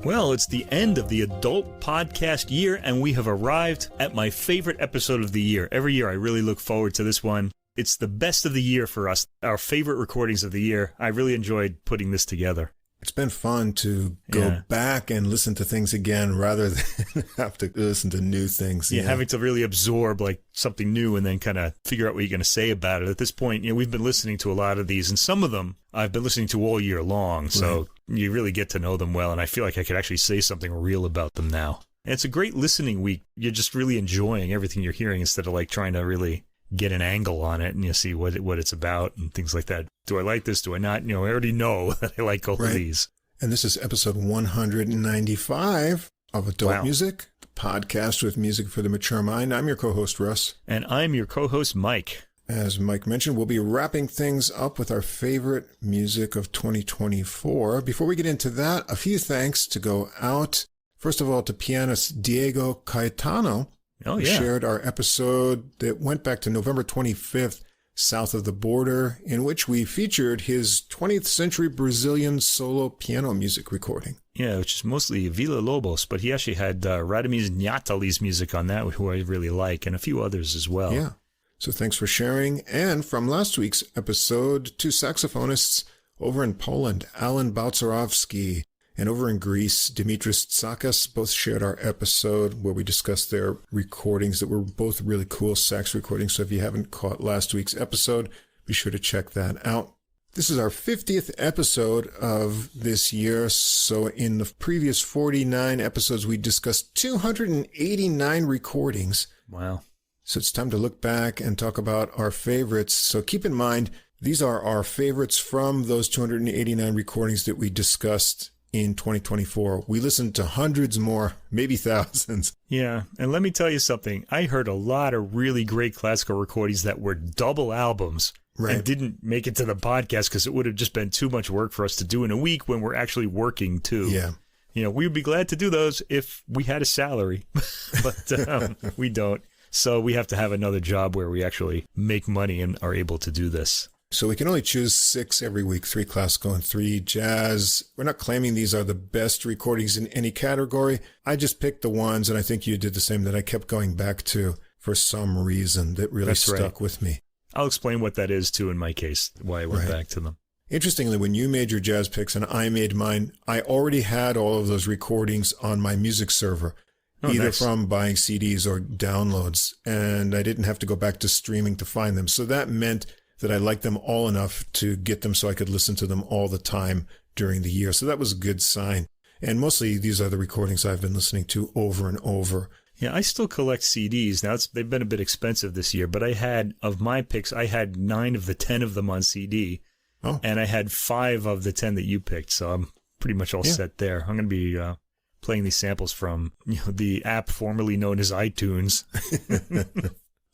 Well, it's the end of the adult podcast year, and we have arrived at my favorite episode of the year. Every year I really look forward to this one. It's the best of the year for us, our favorite recordings of the year. I really enjoyed putting this together. It's been fun to go back and listen to things again rather than have to listen to new things. Yeah, having to really absorb like something new and then kind of figure out what you're going to say about it. At this point, we've been listening to a lot of these, and some of them I've been listening to all year long. So you really get to know them well, and I feel like I could actually say something real about them now. And it's a great listening week. You're just really enjoying everything you're hearing instead of like trying to really get an angle on it and you see what it's about and things like that. Do I like this? Do I not? I already know that I like all of these. And this is episode 195 of Adult Music, the podcast with music for the mature mind. I'm your co-host, Russ. And I'm your co-host, Mike. As Mike mentioned, we'll be wrapping things up with our favorite music of 2024. Before we get into that, a few thanks to go out. First of all, to pianist Diego Caetano, who shared our episode that went back to November 25th, South of the Border, in which we featured his 20th century Brazilian solo piano music recording. Yeah, which is mostly Villa Lobos, but he actually had Radamés Nátali's music on that, who I really like, and a few others as well. Yeah. So thanks for sharing. And from last week's episode, two saxophonists over in Poland, Alan Balcerowski, and over in Greece, Dimitris Tsakas, both shared our episode where we discussed their recordings that were both really cool sax recordings. So if you haven't caught last week's episode, be sure to check that out. This is our 50th episode of this year. So in the previous 49 episodes, we discussed 289 recordings. Wow. So it's time to look back and talk about our favorites. So keep in mind, these are our favorites from those 289 recordings that we discussed in 2024. We listened to hundreds more, maybe thousands. Yeah, and let me tell you something. I heard a lot of really great classical recordings that were double albums and didn't make it to the podcast because it would have just been too much work for us to do in a week when we're actually working too. Yeah. We would be glad to do those if we had a salary, but we don't. So we have to have another job where we actually make money and are able to do this. So we can only choose 6 every week, 3 classical and 3 jazz. We're not claiming these are the best recordings in any category. I just picked the ones, and I think you did the same, that I kept going back to for some reason that really stuck with me. I'll explain what that is, too, in my case, why I went back to them. Interestingly, when you made your jazz picks and I made mine, I already had all of those recordings on my music server. Either from buying CDs or downloads, and I didn't have to go back to streaming to find them. So that meant that I liked them all enough to get them so I could listen to them all the time during the year. So that was a good sign. And mostly these are the recordings I've been listening to over and over. Yeah, I still collect CDs. Now, they've been a bit expensive this year, but of my picks, I had 9 of the 10 of them on CD. Oh. And I had 5 of the 10 that you picked. So I'm pretty much all set there. I'm going to be playing these samples from the app formerly known as iTunes.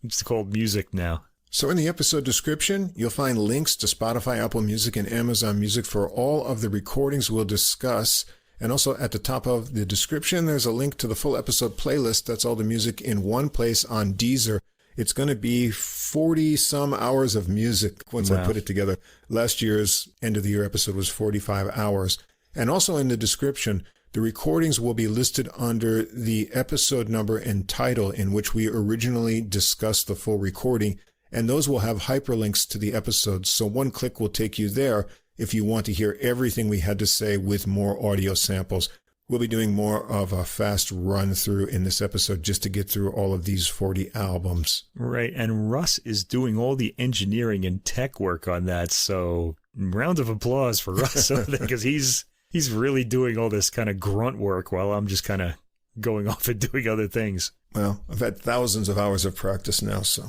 It's called Music now. So in the episode description, you'll find links to Spotify, Apple Music, and Amazon Music for all of the recordings we'll discuss. And also at the top of the description, there's a link to the full episode playlist. That's all the music in one place on Deezer. It's going to be 40-some hours of music once I put it together. Last year's end of the year episode was 45 hours. And also in the description, the recordings will be listed under the episode number and title in which we originally discussed the full recording, and those will have hyperlinks to the episodes. So one click will take you there if you want to hear everything we had to say with more audio samples. We'll be doing more of a fast run through in this episode just to get through all of these 40 albums. Right, and Russ is doing all the engineering and tech work on that, so round of applause for Russ over there, because he's really doing all this kind of grunt work while I'm just kind of going off and doing other things. Well, I've had thousands of hours of practice now, so.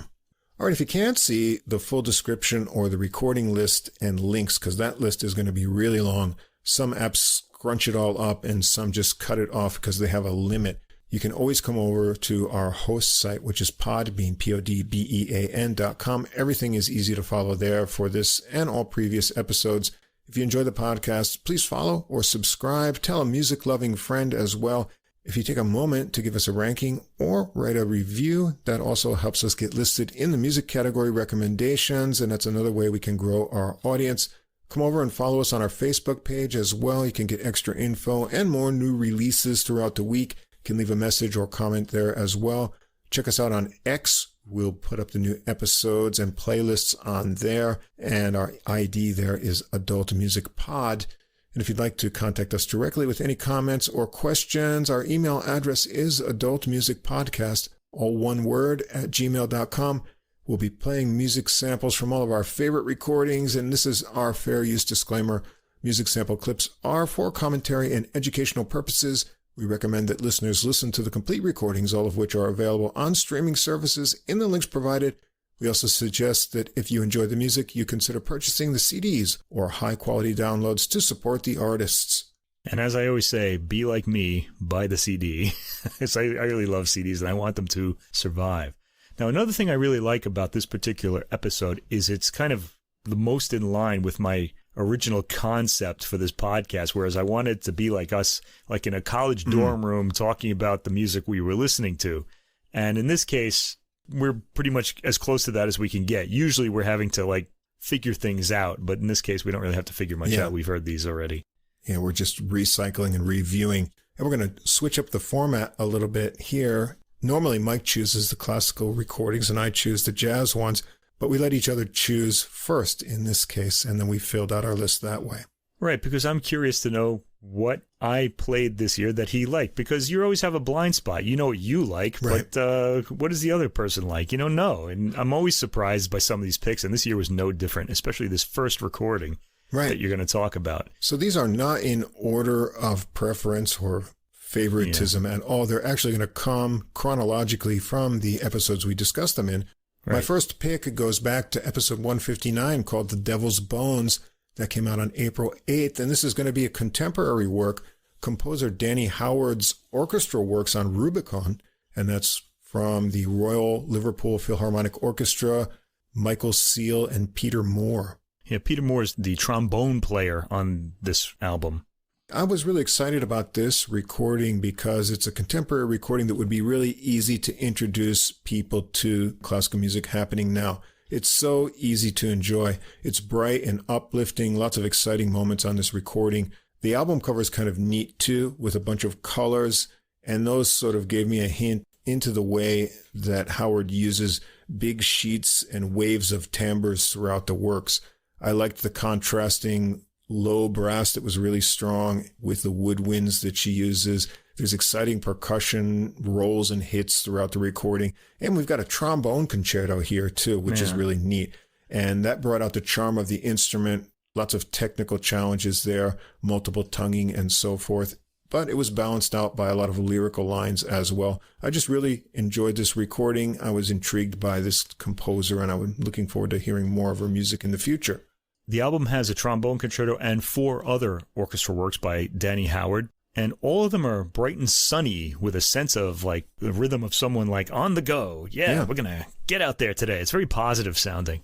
All right, if you can't see the full description or the recording list and links, because that list is going to be really long, some apps scrunch it all up and some just cut it off because they have a limit. You can always come over to our host site, which is Podbean, PODBEAN.com. Everything is easy to follow there for this and all previous episodes. If you enjoy the podcast, please follow or subscribe. Tell a music-loving friend as well. If you take a moment to give us a ranking or write a review, that also helps us get listed in the music category recommendations, and that's another way we can grow our audience. Come over and follow us on our Facebook page as well. You can get extra info and more new releases throughout the week. You can leave a message or comment there as well. Check us out on X. We'll put up the new episodes and playlists on there. And our ID there is Adult Music Pod. And if you'd like to contact us directly with any comments or questions, our email address is adultmusicpodcast, all one word, @gmail.com. We'll be playing music samples from all of our favorite recordings, and this is our fair use disclaimer. Music sample clips are for commentary and educational purposes. We recommend that listeners listen to the complete recordings, all of which are available on streaming services in the links provided. We also suggest that if you enjoy the music, you consider purchasing the CDs or high-quality downloads to support the artists. And as I always say, be like me, buy the CD. I really love CDs, and I want them to survive. Now, another thing I really like about this particular episode is it's kind of the most in line with my original concept for this podcast, whereas I wanted it to be like us, like in a college dorm room talking about the music we were listening to. And in this case, we're pretty much as close to that as we can get. Usually we're having to like figure things out, but in this case, we don't really have to figure much out. We've heard these already. Yeah, we're just recycling and reviewing. And we're going to switch up the format a little bit here. Normally, Mike chooses the classical recordings and I choose the jazz ones, but we let each other choose first in this case, and then we filled out our list that way. Right, because I'm curious to know what I played this year that he liked, because you always have a blind spot. You know what you like, right. But what does the other person like? You don't know. And I'm always surprised by some of these picks, and this year was no different, especially this first recording that you're going to talk about. So these are not in order of preference or favoritism at all. They're actually going to come chronologically from the episodes we discussed them in. Right. My first pick goes back to episode 159 called The Devil's Bones. That came out on April 8th, and this is going to be a contemporary work. Composer Danny Howard's orchestral works on Rubicon, and that's from the Royal Liverpool Philharmonic Orchestra, Michael Seal and Peter Moore. Yeah, Peter Moore is the trombone player on this album. I was really excited about this recording because it's a contemporary recording that would be really easy to introduce people to classical music happening now. It's so easy to enjoy. It's bright and uplifting, lots of exciting moments on this recording. The album cover is kind of neat too, with a bunch of colors, and those sort of gave me a hint into the way that Howard uses big sheets and waves of timbres throughout the works. I liked the contrasting low brass that was really strong with the woodwinds that she uses. There's exciting percussion rolls and hits throughout the recording. And we've got a trombone concerto here too, which is really neat. And that brought out the charm of the instrument. Lots of technical challenges there, multiple tonguing and so forth. But it was balanced out by a lot of lyrical lines as well. I just really enjoyed this recording. I was intrigued by this composer, and I'm looking forward to hearing more of her music in the future. The album has a trombone concerto and 4 other orchestral works by Danny Howard, and all of them are bright and sunny with a sense of like the rhythm of someone like on the go. Yeah, we're going to get out there today. It's very positive sounding.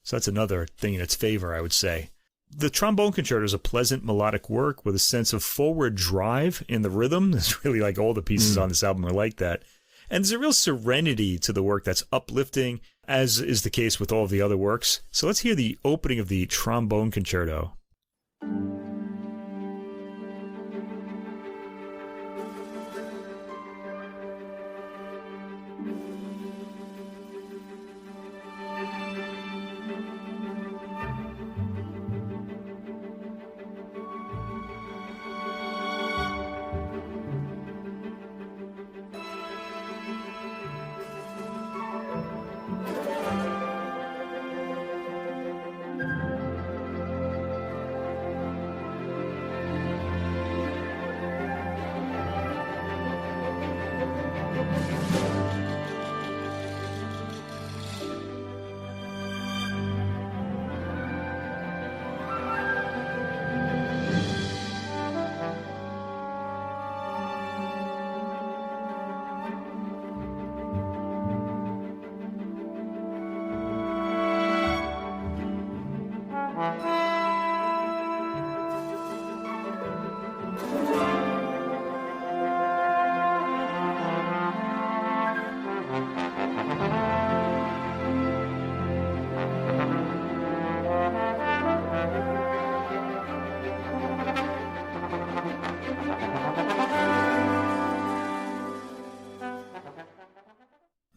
So that's another thing in its favor, I would say. The trombone concerto is a pleasant melodic work with a sense of forward drive in the rhythm. It's really like all the pieces on this album are like that. And there's a real serenity to the work that's uplifting, as is the case with all of the other works. So let's hear the opening of the trombone concerto.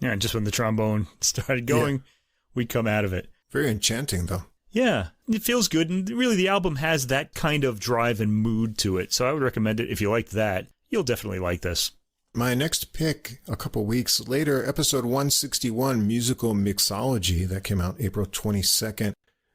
Yeah, just when the trombone started going, we'd come out of it. Very enchanting, though. Yeah, it feels good, and really the album has that kind of drive and mood to it, so I would recommend it. If you like that, you'll definitely like this. My next pick, a couple weeks later, episode 161, Musical Mixology, that came out April 22nd.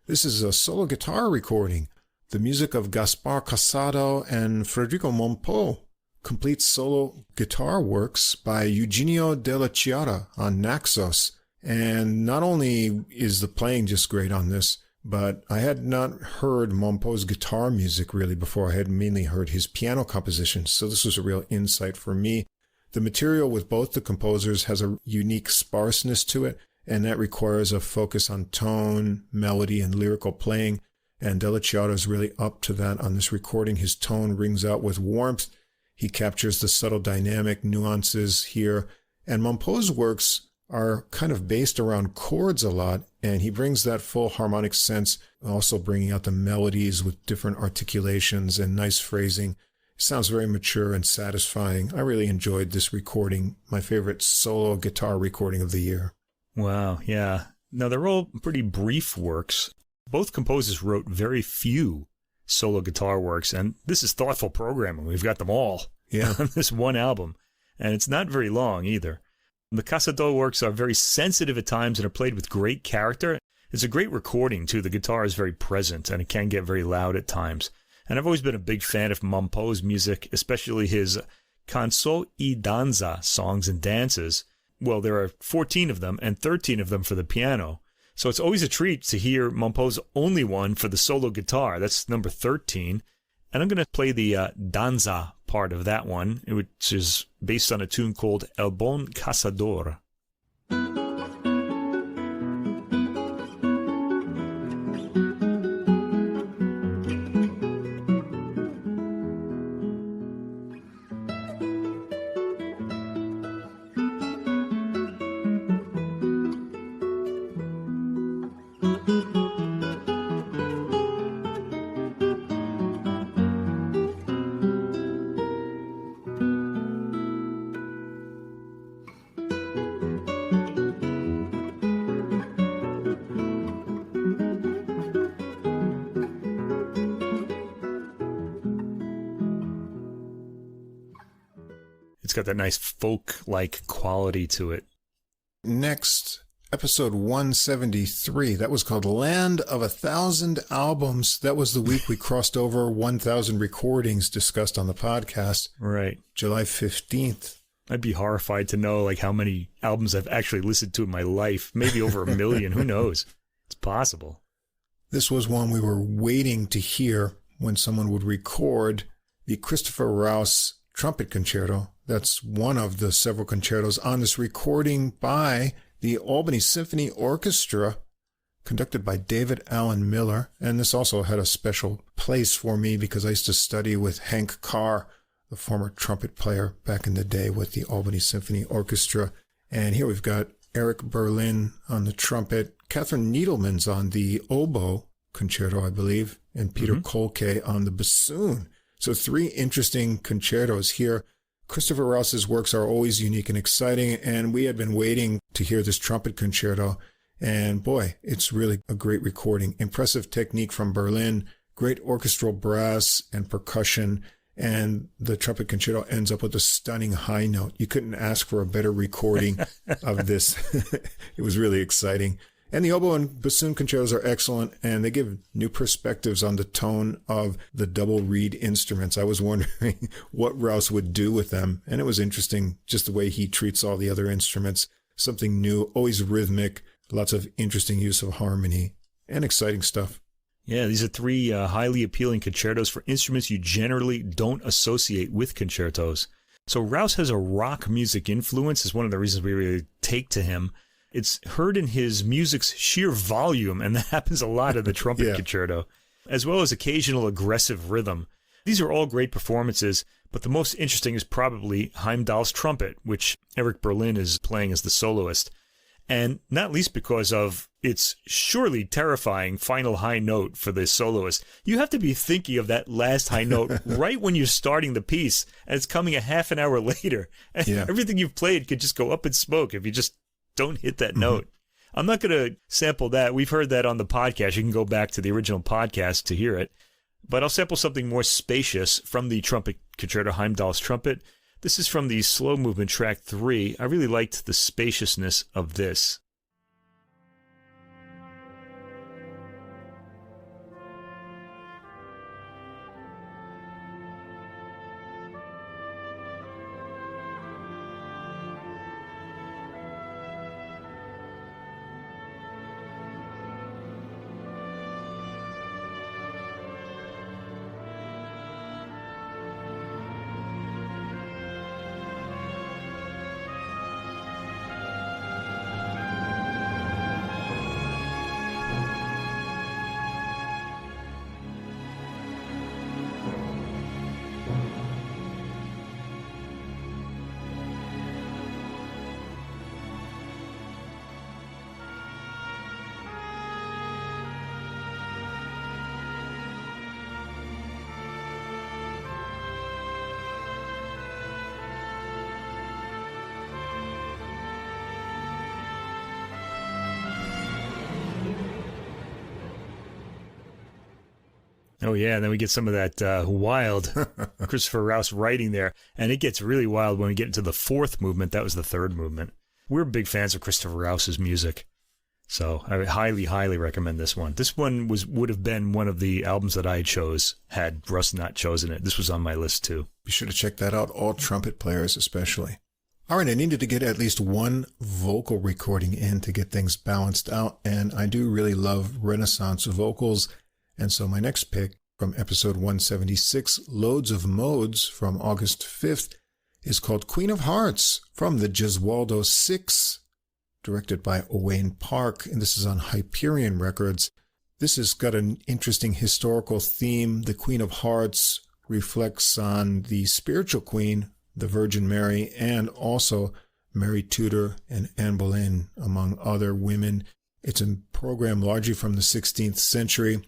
This is a solo guitar recording. The music of Gaspar Casado and Federico Monpo. Complete solo guitar works by Eugenio Della Chiara on Naxos. And not only is the playing just great on this, but I had not heard Monpo's guitar music really before. I had mainly heard his piano compositions, so this was a real insight for me. The material with both the composers has a unique sparseness to it, and that requires a focus on tone, melody, and lyrical playing. And Della Chiara is really up to that on this recording. His tone rings out with warmth. He captures the subtle dynamic nuances here. And Monpo's works are kind of based around chords a lot, and he brings that full harmonic sense, also bringing out the melodies with different articulations and nice phrasing. It sounds very mature and satisfying. I really enjoyed this recording, my favorite solo guitar recording of the year. Wow, yeah. Now, they're all pretty brief works. Both composers wrote very few solo guitar works, and this is thoughtful programming. We've got them all on this one album, and it's not very long either. The Casado works are very sensitive at times and are played with great character. It's a great recording, too. The guitar is very present, and it can get very loud at times. And I've always been a big fan of Monpo's music, especially his canso y danza, songs and dances. Well, there are 14 of them, and 13 of them for the piano. So it's always a treat to hear Monpo's only one for the solo guitar. That's number 13. And I'm going to play the danza part of that one, which is based on a tune called El Bon Cazador. It's got that nice folk-like quality to it. Next, episode 173. That was called Land of 1,000 Albums. That was the week we crossed over 1,000 recordings discussed on the podcast. Right. July 15th. I'd be horrified to know like how many albums I've actually listened to in my life. Maybe over 1 million. Who knows? It's possible. This was one we were waiting to hear when someone would record the Christopher Rouse Trumpet Concerto. That's one of the several concertos on this recording by the Albany Symphony Orchestra, conducted by David Allen Miller. And this also had a special place for me because I used to study with Hank Carr, the former trumpet player back in the day with the Albany Symphony Orchestra. And here we've got Eric Berlin on the trumpet, Catherine Needleman's on the oboe concerto, I believe, and Peter Kolke on the bassoon. So 3 interesting concertos here. Christopher Rouse's works are always unique and exciting, and we had been waiting to hear this trumpet concerto. And boy, it's really a great recording. Impressive technique from Berlin, great orchestral brass and percussion, and the trumpet concerto ends up with a stunning high note. You couldn't ask for a better recording of this. It was really exciting. And the oboe and bassoon concertos are excellent, and they give new perspectives on the tone of the double reed instruments. I was wondering what Rouse would do with them, and it was interesting just the way he treats all the other instruments. Something new, always rhythmic, lots of interesting use of harmony, and exciting stuff. Yeah, these are 3 highly appealing concertos for instruments you generally don't associate with concertos. So Rouse has a rock music influence. Is one of the reasons we really take to him. It's heard in his music's sheer volume, and that happens a lot in the trumpet concerto, as well as occasional aggressive rhythm. These are all great performances, but the most interesting is probably Heimdall's trumpet, which Eric Berlin is playing as the soloist, and not least because of its surely terrifying final high note for the soloist. You have to be thinking of that last high note right when you're starting the piece, and it's coming a half an hour later, and everything you've played could just go up in smoke if you just don't hit that note. I'm not going to sample that. We've heard that on the podcast. You can go back to the original podcast to hear it. But I'll sample something more spacious from the trumpet concerto, Heimdall's trumpet. This is from the slow movement track 3. I really liked the spaciousness of this. Oh, yeah, and then we get some of that wild Christopher Rouse writing there, and it gets really wild when we get into the 4th movement. That was the 3rd movement. We're big fans of Christopher Rouse's music, so I would highly, highly recommend this one. This one would have been one of the albums that I chose had Russ not chosen it. This was on my list, too. Be sure to check that out, all trumpet players especially. All right, I needed to get at least one vocal recording in to get things balanced out, and I do really love Renaissance vocals. And so my next pick from episode 176, Loads of Modes from August 5th, is called Queen of Hearts from the Gesualdo 6, directed by Owain Park, and this is on Hyperion Records. This has got an interesting historical theme. The Queen of Hearts reflects on the spiritual queen, the Virgin Mary, and also Mary Tudor and Anne Boleyn, among other women. It's a program largely from the 16th century.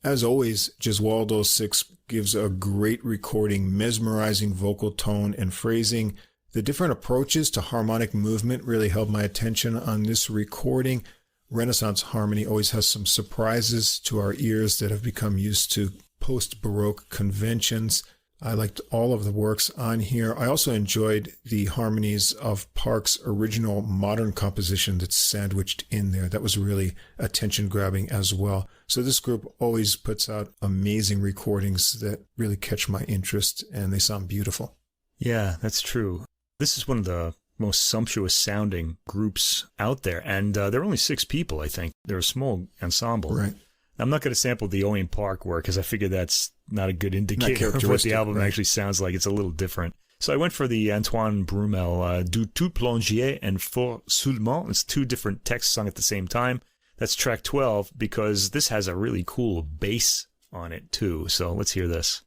As always, Gesualdo 6 gives a great recording, mesmerizing vocal tone and phrasing. The different approaches to harmonic movement really held my attention on this recording. Renaissance harmony always has some surprises to our ears that have become used to post-Baroque conventions. I liked all of the works on here. I also enjoyed the harmonies of Park's original modern composition that's sandwiched in there. That was really attention-grabbing as well. So this group always puts out amazing recordings that really catch my interest, and they sound beautiful. Yeah, that's true. This is one of the most sumptuous sounding groups out there, and they're only 6 people, I think. They're a small ensemble. Right. I'm not going to sample the Owain Park work because I figure that's not a good indicator of what the album actually sounds like. It's a little different. So I went for the Antoine Brumel, Du tout plongier and Fort Seulement. It's 2 different texts sung at the same time. That's track 12 because this has a really cool bass on it too. So let's hear this.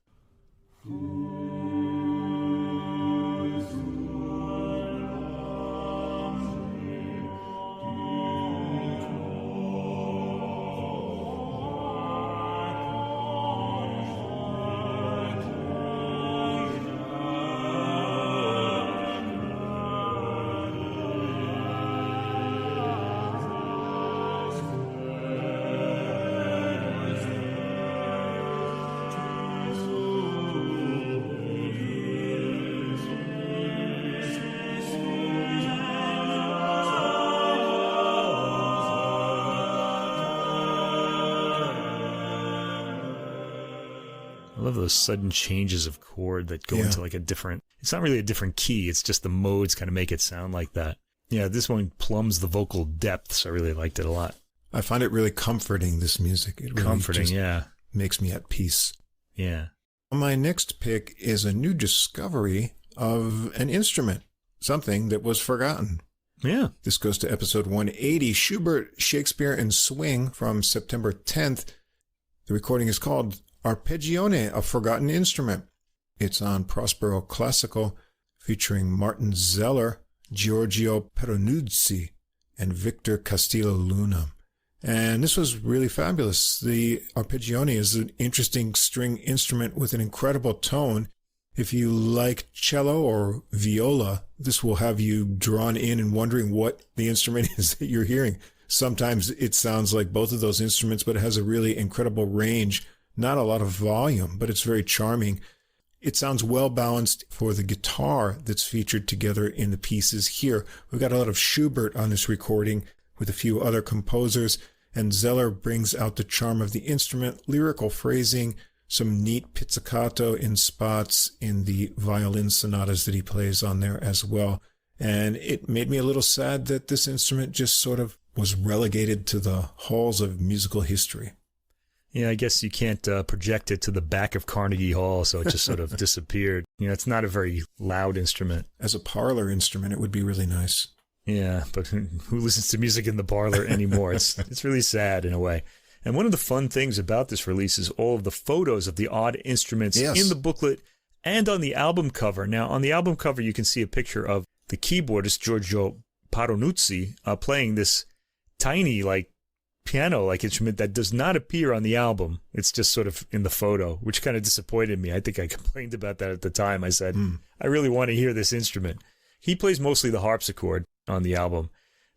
I love those sudden changes of chord that go into like a different, it's not really a different key, it's just the modes kind of make it sound like that. Yeah, this one plumbs the vocal depths. I really liked it a lot. I find it really comforting, this music. It really comforting, yeah. Makes me at peace. Yeah. My next pick is a new discovery of an instrument, something that was forgotten. Yeah. This goes to episode 180, Schubert, Shakespeare, and Swing from September 10th. The recording is called Arpeggione, a Forgotten Instrument. It's on Prospero Classical, featuring Martin Zeller, Giorgio Peronuzzi, and Victor Castillo Luna. And this was really fabulous. The arpeggione is an interesting string instrument with an incredible tone. If you like cello or viola, this will have you drawn in and wondering what the instrument is that you're hearing. Sometimes it sounds like both of those instruments, but it has a really incredible range. Not a lot of volume, but it's very charming. It sounds well balanced for the guitar that's featured together in the pieces here. We've got a lot of Schubert on this recording with a few other composers, and Zeller brings out the charm of the instrument, lyrical phrasing, some neat pizzicato in spots in the violin sonatas that he plays on there as well. And it made me a little sad that this instrument just sort of was relegated to the halls of musical history. Yeah, I guess you can't project it to the back of Carnegie Hall, so it just sort of disappeared. It's not a very loud instrument. As a parlor instrument, it would be really nice. Yeah, but who listens to music in the parlor anymore? It's really sad in a way. And one of the fun things about this release is all of the photos of the odd instruments in the booklet and on the album cover. Now, on the album cover, you can see a picture of the keyboardist Giorgio Paronuzzi playing this tiny, piano-like instrument that does not appear on the album. It's just sort of in the photo, which kind of disappointed me. I think I complained about that at the time. I said, I really want to hear this instrument. He plays mostly the harpsichord on the album.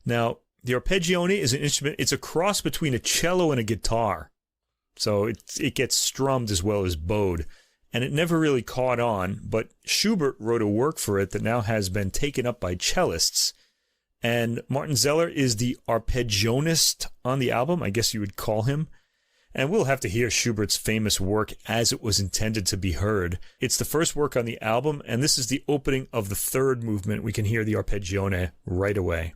Now, the arpeggione is an instrument. It's a cross between a cello and a guitar. So it gets strummed as well as bowed. And it never really caught on, but Schubert wrote a work for it that now has been taken up by cellists. And Martin Zeller is the arpeggionist on the album, I guess you would call him. And we'll have to hear Schubert's famous work as it was intended to be heard. It's the first work on the album, and this is the opening of the third movement. We can hear the arpeggione right away.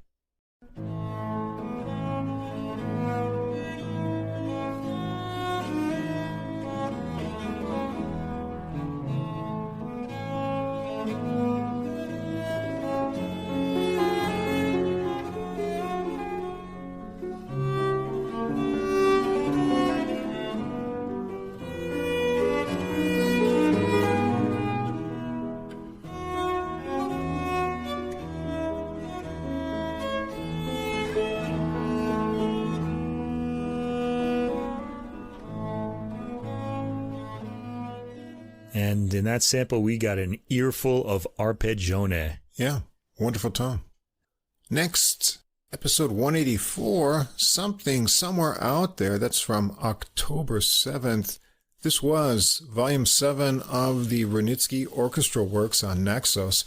And in that sample, we got an earful of arpeggione. Yeah, wonderful tone. Next, episode 184, Something Somewhere Out There. That's from October 7th. This was Volume 7 of the Wranitzky Orchestral Works on Naxos.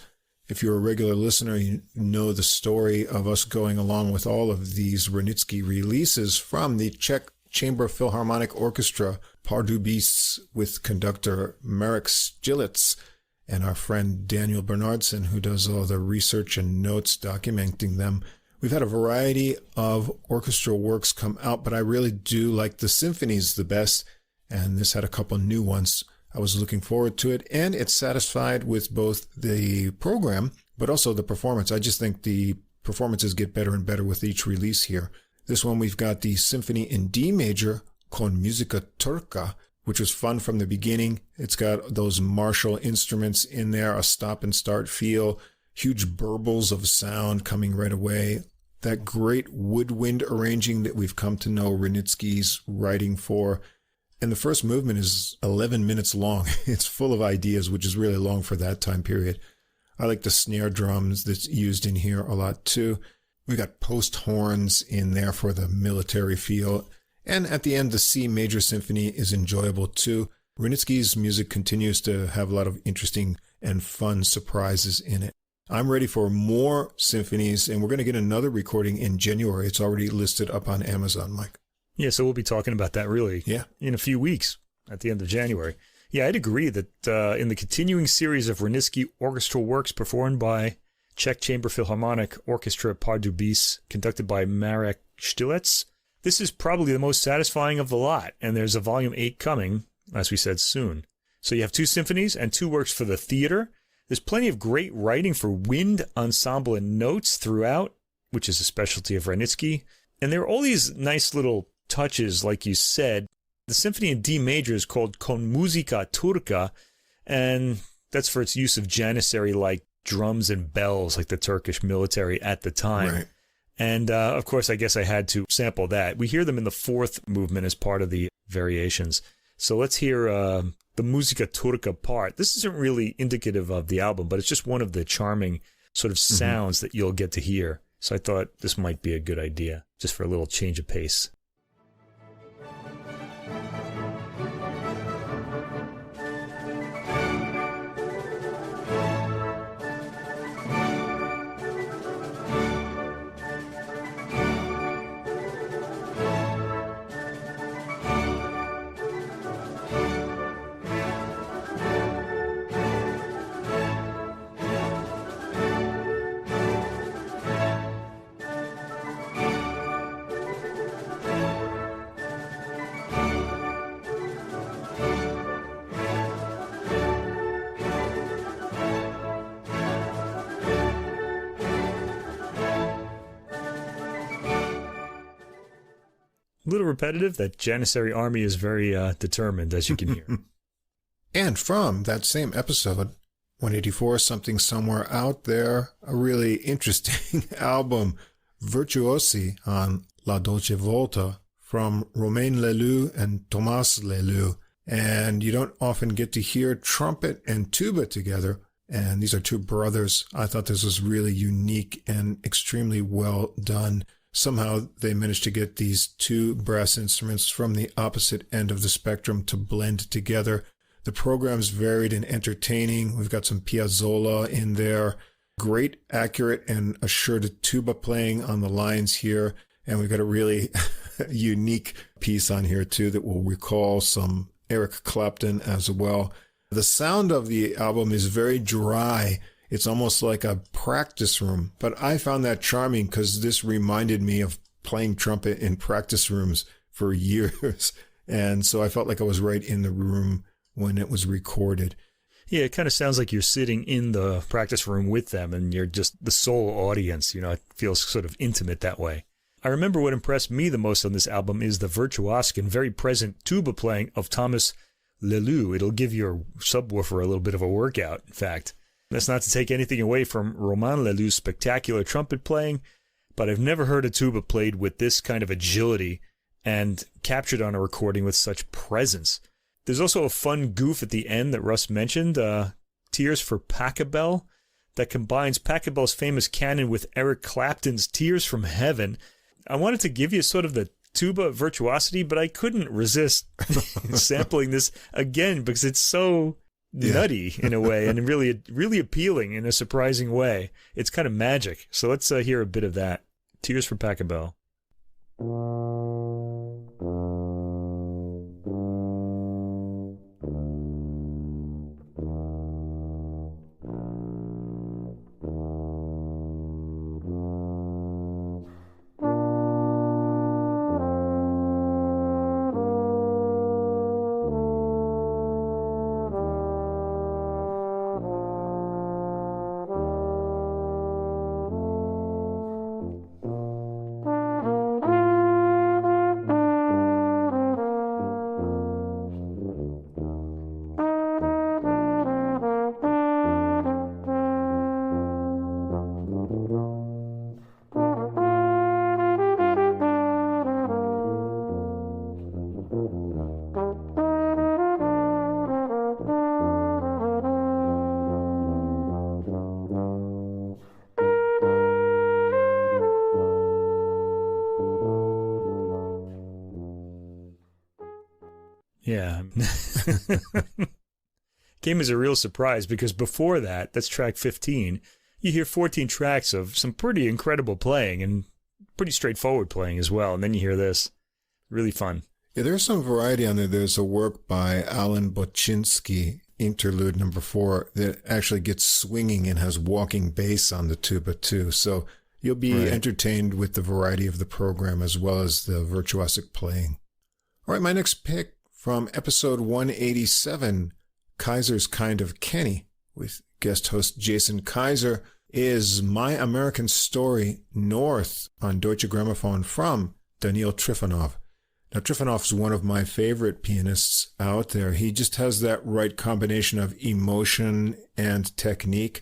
If you're a regular listener, you know the story of us going along with all of these Wranitzky releases from the Czech Chamber Philharmonic Orchestra, Pardubice, with conductor Marek Stilitz, and our friend Daniel Bernardson, who does all the research and notes documenting them. We've had a variety of orchestral works come out, but I really do like the symphonies the best, and this had a couple new ones. I was looking forward to it, and it's satisfied with both the program, but also the performance. I just think the performances get better and better with each release here. This one, we've got the Symphony in D major, Con Musica Turca, which was fun from the beginning. It's got those martial instruments in there, a stop and start feel, huge burbles of sound coming right away. That great woodwind arranging that we've come to know Wranitzky's writing for. And the first movement is 11 minutes long. It's full of ideas, which is really long for that time period. I like the snare drums that's used in here a lot too. We got post horns in there for the military feel. And at the end, the C major symphony is enjoyable too. Wranitzky's music continues to have a lot of interesting and fun surprises in it. I'm ready for more symphonies, and we're going to get another recording in January. It's already listed up on Amazon, Mike. Yeah, so we'll be talking about that really in a few weeks at the end of January. Yeah, I'd agree that in the continuing series of Wranitzky orchestral works performed by Czech Chamber Philharmonic Orchestra Pardubice, conducted by Marek Stilitz, this is probably the most satisfying of the lot, and there's a Volume 8 coming, as we said, soon. So you have 2 symphonies and 2 works for the theater. There's plenty of great writing for wind, ensemble, and notes throughout, which is a specialty of Wranitzky. And there are all these nice little touches, like you said. The symphony in D major is called Con Musica Turca, and that's for its use of Janissary-like drums and bells, like the Turkish military at the time. Right. And, of course, I guess I had to sample that. We hear them in the 4th movement as part of the variations. So let's hear the the Musica Turca part. This isn't really indicative of the album, but it's just one of the charming sort of sounds that you'll get to hear. So I thought this might be a good idea, just for a little change of pace. A little repetitive. That Janissary army is very determined, as you can hear. And from that same episode, 184, Something Somewhere Out There, a really interesting album, Virtuosi on La Dolce Volta from Romain Leloup and Thomas Leloup. And you don't often get to hear trumpet and tuba together. And these are two brothers. I thought this was really unique and extremely well done. Somehow they managed to get these two brass instruments from the opposite end of the spectrum to blend together. The program's varied and entertaining. We've got some Piazzolla in there. Great, accurate, and assured tuba playing on the lines here. And we've got a really unique piece on here, too, that will recall some Eric Clapton as well. The sound of the album is very dry. It's almost like a practice room, but I found that charming because this reminded me of playing trumpet in practice rooms for years. And so I felt like I was right in the room when it was recorded. Yeah, it kind of sounds like you're sitting in the practice room with them and you're just the sole audience. You know, it feels sort of intimate that way. I remember what impressed me the most on this album is the virtuosic and very present tuba playing of Thomas Leloup. It'll give your subwoofer a little bit of a workout, in fact. That's not to take anything away from Romain Leloup's spectacular trumpet playing, but I've never heard a tuba played with this kind of agility and captured on a recording with such presence. There's also a fun goof at the end that Russ mentioned, Tears for Pachelbel, that combines Pachelbel's famous canon with Eric Clapton's Tears from Heaven. I wanted to give you sort of the tuba virtuosity, but I couldn't resist sampling this again because it's so nutty in a way and really appealing in a surprising way. It's kind of magic. So let's hear a bit of that. Tears for Pachelbel. Yeah. Came as a real surprise because before that, that's track 15, you hear 14 tracks of some pretty incredible playing and pretty straightforward playing as well. And then you hear this. Really fun. Yeah, there's some variety on there. There's a work by Alan Boczynski, Interlude number 4, that actually gets swinging and has walking bass on the tuba too. So you'll be entertained with the variety of the program as well as the virtuosic playing. All right, my next pick from episode 187, Kaiser's Kind of Kenny, with guest host Jason Kaiser, is My American Story North on Deutsche Grammophon from Daniil Trifonov. Now, Trifonov's one of my favorite pianists out there. He just has that right combination of emotion and technique,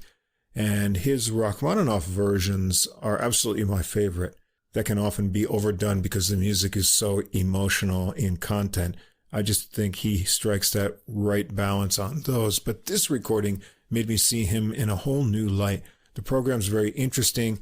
and his Rachmaninoff versions are absolutely my favorite. That can often be overdone because the music is so emotional in content. I just think he strikes that right balance on those. But this recording made me see him in a whole new light. The program's very interesting.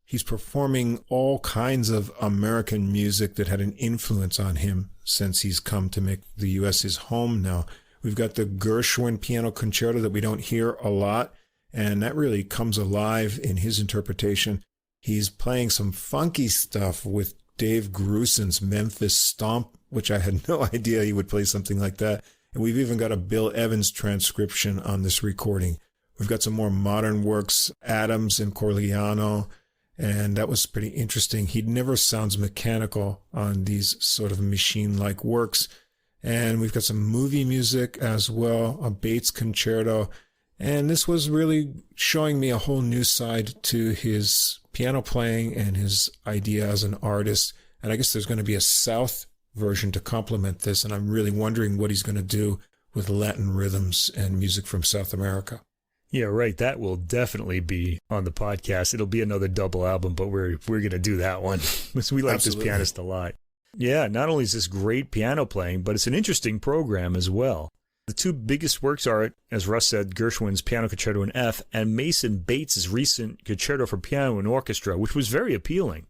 He's performing all kinds of American music that had an influence on him since he's come to make the U.S. his home now. We've got the Gershwin Piano Concerto that we don't hear a lot, and that really comes alive in his interpretation. He's playing some funky stuff with Dave Grusin's Memphis Stomp, which I had no idea he would play something like that. And we've even got a Bill Evans transcription on this recording. We've got some more modern works, Adams and Corigliano, and that was pretty interesting. He never sounds mechanical on these sort of machine-like works. And we've got some movie music as well, a Bates Concerto. And this was really showing me a whole new side to his piano playing and his idea as an artist. And I guess there's going to be a South version to complement this. And I'm really wondering what he's going to do with Latin rhythms and music from South America. Yeah, right. That will definitely be on the podcast. It'll be another double album, but we're going to do that one because we like this pianist a lot. Yeah, not only is this great piano playing, but it's an interesting program as well. The two biggest works are, as Russ said, Gershwin's Piano Concerto in F and Mason Bates' recent Concerto for Piano and Orchestra, which was very appealing.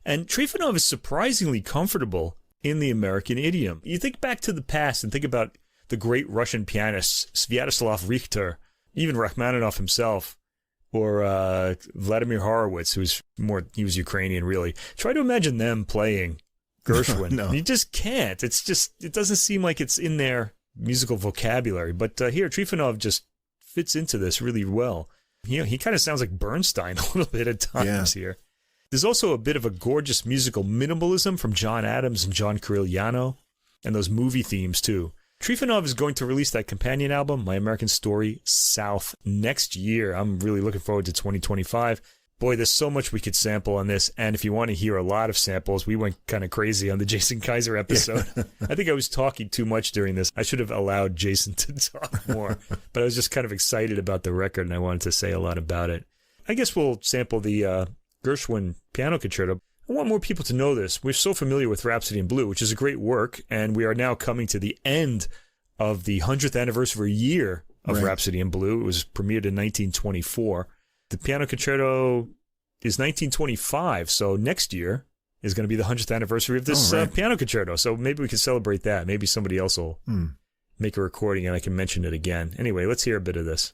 And Trifonov is surprisingly comfortable in the American idiom. You think back to the past and think about the great Russian pianists, Sviatoslav Richter, even Rachmaninoff himself, or Vladimir Horowitz, he was Ukrainian, really. Try to imagine them playing Gershwin. No. You just can't. It doesn't seem like it's in their musical vocabulary. But here, Trifonov just fits into this really well. He kind of sounds like Bernstein a little bit at times here. There's also a bit of a gorgeous musical minimalism from John Adams and John Corigliano, and those movie themes too. Trifonov is going to release that companion album, My American Story South, next year. I'm really looking forward to 2025. Boy, there's so much we could sample on this. And if you want to hear a lot of samples, we went kind of crazy on the Jason Kaiser episode. I think I was talking too much during this. I should have allowed Jason to talk more. But I was just kind of excited about the record, and I wanted to say a lot about it. I guess we'll sample the Gershwin Piano Concerto. I want more people to know this. We're so familiar with Rhapsody in Blue, which is a great work, and we are now coming to the end of the 100th anniversary year of Rhapsody in Blue. It was premiered in 1924. The Piano Concerto is 1925, so next year is going to be the 100th anniversary of this Piano Concerto. So maybe we can celebrate that. Maybe somebody else will make a recording and I can mention it again. Anyway, let's hear a bit of this.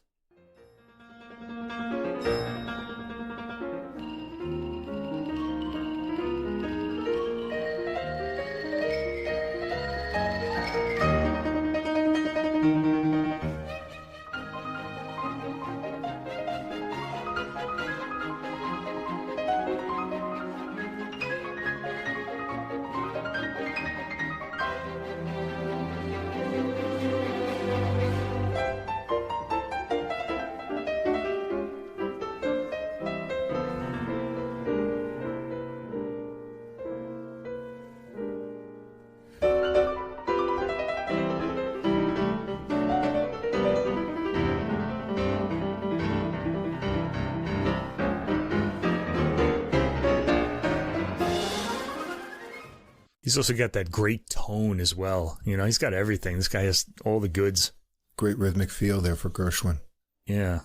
He's also got that great tone as well. He's got everything. This guy has all the goods. Great rhythmic feel there for Gershwin. Yeah.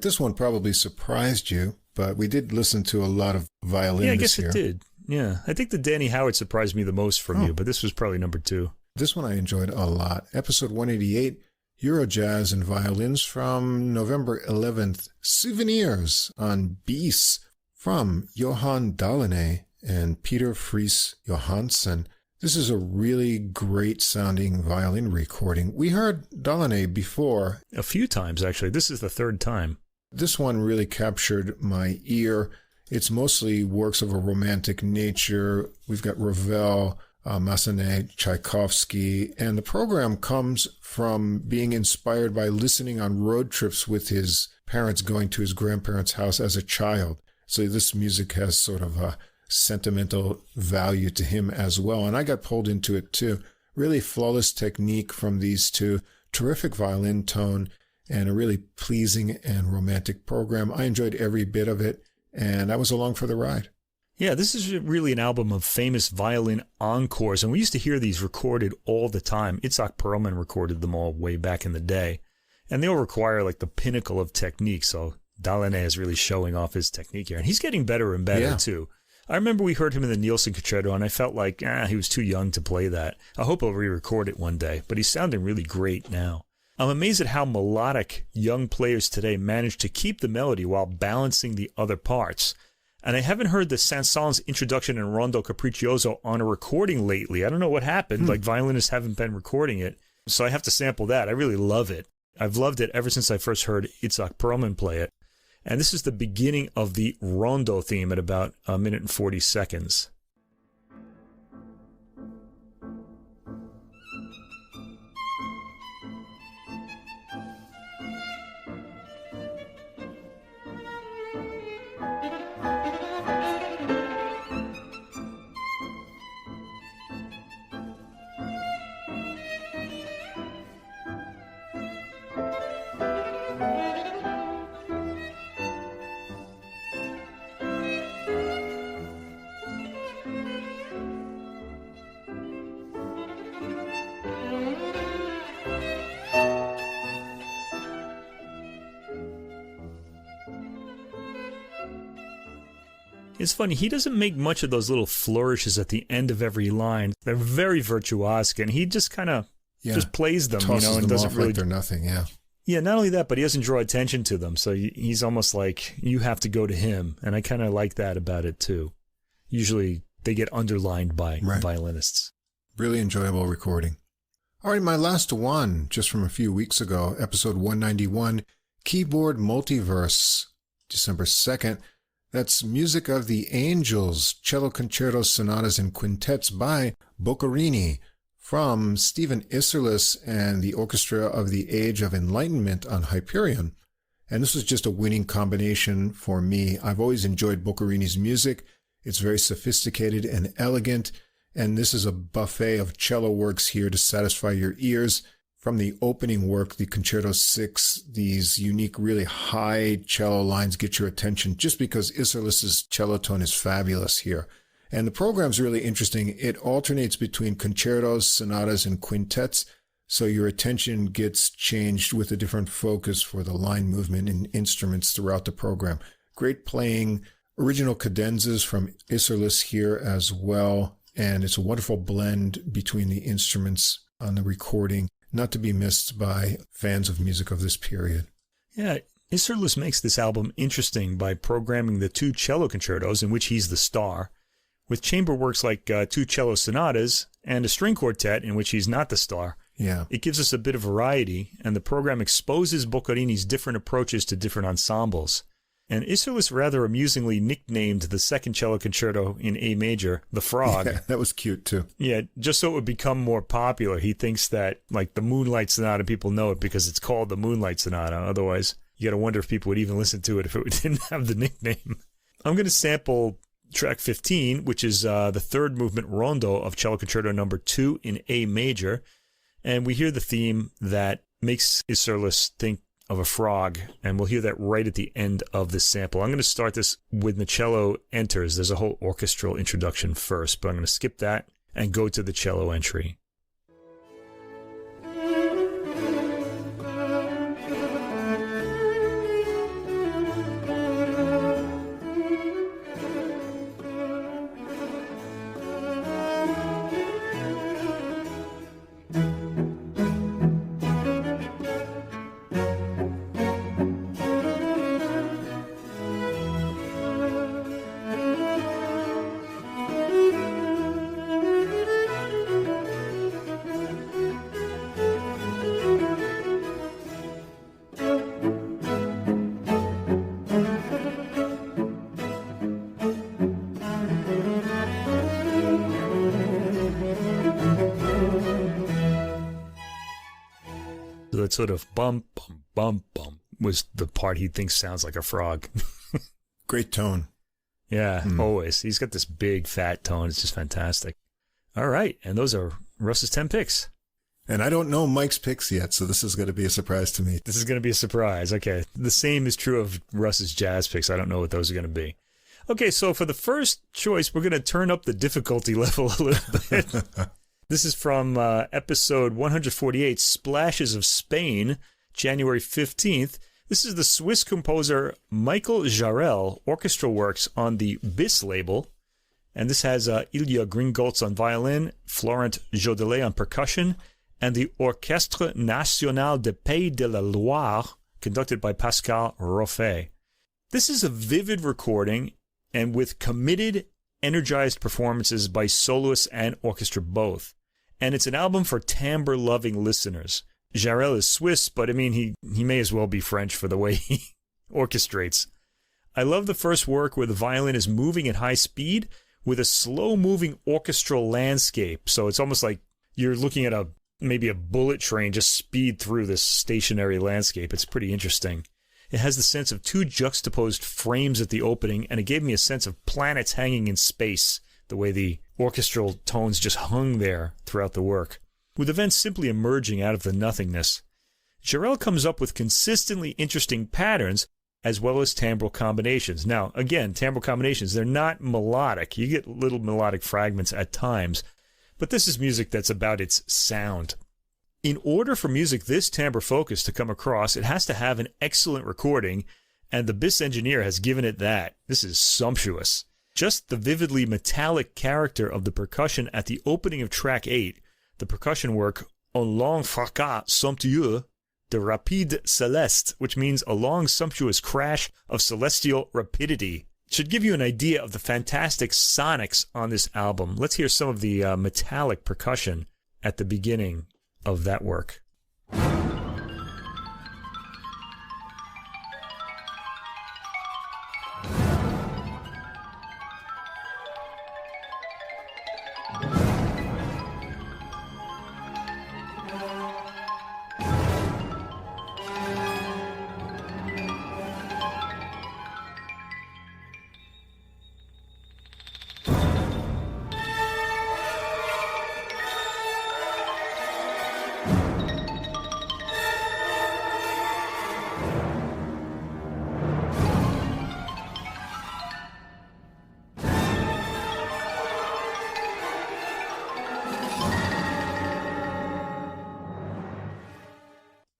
This one probably surprised you, but we did listen to a lot of violin this year. Yeah, I guess it did. Yeah. I think the Danny Howard surprised me the most from you, but this was probably number 2. This one I enjoyed a lot. Episode 188, Eurojazz and Violins from November 11th. Souvenirs on Bis from Johan Dahlene and Peter Friis Johansson. This is a really great sounding violin recording. We heard Dahlene before. A few times, actually. This is the 3rd time. This one really captured my ear. It's mostly works of a romantic nature. We've got Ravel, Massenet, Tchaikovsky, and the program comes from being inspired by listening on road trips with his parents going to his grandparents' house as a child. So this music has sort of a sentimental value to him as well. And I got pulled into it too. Really flawless technique from these two. Terrific violin tone and a really pleasing and romantic program. I enjoyed every bit of it and I was along for the ride. Yeah, this is really an album of famous violin encores, and we used to hear these recorded all the time. Itzhak Perlman recorded them all way back in the day, and they all require like the pinnacle of technique, so Delaunay is really showing off his technique here, and he's getting better and better, too. I remember we heard him in the Nielsen Concerto, and I felt like, he was too young to play that. I hope he'll re-record it one day, but he's sounding really great now. I'm amazed at how melodic young players today manage to keep the melody while balancing the other parts. And I haven't heard the Saint-Saëns introduction in Rondo Capriccioso on a recording lately. I don't know what happened. Like, violinists haven't been recording it. So I have to sample that. I really love it. I've loved it ever since I first heard Itzhak Perlman play it. And this is the beginning of the Rondo theme at about 1 minute and 40 seconds. It's funny, he doesn't make much of those little flourishes at the end of every line. They're very virtuosic, and he just kind of just plays them, tosses and them doesn't off really... like they're nothing, Yeah, not only that, but he doesn't draw attention to them, so he's almost like you have to go to him, and I kind of like that about it, too. Usually, they get underlined by violinists. Really enjoyable recording. All right, my last one, just from a few weeks ago, episode 191, Keyboard Multiverse, December 2nd. That's Music of the Angels, Cello Concertos, Sonatas, and Quintets by Boccherini from Stephen Isserlis and the Orchestra of the Age of Enlightenment on Hyperion. And this was just a winning combination for me. I've always enjoyed Boccherini's music. It's very sophisticated and elegant, and this is a buffet of cello works here to satisfy your ears. From the opening work, the Concerto 6, these unique, really high cello lines get your attention just because Isserlis's cello tone is fabulous here. And the program's really interesting. It alternates between concertos, sonatas, and quintets, so your attention gets changed with a different focus for the line movement and instruments throughout the program. Great playing, original cadenzas from Isserlis here as well, and it's a wonderful blend between the instruments on the recording, not to be missed by fans of music of this period. Yeah, Isserlis makes this album interesting by programming the 2 cello concertos, in which he's the star, with chamber works like 2 cello sonatas and a string quartet in which he's not the star. Yeah. It gives us a bit of variety, and the program exposes Boccherini's different approaches to different ensembles. And Isserlis rather amusingly nicknamed the 2nd cello concerto in A major, the Frog. Yeah, that was cute too. Yeah, just so it would become more popular. He thinks that, like, the Moonlight Sonata, people know it because it's called the Moonlight Sonata. Otherwise, you got to wonder if people would even listen to it if it didn't have the nickname. I'm going to sample track 15, which is the 3rd movement rondo of Cello Concerto number 2 in A major. And we hear the theme that makes Isserlis think of a frog, and we'll hear that right at the end of this sample. I'm going to start this when the cello enters. There's a whole orchestral introduction first, but I'm going to skip that and go to the cello entry. So that sort of bump, bump, bump, bump was the part he thinks sounds like a frog. Great tone. Yeah, always. He's got this big, fat tone. It's just fantastic. All right, and those are Russ's 10 picks. And I don't know Mike's picks yet, so this is going to be a surprise to me. This is going to be a surprise. Okay, the same is true of Russ's jazz picks. I don't know what those are going to be. Okay, so for the first choice, we're going to turn up the difficulty level a little bit. This is from episode 148, Splashes of Spain, January 15th. This is the Swiss composer Michael Jarel orchestral works on the BIS label. And this has Ilya Gringolz on violin, Florent Jodelet on percussion, and the Orchestre National de Pays de la Loire, conducted by Pascal Roffet. This is a vivid recording, and with committed, energized performances by soloists and orchestra both. And it's an album for timbre-loving listeners. Jarel is Swiss, but I mean, he may as well be French for the way he orchestrates. I love the first work where the violin is moving at high speed with a slow-moving orchestral landscape. So it's almost like you're looking at maybe a bullet train just speed through this stationary landscape. It's pretty interesting. It has the sense of two juxtaposed frames at the opening, and it gave me a sense of planets hanging in space, the way the orchestral tones just hung there throughout the work, with events simply emerging out of the nothingness. Jarel comes up with consistently interesting patterns, as well as timbral combinations. Now, again, timbral combinations, they're not melodic. You get little melodic fragments at times, but this is music that's about its sound. In order for music this timbre-focused to come across, it has to have an excellent recording, and the BIS engineer has given it that. This is sumptuous. Just the vividly metallic character of the percussion at the opening of track 8, the percussion work Un long fracas somptueux de rapide céleste, which means a long sumptuous crash of celestial rapidity, should give you an idea of the fantastic sonics on this album. Let's hear some of the metallic percussion at the beginning of that work.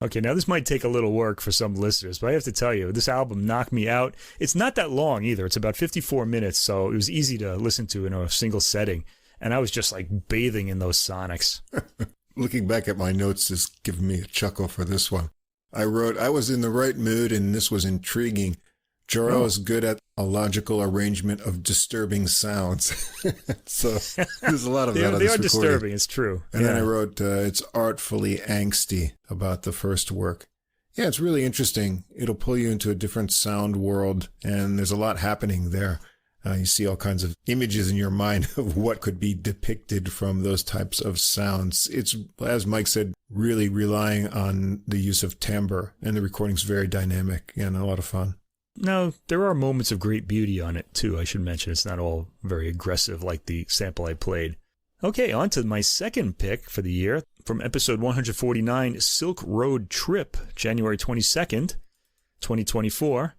Okay, now this might take a little work for some listeners, but I have to tell you, this album knocked me out. It's not that long either. It's about 54 minutes, so it was easy to listen to in a single setting. And I was just like bathing in those sonics. Looking back at my notes is giving me a chuckle for this one. I wrote, I was in the right mood and this was intriguing. Jarel is good at a logical arrangement of disturbing sounds. So there's a lot of that on this recording. They are disturbing, it's true. And then I wrote, it's artfully angsty about the first work. Yeah, it's really interesting. It'll pull you into a different sound world, and there's a lot happening there. You see all kinds of images in your mind of what could be depicted from those types of sounds. It's, as Mike said, really relying on the use of timbre, and the recording's very dynamic and a lot of fun. Now, there are moments of great beauty on it, too, I should mention. It's not all very aggressive like the sample I played. Okay, on to my second pick for the year, from episode 149, Silk Road Trip, January 22nd, 2024.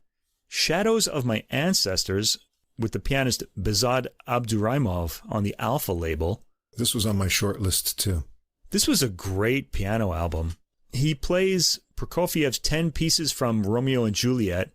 Shadows of My Ancestors, with the pianist Behzad Abduraimov on the Alpha label. This was on my short list, too. This was a great piano album. He plays Prokofiev's 10 pieces from Romeo and Juliet.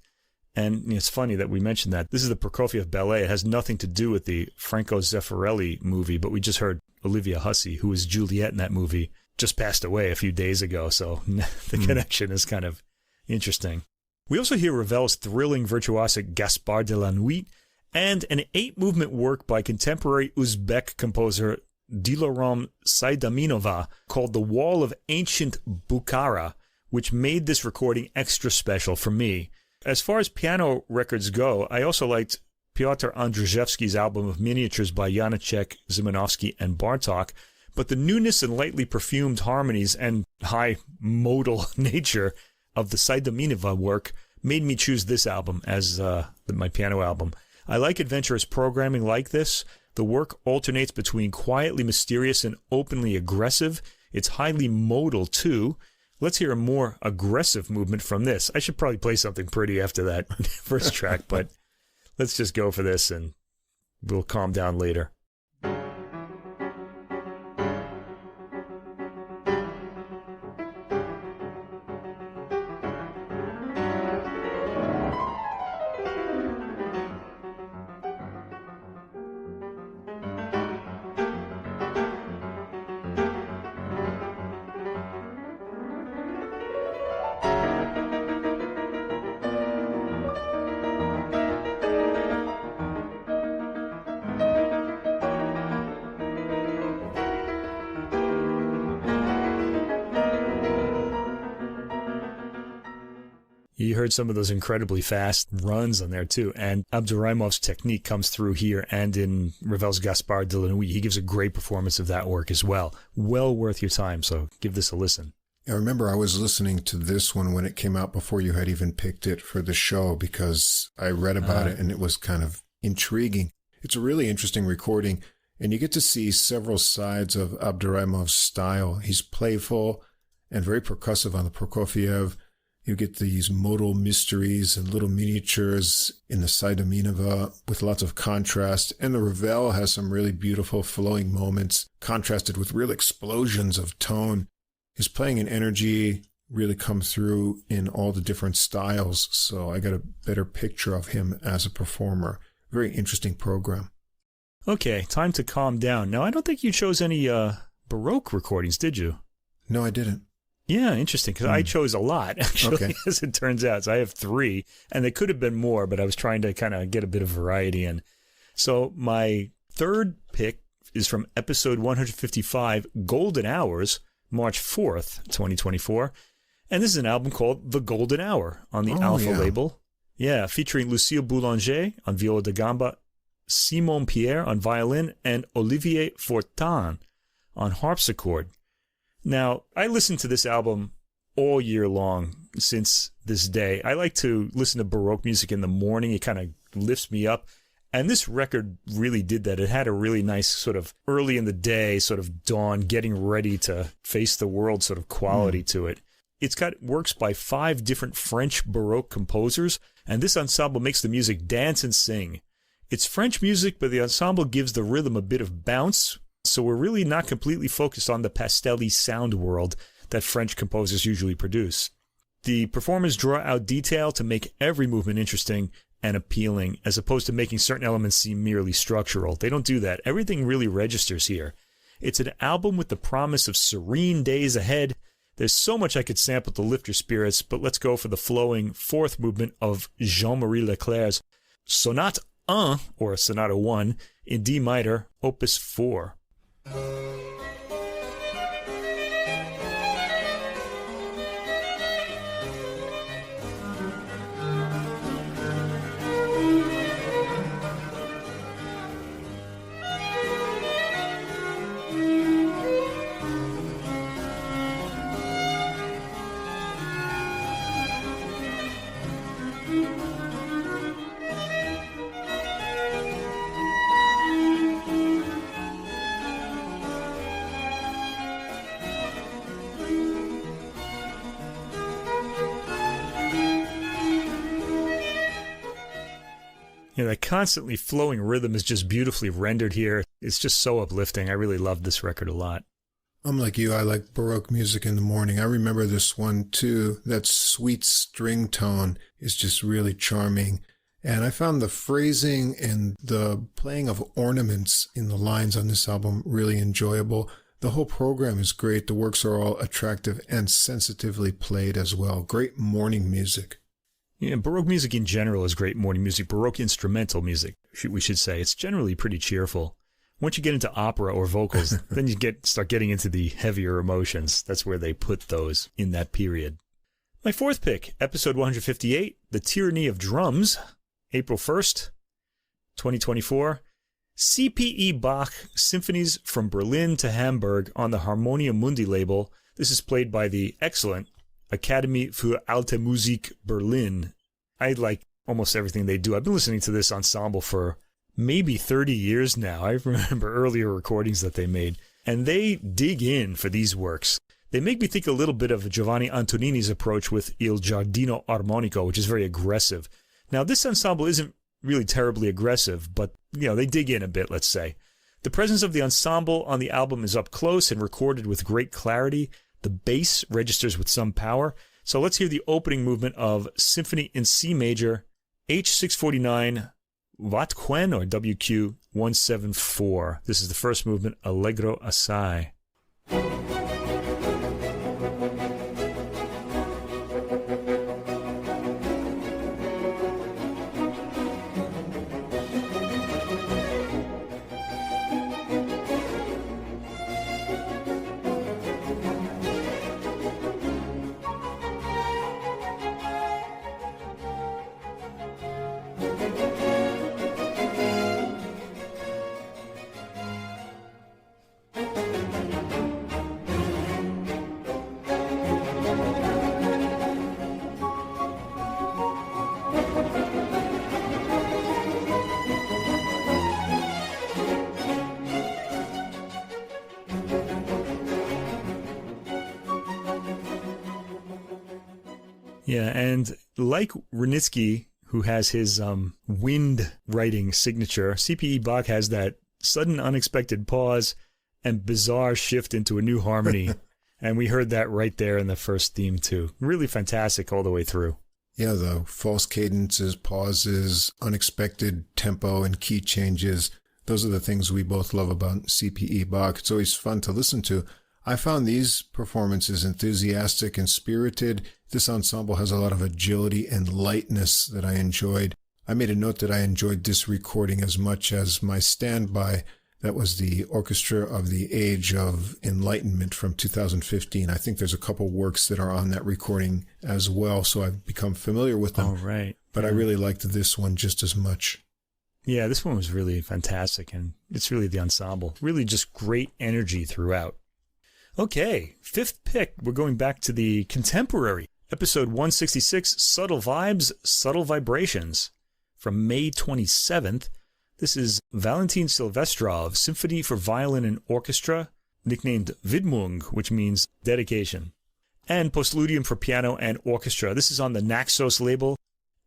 And it's funny that we mentioned that. This is the Prokofiev ballet. It has nothing to do with the Franco Zeffirelli movie, but we just heard Olivia Hussey, who was Juliet in that movie, just passed away a few days ago, so the connection is kind of interesting. We also hear Ravel's thrilling virtuosic Gaspard de la Nuit and an 8-movement work by contemporary Uzbek composer Dilorom Saidaminova called The Wall of Ancient Bukhara, which made this recording extra special for me. As far as piano records go, I also liked Piotr Andrzejewski's album of miniatures by Janacek, Szymanowski, and Bartók, but the newness and lightly perfumed harmonies and high modal nature of the Saidaminova work made me choose this album as my piano album. I like adventurous programming like this. The work alternates between quietly mysterious and openly aggressive. It's highly modal, too. Let's hear a more aggressive movement from this. I should probably play something pretty after that first track, but let's just go for this and we'll calm down later. You heard some of those incredibly fast runs on there too. And Abduraimov's technique comes through here and in Ravel's Gaspard de la Nuit. He gives a great performance of that work as well. Well worth your time, so give this a listen. I remember I was listening to this one when it came out before you had even picked it for the show because I read about it and it was kind of intriguing. It's a really interesting recording and you get to see several sides of Abduraimov's style. He's playful and very percussive on the Prokofiev. You get these modal mysteries and little miniatures in the Saidaminova with lots of contrast. And the Ravel has some really beautiful flowing moments contrasted with real explosions of tone. His playing and energy really come through in all the different styles. So I got a better picture of him as a performer. Very interesting program. Okay, time to calm down. Now, I don't think you chose any Baroque recordings, did you? No, I didn't. Yeah, interesting, because I chose a lot, actually, Okay. as it turns out. So I have 3, and they could have been more, but I was trying to kind of get a bit of variety in. So my third pick is from episode 155, Golden Hours, March 4th, 2024. And this is an album called The Golden Hour on the Alpha label. Yeah, featuring Lucille Boulanger on viola da gamba, Simon Pierre on violin, and Olivier Fortin on harpsichord. Now, I listened to this album all year long since this day. I like to listen to Baroque music in the morning. It kind of lifts me up. And this record really did that. It had a really nice sort of early in the day, sort of dawn, getting ready to face the world sort of quality to it. It's got works by 5 different French Baroque composers, and this ensemble makes the music dance and sing. It's French music, but the ensemble gives the rhythm a bit of bounce, so we're really not completely focused on the pastel-y sound world that French composers usually produce. The performers draw out detail to make every movement interesting and appealing, as opposed to making certain elements seem merely structural. They don't do that. Everything really registers here. It's an album with the promise of serene days ahead. There's so much I could sample to lift your spirits, but let's go for the flowing 4th movement of Jean-Marie Leclerc's Sonate 1, or Sonata 1, in D minor, Opus 4. You know, that constantly flowing rhythm is just beautifully rendered here. It's just so uplifting. I really love this record a lot. I'm like you. I like Baroque music in the morning. I remember this one too. That sweet string tone is just really charming. And I found the phrasing and the playing of ornaments in the lines on this album really enjoyable. The whole program is great. The works are all attractive and sensitively played as well. Great morning music. Yeah, Baroque music in general is great morning music. Baroque instrumental music, we should say. It's generally pretty cheerful. Once you get into opera or vocals, then you start getting into the heavier emotions. That's where they put those in that period. My 4th pick, episode 158, The Tyranny of Drums, April 1st, 2024. C.P.E. Bach Symphonies from Berlin to Hamburg on the Harmonia Mundi label. This is played by the excellent Academy für Alte Musik Berlin. I like almost everything they do. I've been listening to this ensemble for maybe 30 years now. I remember earlier recordings that they made, and they dig in for these works. They make me think a little bit of Giovanni Antonini's approach with Il Giardino Armonico, which is very aggressive. Now, this ensemble isn't really terribly aggressive, but, they dig in a bit, let's say. The presence of the ensemble on the album is up close and recorded with great clarity. The bass registers with some power. So let's hear the opening movement of Symphony in C major, H649, Wattquen or WQ 174. This is the first movement, Allegro assai. Yeah, and like Wranitzky, who has his wind writing signature, C.P.E. Bach has that sudden unexpected pause and bizarre shift into a new harmony. And we heard that right there in the first theme, too. Really fantastic all the way through. Yeah, the false cadences, pauses, unexpected tempo and key changes. Those are the things we both love about C.P.E. Bach. It's always fun to listen to. I found these performances enthusiastic and spirited. This ensemble has a lot of agility and lightness that I enjoyed. I made a note that I enjoyed this recording as much as my standby. That was the Orchestra of the Age of Enlightenment from 2015. I think there's a couple works that are on that recording as well, so I've become familiar with them. Oh, right. But I really liked this one just as much. Yeah, this one was really fantastic, and it's really the ensemble. Really just great energy throughout. Okay, fifth pick, we're going back to the contemporary. Episode 166, Subtle Vibes, Subtle Vibrations. From May 27th, this is Valentin Silvestrov, Symphony for Violin and Orchestra, nicknamed Widmung, which means dedication, and Postludium for Piano and Orchestra. This is on the Naxos label,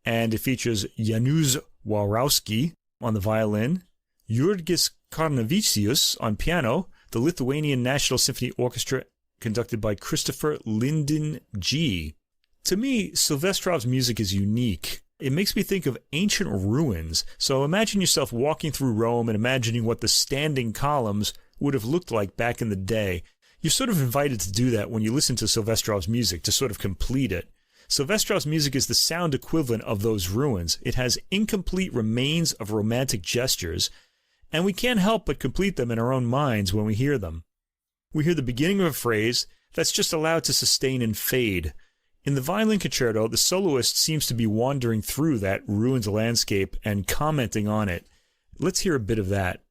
and it features Janusz Wawrowski on the violin, Jurgis Karnavicius on piano, the Lithuanian National Symphony Orchestra, conducted by Christopher Linden G. To me, Silvestrov's music is unique. It makes me think of ancient ruins. So imagine yourself walking through Rome and imagining what the standing columns would have looked like back in the day. You're sort of invited to do that when you listen to Silvestrov's music, to sort of complete it. Silvestrov's music is the sound equivalent of those ruins. It has incomplete remains of romantic gestures, and we can't help but complete them in our own minds when we hear them. We hear the beginning of a phrase that's just allowed to sustain and fade. In the violin concerto, the soloist seems to be wandering through that ruined landscape and commenting on it. Let's hear a bit of that.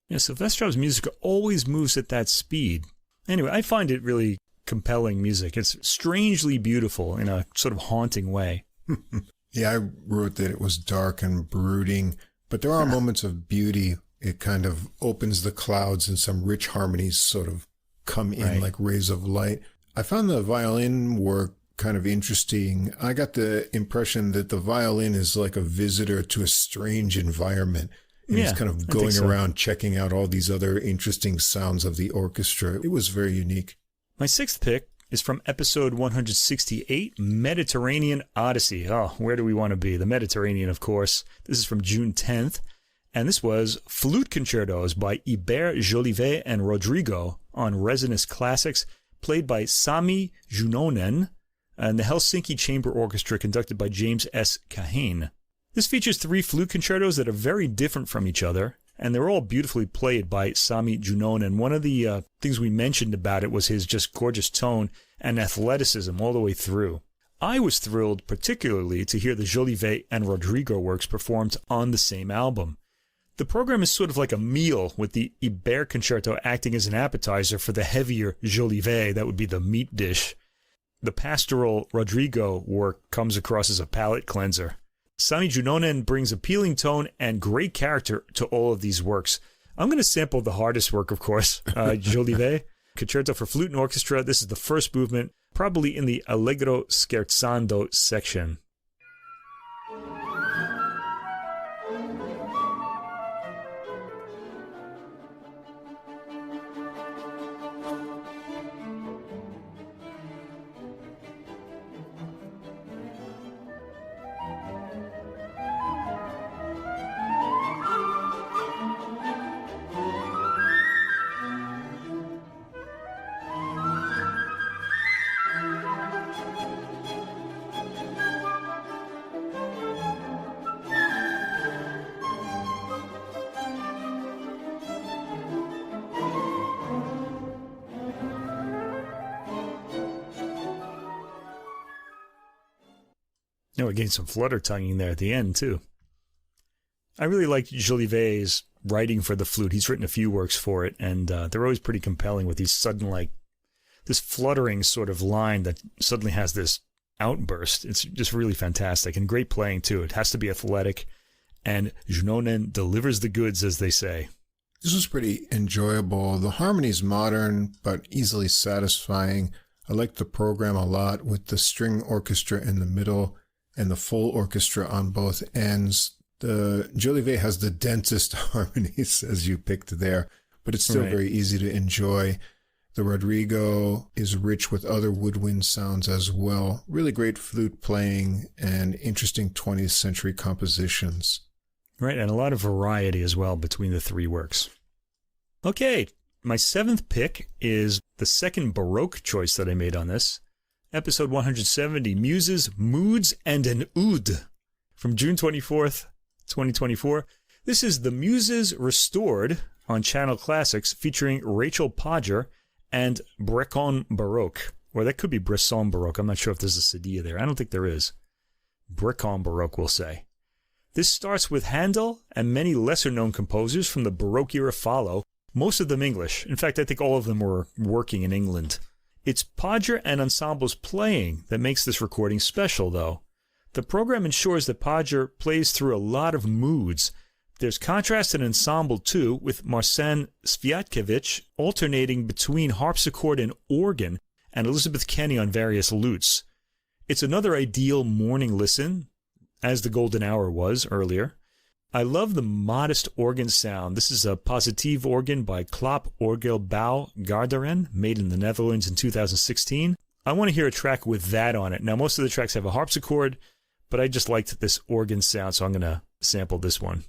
Yeah, Silvestrov's music always moves at that speed. Anyway, I find it really compelling music. It's strangely beautiful in a sort of haunting way. Yeah, I wrote that it was dark and brooding, but there are moments of beauty. It kind of opens the clouds and some rich harmonies sort of come in like rays of light. I found the violin work kind of interesting. I got the impression that the violin is like a visitor to a strange environment. And he's kind of going around checking out all these other interesting sounds of the orchestra. It was very unique. My sixth pick is from episode 168, Mediterranean Odyssey. Oh, where do we want to be? The Mediterranean, of course. This is from June 10th. And this was Flute Concertos by Hubert Jolivet and Rodrigo on Resonance Classics, played by Sami Junonen, and the Helsinki Chamber Orchestra conducted by James S. Kahane. This features 3 flute concertos that are very different from each other, and they're all beautifully played by Sami Junonen. One of the things we mentioned about it was his just gorgeous tone and athleticism all the way through. I was thrilled particularly to hear the Jolivet and Rodrigo works performed on the same album. The program is sort of like a meal, with the Ibert Concerto acting as an appetizer for the heavier Jolivet, that would be the meat dish. The pastoral Rodrigo work comes across as a palate cleanser. Sami Junonen brings appealing tone and great character to all of these works. I'm going to sample the hardest work, of course, Jolivet, Concerto for Flute and Orchestra. This is the first movement, probably in the Allegro Scherzando section. We're getting some flutter tonguing there at the end, too. I really like Jolivet's writing for the flute. He's written a few works for it, and they're always pretty compelling with these sudden, this fluttering sort of line that suddenly has this outburst. It's just really fantastic, and great playing, too. It has to be athletic, and Junonen delivers the goods, as they say. This was pretty enjoyable. The harmony's modern, but easily satisfying. I liked the program a lot, with the string orchestra in the middle and the full orchestra on both ends. The Jolivet has the densest harmonies, as you picked there, but it's still very easy to enjoy. The Rodrigo is rich with other woodwind sounds as well. Really great flute playing and interesting 20th century compositions. Right, and a lot of variety as well between the 3 works. Okay, my 7th pick is the second Baroque choice that I made on this. Episode 170, Muses, Moods, and an Oud, from June 24th, 2024. This is The Muses Restored on Channel Classics, featuring Rachel Podger and Brecon Baroque. Or that could be Bresson Baroque. I'm not sure if there's a cedilla there. I don't think there is. Brecon Baroque, we'll say. This starts with Handel and many lesser-known composers from the Baroque era follow, most of them English. In fact, I think all of them were working in England. It's Podger and ensemble's playing that makes this recording special, though. The program ensures that Podger plays through a lot of moods. There's contrast in ensemble, too, with Marcin Sviatkiewicz alternating between harpsichord and organ, and Elizabeth Kenny on various lutes. It's another ideal morning listen, as the Golden Hour was earlier. I love the modest organ sound. This is a Positive organ by Klop Orgelbouw Garderen, made in the Netherlands in 2016. I want to hear a track with that on it. Now, most of the tracks have a harpsichord, but I just liked this organ sound, so I'm going to sample this one.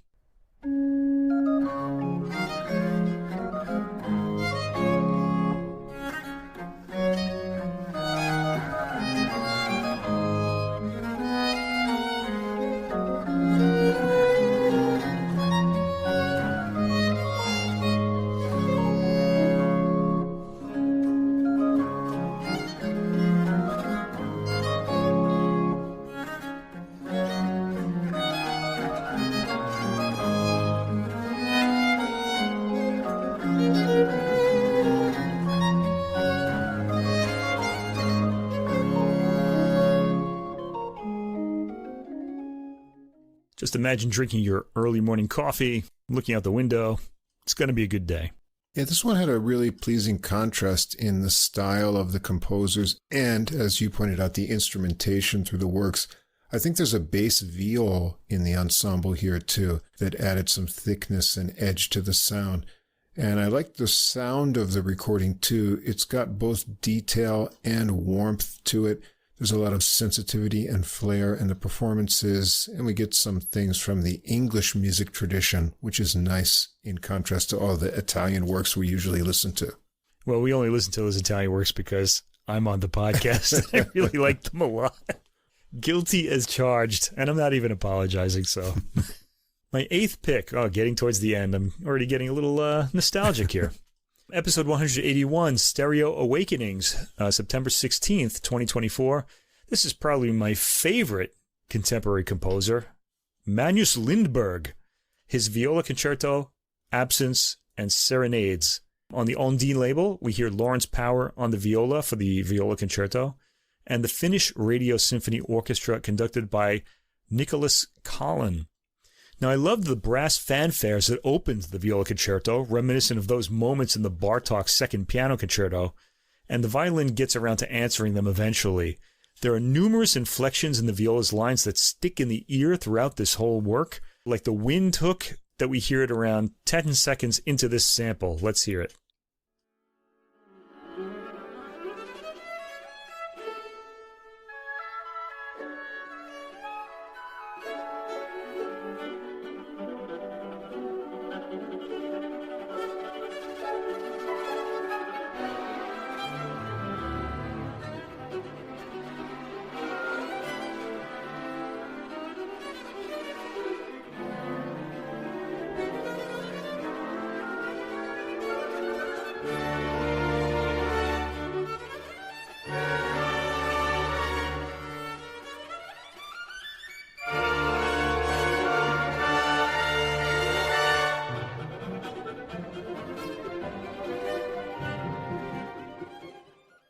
Just imagine drinking your early morning coffee, looking out the window. It's going to be a good day. Yeah, this one had a really pleasing contrast in the style of the composers and, as you pointed out, the instrumentation through the works. I think there's a bass viol in the ensemble here, too, that added some thickness and edge to the sound. And I like the sound of the recording, too. It's got both detail and warmth to it. There's a lot of sensitivity and flair in the performances, and we get some things from the English music tradition, which is nice in contrast to all the Italian works we usually listen to. Well, we only listen to those Italian works because I'm on the podcast. I really like them a lot. Guilty as charged, and I'm not even apologizing, so. My 8th pick, getting towards the end. I'm already getting a little nostalgic here. Episode 181, Stereo Awakenings, September 16th, 2024. This is probably my favorite contemporary composer, Magnus Lindberg. His Viola Concerto, Absence, and Serenades. On the Ondine label, we hear Lawrence Power on the viola for the Viola Concerto, and the Finnish Radio Symphony Orchestra conducted by Nicholas Collin. Now, I loved the brass fanfares that opened the Viola Concerto, reminiscent of those moments in the Bartók Second Piano Concerto, and the violin gets around to answering them eventually. There are numerous inflections in the viola's lines that stick in the ear throughout this whole work, like the wind hook that we hear it around 10 seconds into this sample. Let's hear it.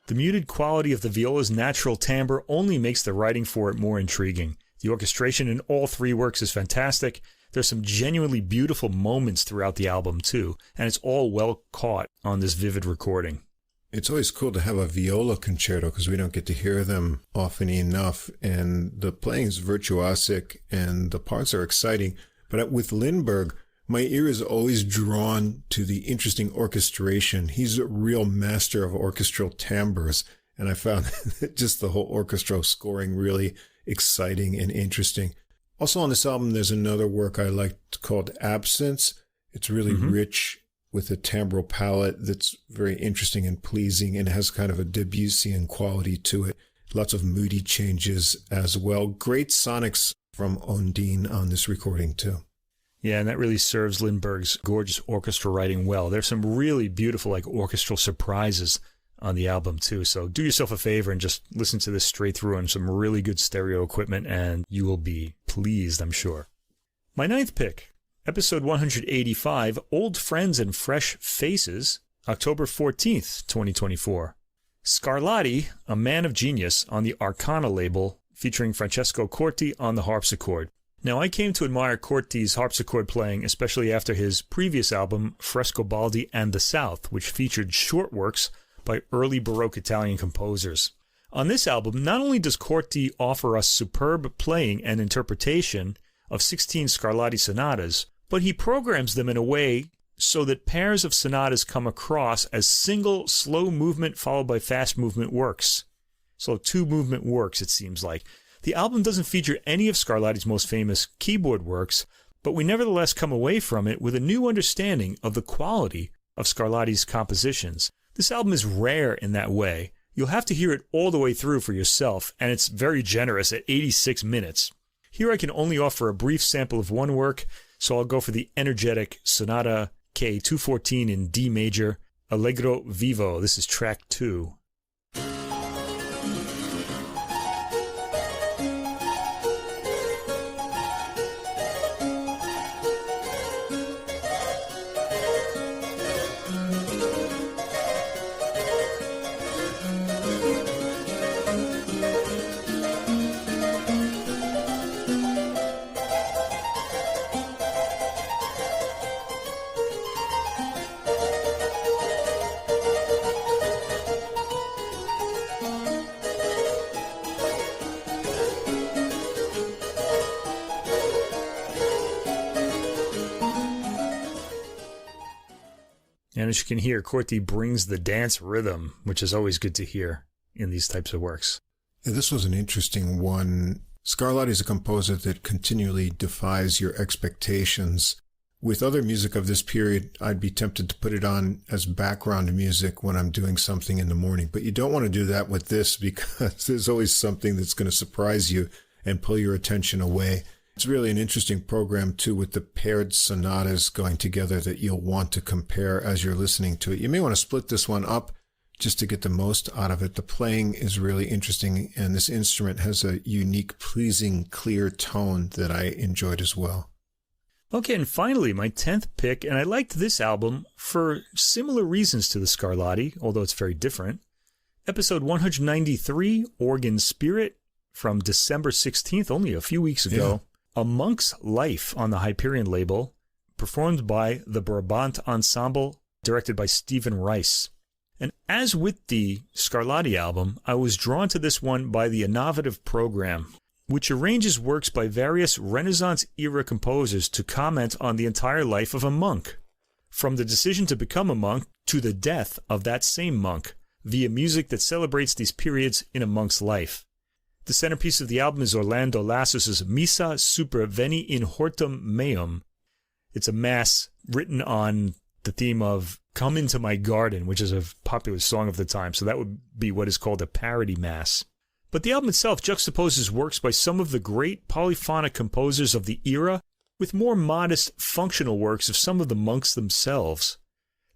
The muted quality of the viola's natural timbre only makes the writing for it more intriguing. The orchestration in all 3 works is fantastic. There's some genuinely beautiful moments throughout the album, too, and it's all well caught on this vivid recording. It's always cool to have a viola concerto because we don't get to hear them often enough, and the playing is virtuosic and the parts are exciting. But with Lindberg, my ear is always drawn to the interesting orchestration. He's a real master of orchestral timbres, and I found just the whole orchestral scoring really exciting and interesting. Also on this album, there's another work I liked called Absence. It's really rich with a timbral palette that's very interesting and pleasing, and has kind of a Debussyan quality to it. Lots of moody changes as well. Great sonics from Ondine on this recording too. Yeah, and that really serves Lindberg's gorgeous orchestral writing well. There's some really beautiful orchestral surprises on the album too. So do yourself a favor and just listen to this straight through on some really good stereo equipment, and you will be pleased, I'm sure. My 9th pick, episode 185, Old Friends and Fresh Faces, October 14th, 2024. Scarlatti, a man of genius, on the Arcana label, featuring Francesco Corti on the harpsichord. Now, I came to admire Corti's harpsichord playing, especially after his previous album, Frescobaldi and the South, which featured short works by early Baroque Italian composers. On this album, not only does Corti offer us superb playing and interpretation of 16 Scarlatti sonatas, but he programs them in a way so that pairs of sonatas come across as single slow movement followed by fast movement works. So 2 movement works, it seems like. The album doesn't feature any of Scarlatti's most famous keyboard works, but we nevertheless come away from it with a new understanding of the quality of Scarlatti's compositions. This album is rare in that way. You'll have to hear it all the way through for yourself, and it's very generous at 86 minutes. Here I can only offer a brief sample of one work, so I'll go for the energetic Sonata K214 in D major, Allegro Vivo. This is track 2. And as you can hear, Corti brings the dance rhythm, which is always good to hear in these types of works. Yeah, this was an interesting one. Scarlatti is a composer that continually defies your expectations. With other music of this period, I'd be tempted to put it on as background music when I'm doing something in the morning. But you don't want to do that with this because there's always something that's going to surprise you and pull your attention away. It's really an interesting program, too, with the paired sonatas going together that you'll want to compare as you're listening to it. You may want to split this one up just to get the most out of it. The playing is really interesting, and this instrument has a unique, pleasing, clear tone that I enjoyed as well. Okay, and finally, my 10th pick, and I liked this album for similar reasons to the Scarlatti, although it's very different. Episode 193, Organ Spirit, from December 16th, only a few weeks ago. A Monk's Life on the Hyperion label, performed by the Brabant Ensemble, directed by Stephen Rice. And as with the Scarlatti album, I was drawn to this one by the innovative program, which arranges works by various Renaissance-era composers to comment on the entire life of a monk, from the decision to become a monk to the death of that same monk, via music that celebrates these periods in a monk's life. The centerpiece of the album is Orlando Lassus's Missa super veni in hortum meum. It's a mass written on the theme of Come Into My Garden, which is a popular song of the time, so that would be what is called a parody mass. But the album itself juxtaposes works by some of the great polyphonic composers of the era with more modest functional works of some of the monks themselves.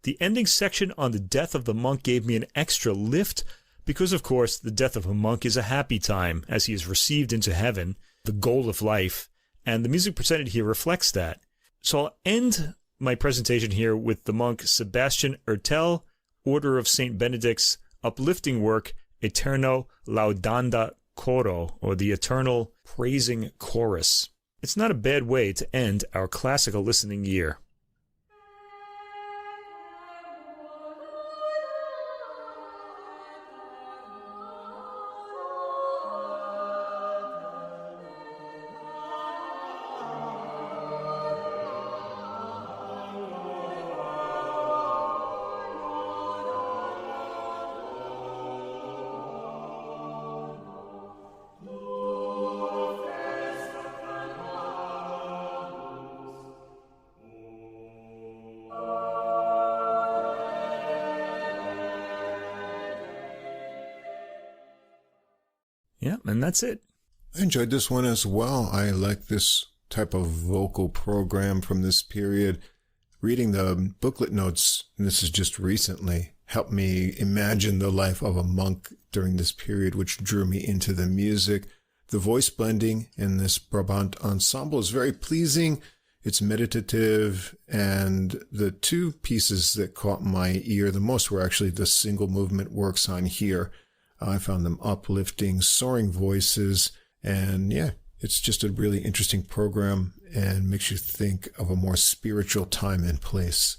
The ending section on the death of the monk gave me an extra lift because, of course, the death of a monk is a happy time as he is received into heaven, the goal of life, and the music presented here reflects that. So I'll end my presentation here with the monk Sebastian Ertel, Order of St. Benedict's uplifting work, Eterno Laudanda Coro, or the Eternal Praising Chorus. It's not a bad way to end our classical listening year. Yeah, and that's it. I enjoyed this one as well. I like this type of vocal program from this period. Reading the booklet notes, and this is just recently, helped me imagine the life of a monk during this period, which drew me into the music. The voice blending in this Brabant ensemble is very pleasing. It's meditative, and the two pieces that caught my ear the most were actually the single movement works on here. I found them uplifting, soaring voices, and yeah, it's just a really interesting program and makes you think of a more spiritual time and place.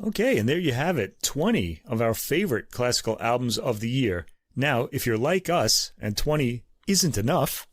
Okay, and there you have it, 20 of our favorite classical albums of the year. Now, if you're like us and 20 isn't enough,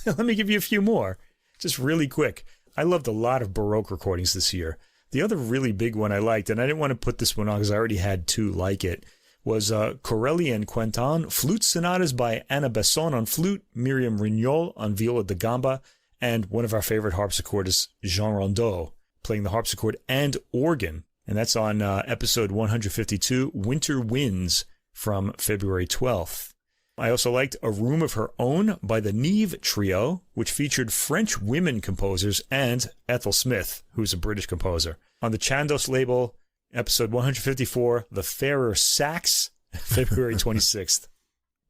let me give you a few more, just really quick. I loved a lot of Baroque recordings this year. The other really big one I liked, and I didn't want to put this one on because I already had two like it, was Corelli and Quentin, flute sonatas by Anna Besson on flute, Miriam Rignol on viola da gamba, and one of our favorite harpsichordists, Jean Rondeau, playing the harpsichord and organ. And that's on episode 152, Winter Winds, from February 12th. I also liked A Room of Her Own by the Neve Trio, which featured French women composers and Ethel Smith, who's a British composer. On the Chandos label, episode 154, The Fairer Sax, February 26th.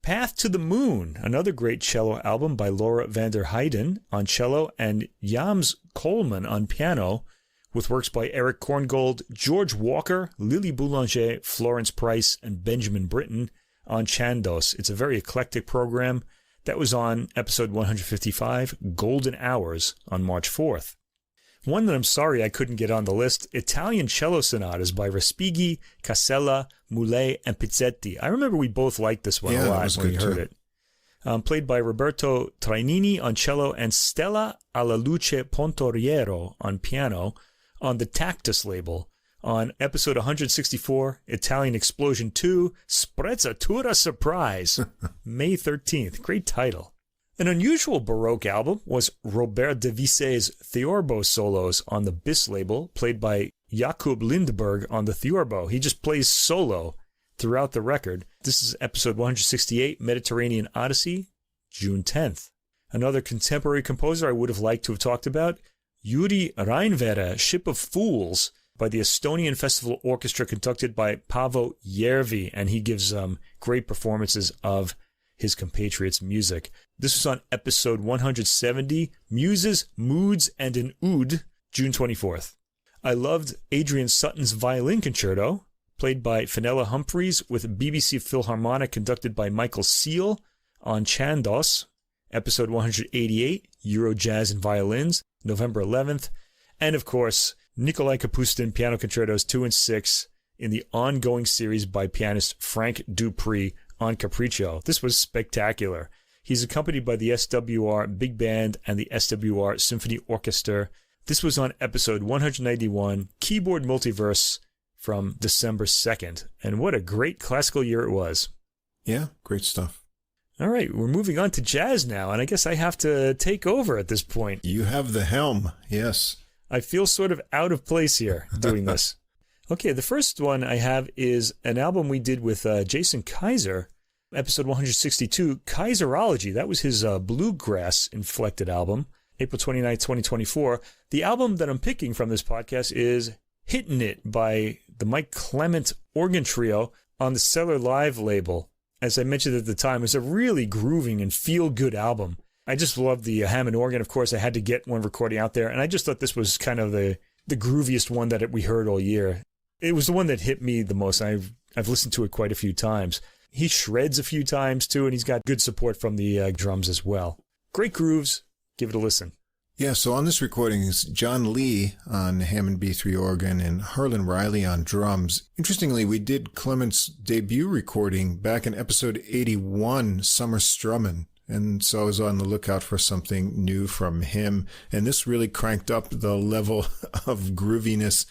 Path to the Moon, another great cello album by Laura van der Heijden on cello and Jams Coleman on piano, with works by Eric Korngold, George Walker, Lily Boulanger, Florence Price, and Benjamin Britten on Chandos. It's a very eclectic program. That was on episode 155, Golden Hours, on March 4th. One that I'm sorry I couldn't get on the list, Italian Cello Sonatas by Respighi, Casella, Moulet, and Pizzetti. I remember we both liked this one a lot when we heard it. Played by Roberto Trainini on cello and Stella alla Luce Pontoriero on piano on the Tactus label. On episode 164, Italian Explosion 2, Sprezzatura Surprise, May 13th. Great title. An unusual Baroque album was Robert de Vissé's Theorbo solos on the Bis label, played by Jakub Lindberg on the Theorbo. He just plays solo throughout the record. This is episode 168, Mediterranean Odyssey, June 10th. Another contemporary composer I would have liked to have talked about, Yuri Reinvere, Ship of Fools, by the Estonian Festival Orchestra, conducted by Paavo Järvi, and he gives great performances of his compatriots' music. This was on episode 170, Muses, Moods, and an Oud, June 24th. I loved Adrian Sutton's Violin Concerto, played by Fenella Humphreys, with BBC Philharmonic, conducted by Michael Seal, on Chandos, episode 188, Euro Jazz and Violins, November 11th. And of course, Nikolai Kapustin Piano Concertos 2 and 6 in the ongoing series by pianist Frank Dupree on Capriccio. This was spectacular. He's accompanied by the SWR Big Band and the SWR Symphony Orchestra. This was on episode 191, Keyboard Multiverse, from December 2nd. And what a great classical year it was. Yeah, great stuff. All right, we're moving on to jazz now, and I guess I have to take over at this point. You have the helm, yes. I feel sort of out of place here doing this. Okay, the first one I have is an album we did with Jason Kaiser, episode 162, Kaiserology. That was his bluegrass-inflected album, April 29, 2024. The album that I'm picking from this podcast is Hittin' It by the Mike Clement Organ Trio on the Cellar Live label. As I mentioned at the time, it's a really grooving and feel-good album. I just love the Hammond organ. Of course, I had to get one recording out there, and I just thought this was kind of the grooviest one that we heard all year. It was the one that hit me the most. I've listened to it quite a few times. He shreds a few times, too, and he's got good support from the drums as well. Great grooves. Give it a listen. Yeah, so on this recording is John Lee on Hammond B3 organ and Harlan Riley on drums. Interestingly, we did Clement's debut recording back in episode 81, Summer Strummin'. And so I was on the lookout for something new from him. And this really cranked up the level of grooviness.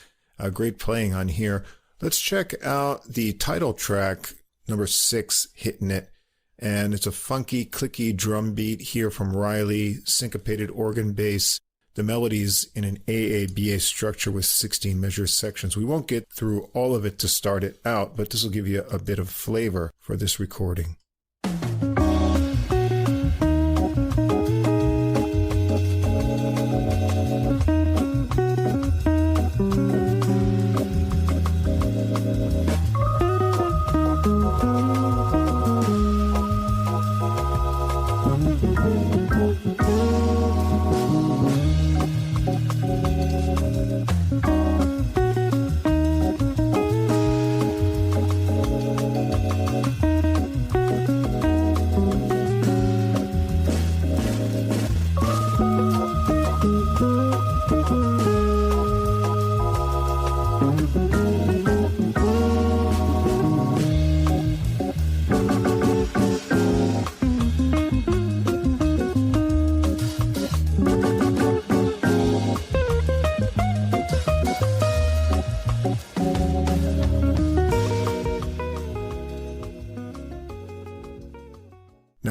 Great playing on here. Let's check out the title track, number 6, Hittin' It. And it's a funky, clicky drum beat here from Riley, syncopated organ bass. The melody's in an AABA structure with 16 measure sections. We won't get through all of it to start it out, but this will give you a bit of flavor for this recording.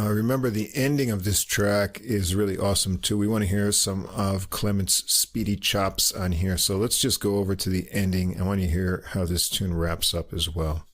Remember, the ending of this track is really awesome too. We want to hear some of Clement's speedy chops on here. So let's just go over to the ending. I want you to hear how this tune wraps up as well.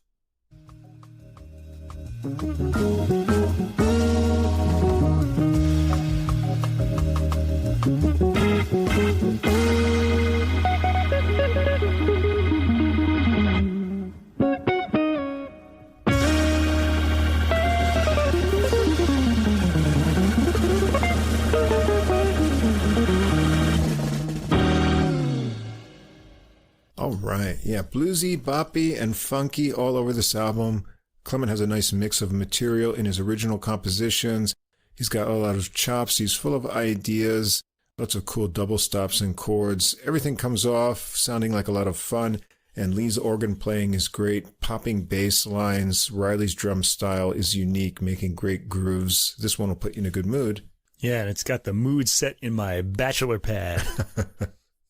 Right, yeah, bluesy, boppy, and funky all over this album. Clement has a nice mix of material in his original compositions. He's got a lot of chops. He's full of ideas, lots of cool double stops and chords. Everything comes off sounding like a lot of fun, and Lee's organ playing is great. Popping bass lines. Riley's drum style is unique, making great grooves. This one will put you in a good mood. Yeah, and it's got the mood set in my bachelor pad.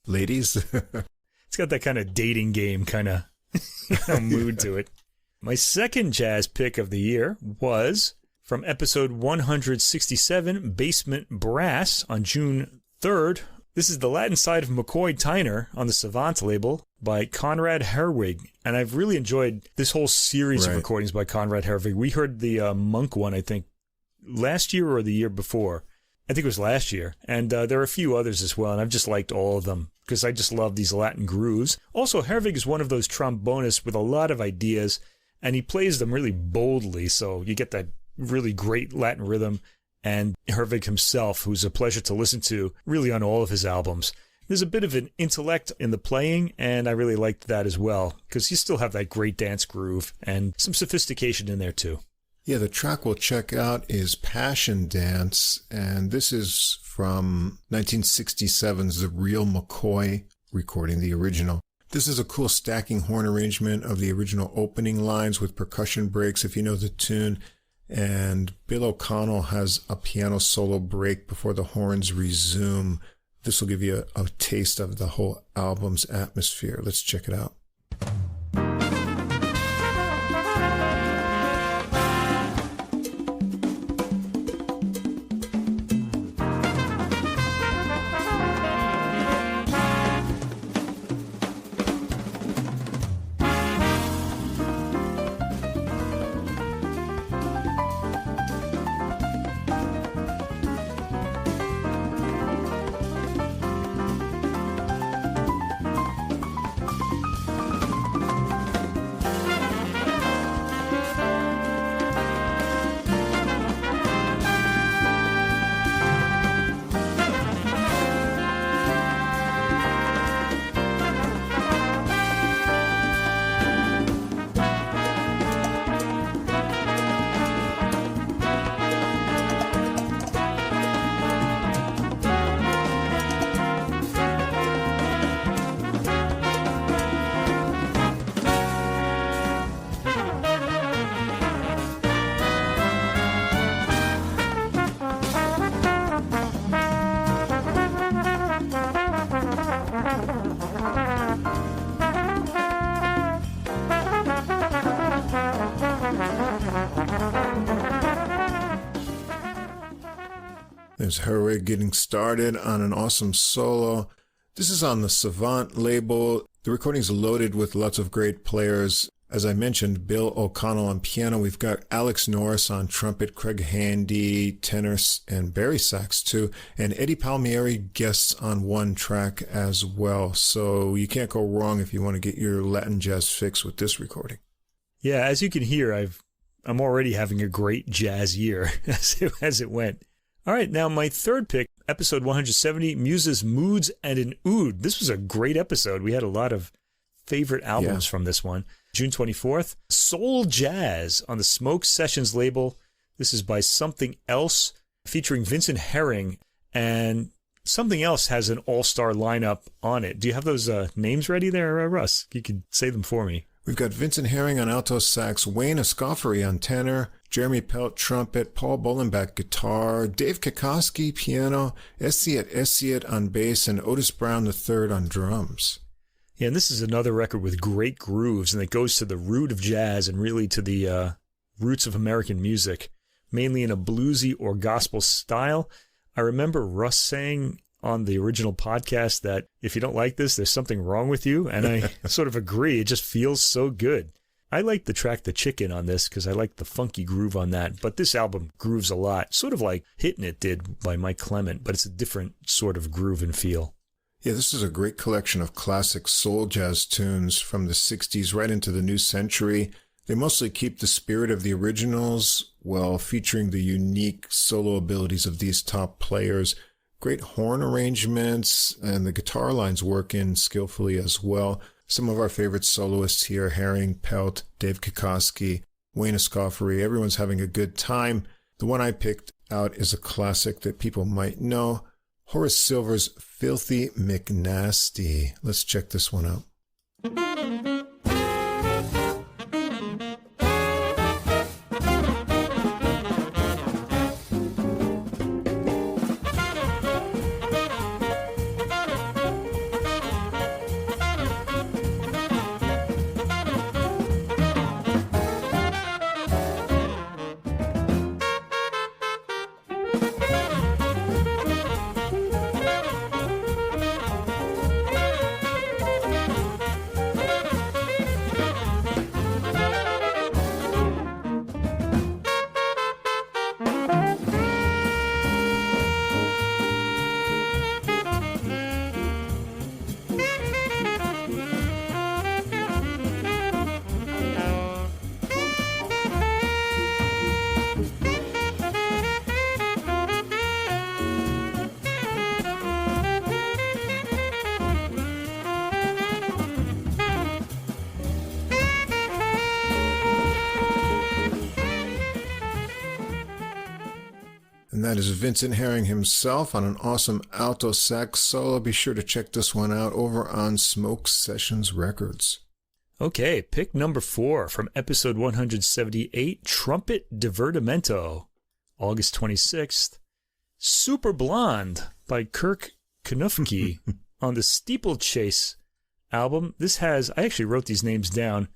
Ladies? It's got that kind of dating game kind of mood to it. My second jazz pick of the year was From episode 167, Basement Brass, on June 3rd. This is the Latin side of McCoy Tyner on the Savant label by Conrad Herwig. And I've really enjoyed this whole series of recordings by Conrad Herwig. We heard the Monk one, I think, last year or the year before. I think it was last year. And there are a few others as well, and I've just liked all of them because I just love these Latin grooves. Also, Herwig is one of those trombonists with a lot of ideas, and he plays them really boldly, so you get that really great Latin rhythm. And Herwig himself, who's a pleasure to listen to, really on all of his albums. There's a bit of an intellect in the playing, and I really liked that as well, because you still have that great dance groove and some sophistication in there too. Yeah, the track we'll check out is Passion Dance, and this is from 1967's The Real McCoy recording, the original. This is a cool stacking horn arrangement of the original opening lines with percussion breaks, if you know the tune. And Bill O'Connell has a piano solo break before the horns resume. This will give you a taste of the whole album's atmosphere. Let's check it out. There's Herwig getting started on an awesome solo. This is on the Savant label. The recording's loaded with lots of great players. As I mentioned, Bill O'Connell on piano. We've got Alex Norris on trumpet, Craig Handy, tenor, and bari sax too. And Eddie Palmieri guests on one track as well. So you can't go wrong if you want to get your Latin jazz fix with this recording. Yeah, as you can hear, I'm already having a great jazz year as it went. All right, now my third pick, episode 170, Muses, Moods, and an Oud. This was a great episode. We had a lot of favorite albums from this one. June 24th, Soul Jazz on the Smoke Sessions label. This is by Something Else, featuring Vincent Herring, and Something Else has an all-star lineup on it. Do you have those names ready there, Russ? You could say them for me. We've got Vincent Herring on alto sax, Wayne Escoffery on tenor, Jeremy Pelt trumpet, Paul Bolenbach guitar, Dave Kikoski piano, Essiet on bass, and Otis Brown III on drums. Yeah, and this is another record with great grooves, and it goes to the root of jazz and really to the roots of American music, mainly in a bluesy or gospel style. I remember Russ saying on the original podcast that if you don't like this, there's something wrong with you. And I sort of agree. It just feels so good. I like the track The Chicken on this because I like the funky groove on that. But this album grooves a lot, sort of like Hittin' It did by Mike Clement, but it's a different sort of groove and feel. Yeah, this is a great collection of classic soul jazz tunes from the 60s right into the new century. They mostly keep the spirit of the originals while featuring the unique solo abilities of these top players. Great horn arrangements, and the guitar lines work in skillfully as well. Some of our favorite soloists here, Herring, Pelt, Dave Kikoski, Wayne Escoffery. Everyone's having a good time. The one I picked out is a classic that people might know, Horace Silver's Filthy McNasty. Let's check this one out. that is Vincent Herring himself on an awesome alto sax solo. Be sure to check this one out over on Smoke Sessions Records. Okay, pick number 4 from episode 178, Trumpet Divertimento, August 26th. Super Blonde by Kirk Knufke on the Steeplechase album. This has, I actually wrote these names down,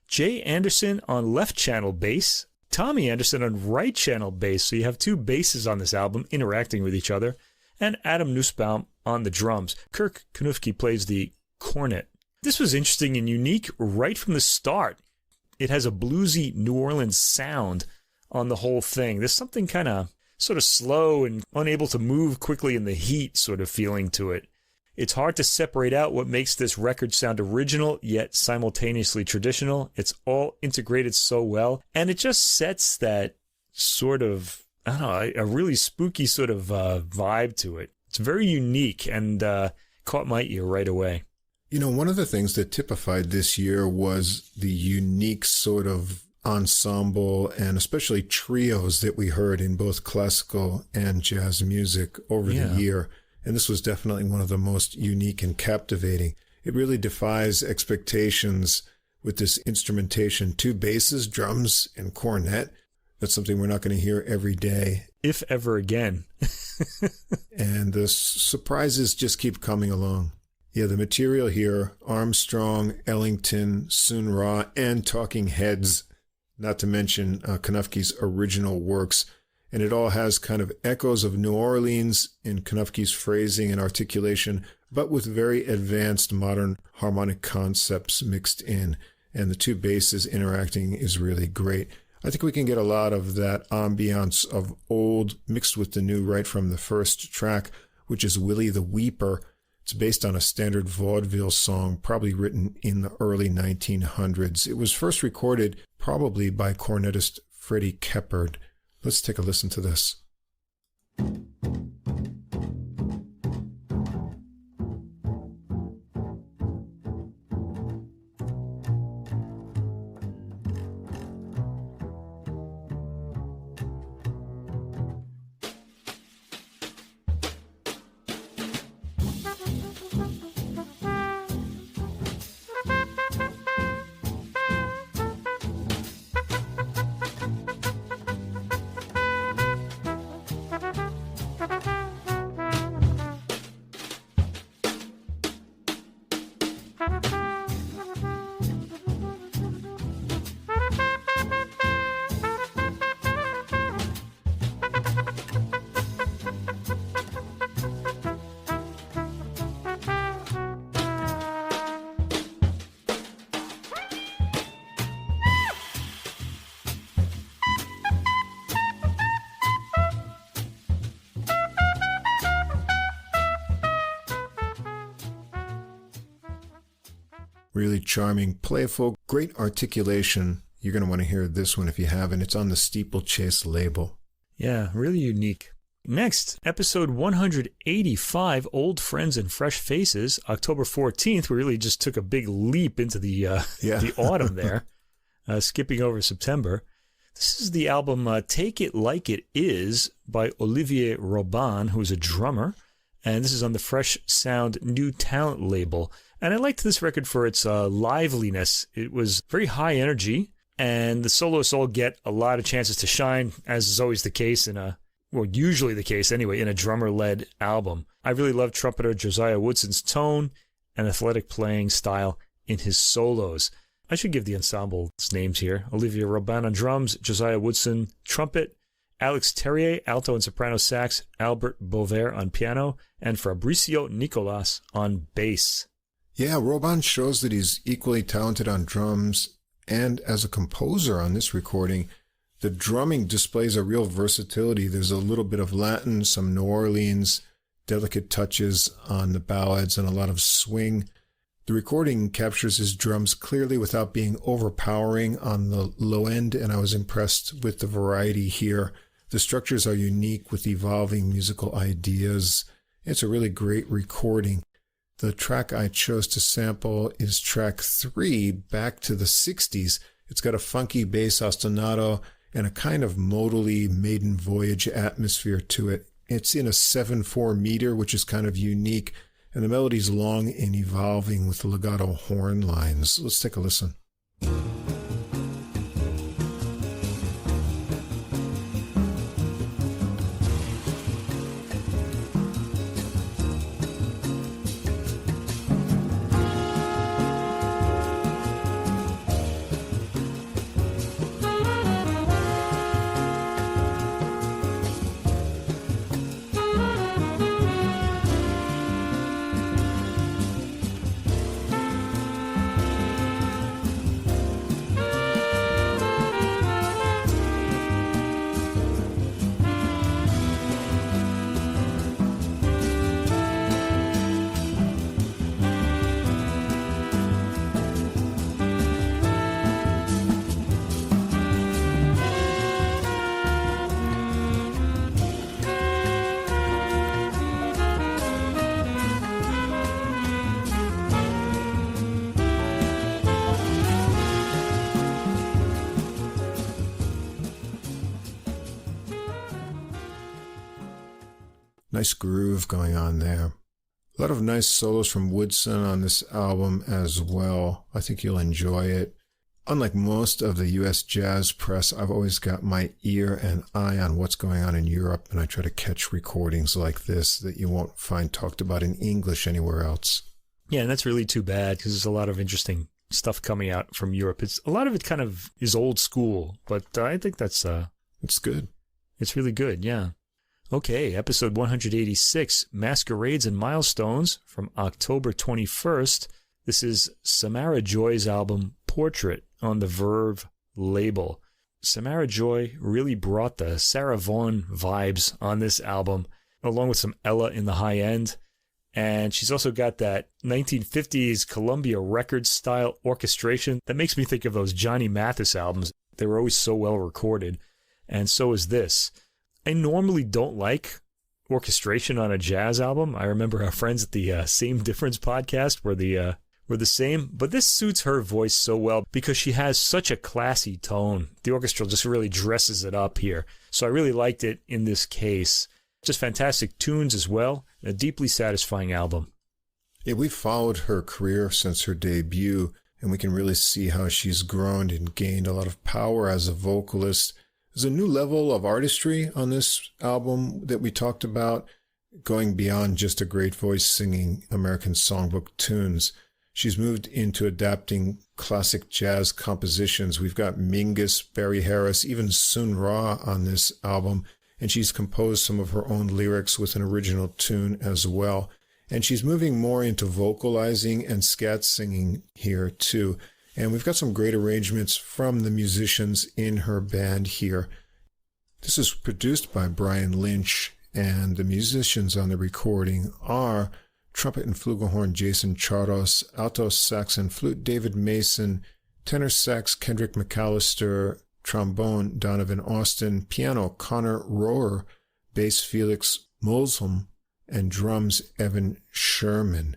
Jay Anderson on left channel bass, Tommy Anderson on right channel bass, so you have 2 basses on this album interacting with each other, and Adam Nussbaum on the drums. Kirk Knufke plays the cornet. This was interesting and unique right from the start. It has a bluesy New Orleans sound on the whole thing. There's something kind of sort of slow and unable to move quickly in the heat sort of feeling to it. It's hard to separate out what makes this record sound original yet simultaneously traditional. It's all integrated so well, and it just sets that sort of, I don't know, a really spooky sort of vibe to it. It's very unique and caught my ear right away. You know, one of the things that typified this year was the unique sort of ensemble and especially trios that we heard in both classical and jazz music over the year. And this was definitely one of the most unique and captivating. It really defies expectations with this instrumentation. 2 basses, drums, and cornet. That's something we're not going to hear every day. If ever again. And the surprises just keep coming along. Yeah, the material here, Armstrong, Ellington, Sun Ra, and Talking Heads, not to mention Knufke's original works. And it all has kind of echoes of New Orleans in Knufke's phrasing and articulation, but with very advanced modern harmonic concepts mixed in. And the 2 basses interacting is really great. I think we can get a lot of that ambiance of old mixed with the new right from the first track, which is Willie the Weeper. It's based on a standard vaudeville song, probably written in the early 1900s. It was first recorded probably by cornetist Freddie Keppard. Let's take a listen to this. Really charming, playful, great articulation. You're going to want to hear this one if you haven't. It's on the Steeplechase label. Yeah, really unique. Next, episode 185, Old Friends and Fresh Faces, October 14th. We really just took a big leap into the autumn there, skipping over September. This is the album Take It Like It Is by Olivier Robin, who's a drummer. And this is on the Fresh Sound New Talent label. And I liked this record for its liveliness. It was very high energy, and the soloists all get a lot of chances to shine, as is always the case usually the case anyway, in a drummer-led album. I really love trumpeter Josiah Woodson's tone and athletic playing style in his solos. I should give the ensemble's names here. Olivier Robin on drums, Josiah Woodson trumpet, Alex Terrier, alto and soprano sax, Albert Bover on piano, and Fabricio Nicolas on bass. Yeah, Robin shows that he's equally talented on drums and as a composer on this recording. The drumming displays a real versatility. There's a little bit of Latin, some New Orleans, delicate touches on the ballads, and a lot of swing. The recording captures his drums clearly without being overpowering on the low end, and I was impressed with the variety here. The structures are unique with evolving musical ideas. It's a really great recording. The track I chose to sample is track 3, Back to the 60s. It's got a funky bass ostinato and a kind of modally maiden voyage atmosphere to it. It's in a 7/4 meter, which is kind of unique, and the melody's long and evolving with legato horn lines. Let's take a listen. Nice groove going on there. A lot of nice solos from Woodson on this album as well. I think you'll enjoy it. Unlike most of the US jazz press, I've always got my ear and eye on what's going on in Europe, and I try to catch recordings like this that you won't find talked about in English anywhere else. Yeah, and that's really too bad because there's a lot of interesting stuff coming out from Europe. A lot of it kind of is old school, but I think that's... it's good. It's really good, yeah. Okay, episode 186, Masquerades and Milestones from October 21st. This is Samara Joy's album Portrait on the Verve label. Samara Joy really brought the Sarah Vaughan vibes on this album, along with some Ella in the high end. And she's also got that 1950s Columbia Records style orchestration that makes me think of those Johnny Mathis albums. They were always so well recorded. And so is this. I normally don't like orchestration on a jazz album. I remember our friends at the Same Difference podcast were the same, but this suits her voice so well because she has such a classy tone. The orchestra just really dresses it up here. So I really liked it in this case. Just fantastic tunes as well. A deeply satisfying album. Yeah, we've followed her career since her debut, and we can really see how she's grown and gained a lot of power as a vocalist. There's a new level of artistry on this album that we talked about, going beyond just a great voice singing American songbook tunes. She's moved into adapting classic jazz compositions. We've got Mingus, Barry Harris, even Sun Ra on this album, and she's composed some of her own lyrics with an original tune as well. And she's moving more into vocalizing and scat singing here too. And we've got some great arrangements from the musicians in her band here. This is produced by Brian Lynch, and the musicians on the recording are trumpet and flugelhorn Jason Chardos, alto sax and flute David Mason, tenor sax Kendrick McAllister, trombone Donovan Austin, piano Connor Rohrer, bass Felix Molsholm, and drums Evan Sherman.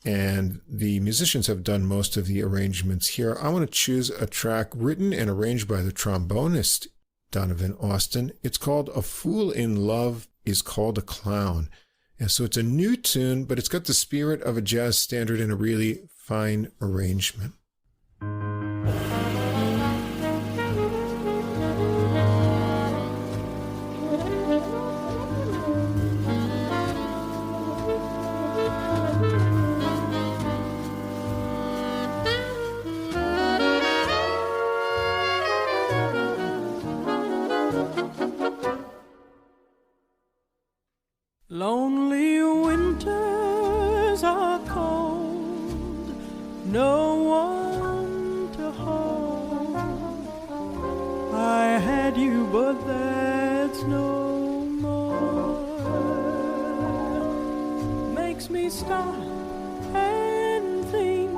And the musicians have done most of the arrangements here. I want to choose a track written and arranged by the trombonist Donovan Austin. It's called A Fool in Love is Called a Clown. And so it's a new tune, but it's got the spirit of a jazz standard in a really fine arrangement. Lonely winters are cold, no one to hold. I had you, but that's no more. Makes me stop and think,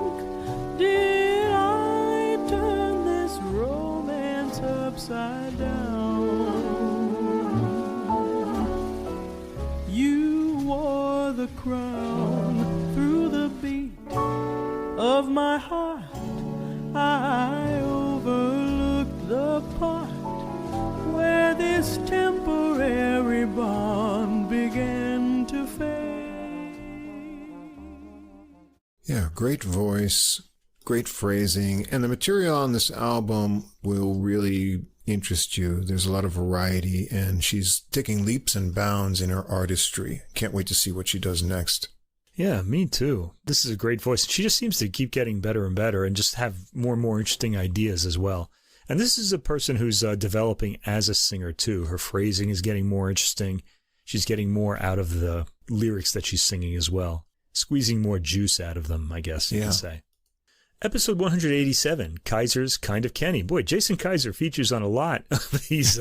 did I turn this romance upside down? The crown through the beat of my heart. I overlooked the part Yeah, great voice, great phrasing, and the material on this album will really interest you. There's a lot of variety, and she's taking leaps and bounds in her artistry. Can't wait to see what she does next. Yeah, me too. This is a great voice. She just seems to keep getting better and better and just have more and more interesting ideas as well. And this is a person who's developing as a singer too. Her phrasing is getting more interesting. She's getting more out of the lyrics that she's singing as well. Squeezing more juice out of them, I guess you can say. Episode 187, Kaiser's Kind of Kenny. Boy, Jason Kaiser features on a lot of these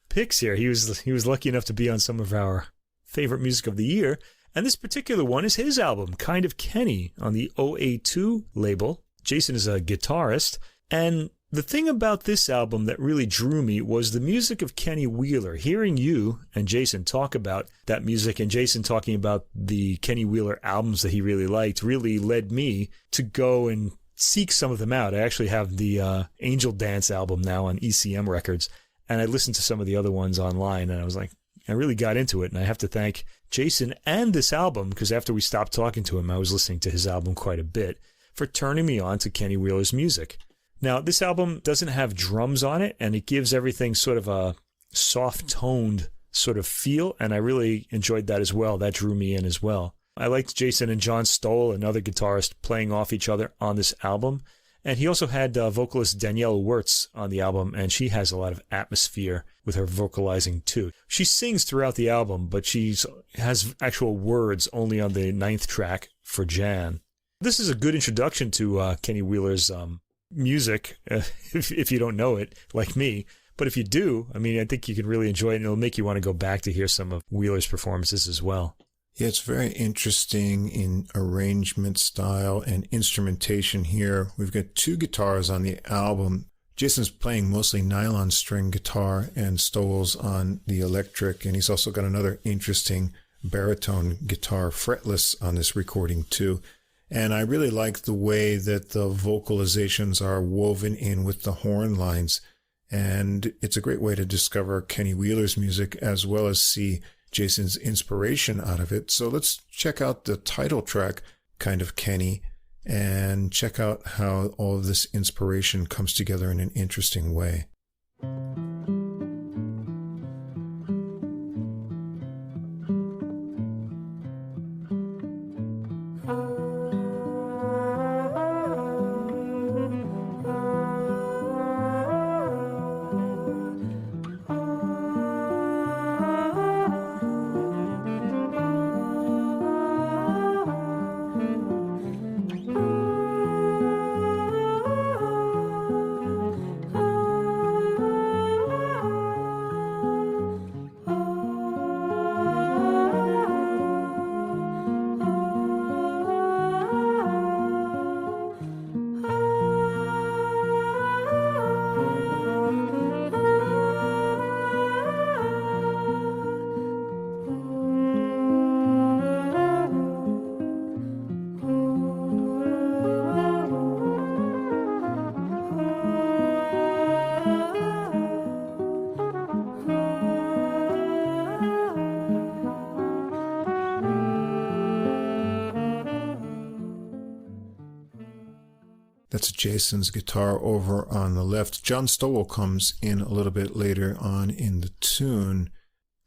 picks here. He was lucky enough to be on some of our favorite music of the year. And this particular one is his album, Kind of Kenny, on the OA2 label. Jason is a guitarist. And the thing about this album that really drew me was the music of Kenny Wheeler. Hearing you and Jason talk about that music and Jason talking about the Kenny Wheeler albums that he really liked really led me to go and seek some of them out. I actually have the Angel Dance album now on ECM Records, and I listened to some of the other ones online, and I was like, I really got into it, and I have to thank Jason and this album, because after we stopped talking to him, I was listening to his album quite a bit, for turning me on to Kenny Wheeler's music. Now, this album doesn't have drums on it, and it gives everything sort of a soft-toned sort of feel, and I really enjoyed that as well. That drew me in as well. I liked Jason and John Stoll, another guitarist, playing off each other on this album. And he also had vocalist Danielle Wirtz on the album, and she has a lot of atmosphere with her vocalizing too. She sings throughout the album, but she has actual words only on the 9th track for Jan. This is a good introduction to Kenny Wheeler's music, if you don't know it, like me. But if you do, I mean, I think you can really enjoy it, and it'll make you want to go back to hear some of Wheeler's performances as well. Yeah, it's very interesting in arrangement style and instrumentation here. We've got two guitars on the album. Jason's playing mostly nylon string guitar and Stoll's on the electric, and he's also got another interesting baritone guitar fretless on this recording too. And I really like the way that the vocalizations are woven in with the horn lines. And it's a great way to discover Kenny Wheeler's music as well as see Jason's inspiration out of it. So let's check out the title track, Kind of Kenny, and check out how all of this inspiration comes together in an interesting way. That's Jason's guitar over on the left. John Stoll comes in a little bit later on in the tune.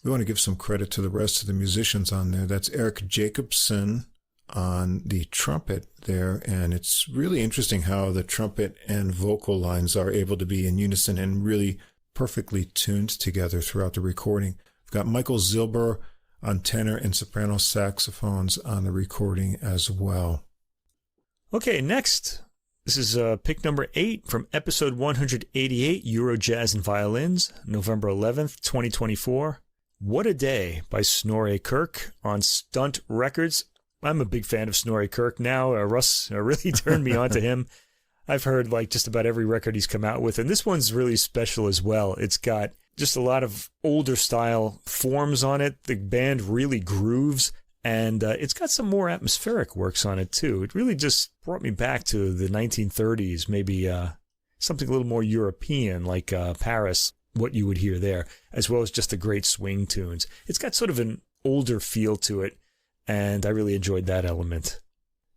We want to give some credit to the rest of the musicians on there. That's Eric Jacobson on the trumpet there, and it's really interesting how the trumpet and vocal lines are able to be in unison and really perfectly tuned together throughout the recording. We've got Michael Zilber on tenor and soprano saxophones on the recording as well. Okay, next. This is pick number 8 from episode 188, Euro Jazz and Violins, November 11th, 2024. What a Day by Snorri Kirk on Stunt Records. I'm a big fan of Snorri Kirk now. Russ really turned me on to him. I've heard like just about every record he's come out with, and this one's really special as well. It's got just a lot of older style forms on it. The band really grooves. And it's got some more atmospheric works on it, too. It really just brought me back to the 1930s, maybe something a little more European, like Paris, what you would hear there, as well as just the great swing tunes. It's got sort of an older feel to it, and I really enjoyed that element.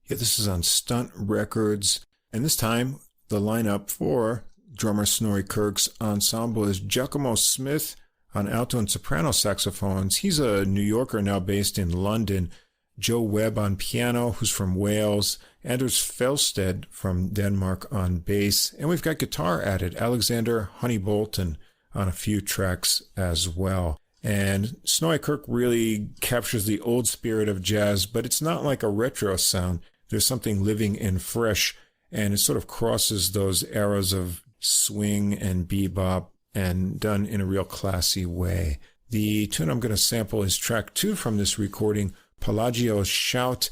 Yeah, this is on Stunt Records. And this time, the lineup for drummer Snorri Kirk's ensemble is Giacomo Smith on alto and soprano saxophones. He's a New Yorker now based in London. Joe Webb on piano, who's from Wales. Anders Felsted from Denmark on bass. And we've got guitar added, Alexander Honeybolton on a few tracks as well. And Snorri Kirk really captures the old spirit of jazz, but it's not like a retro sound. There's something living and fresh, and it sort of crosses those eras of swing and bebop and done in a real classy way. The tune I'm going to sample is track 2 from this recording, Pelagio's Shout.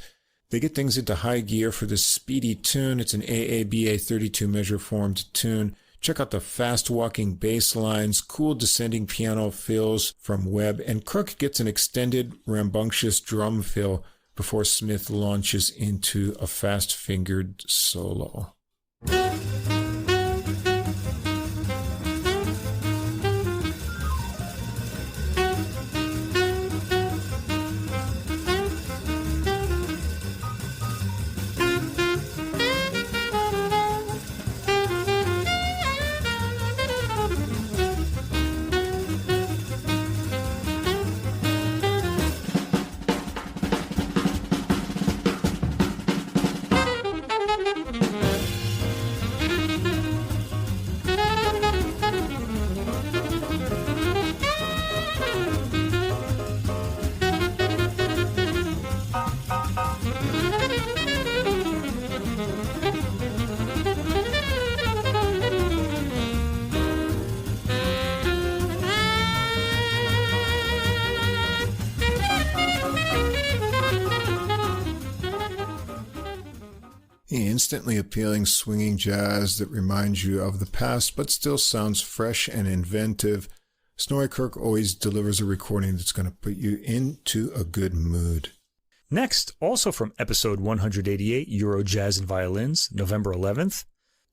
They get things into high gear for this speedy tune. It's an AABA 32 measure formed tune. Check out the fast walking bass lines, cool descending piano fills from Webb, and Kirk gets an extended rambunctious drum fill before Smith launches into a fast fingered solo. Instantly appealing swinging jazz that reminds you of the past but still sounds fresh and inventive. Snorri Kirk always delivers a recording that's going to put you into a good mood. Next, also from episode 188, Euro Jazz and Violins, November 11th,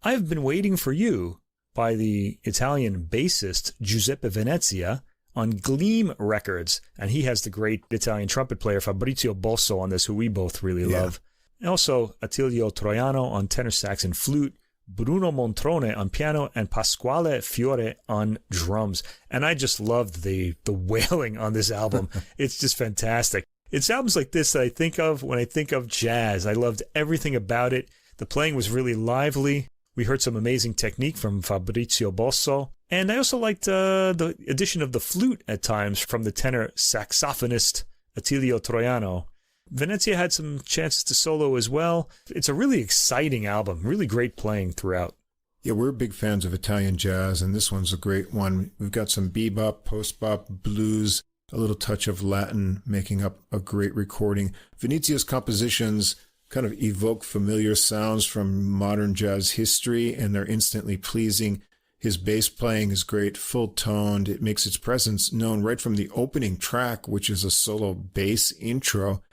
I've Been Waiting for You by the Italian bassist Giuseppe Venezia on Gleam Records. And he has the great Italian trumpet player Fabrizio Bosso on this, who we both really love. And also Attilio Troiano on tenor sax and flute, Bruno Montrone on piano, and Pasquale Fiore on drums. And I just loved the wailing on this album. It's just fantastic. It's albums like this that I think of when I think of jazz. I loved everything about it. The playing was really lively. We heard some amazing technique from Fabrizio Bosso. And I also liked the addition of the flute at times from the tenor saxophonist Attilio Troiano. Venezia had some chances to solo as well. It's a really exciting album, really great playing throughout. Yeah, we're big fans of Italian jazz, and this one's a great one. We've got some bebop, post-bop, blues, a little touch of Latin, making up a great recording. Venezia's compositions kind of evoke familiar sounds from modern jazz history, and they're instantly pleasing. His bass playing is great, full-toned. It makes its presence known right from the opening track, which is a solo bass intro.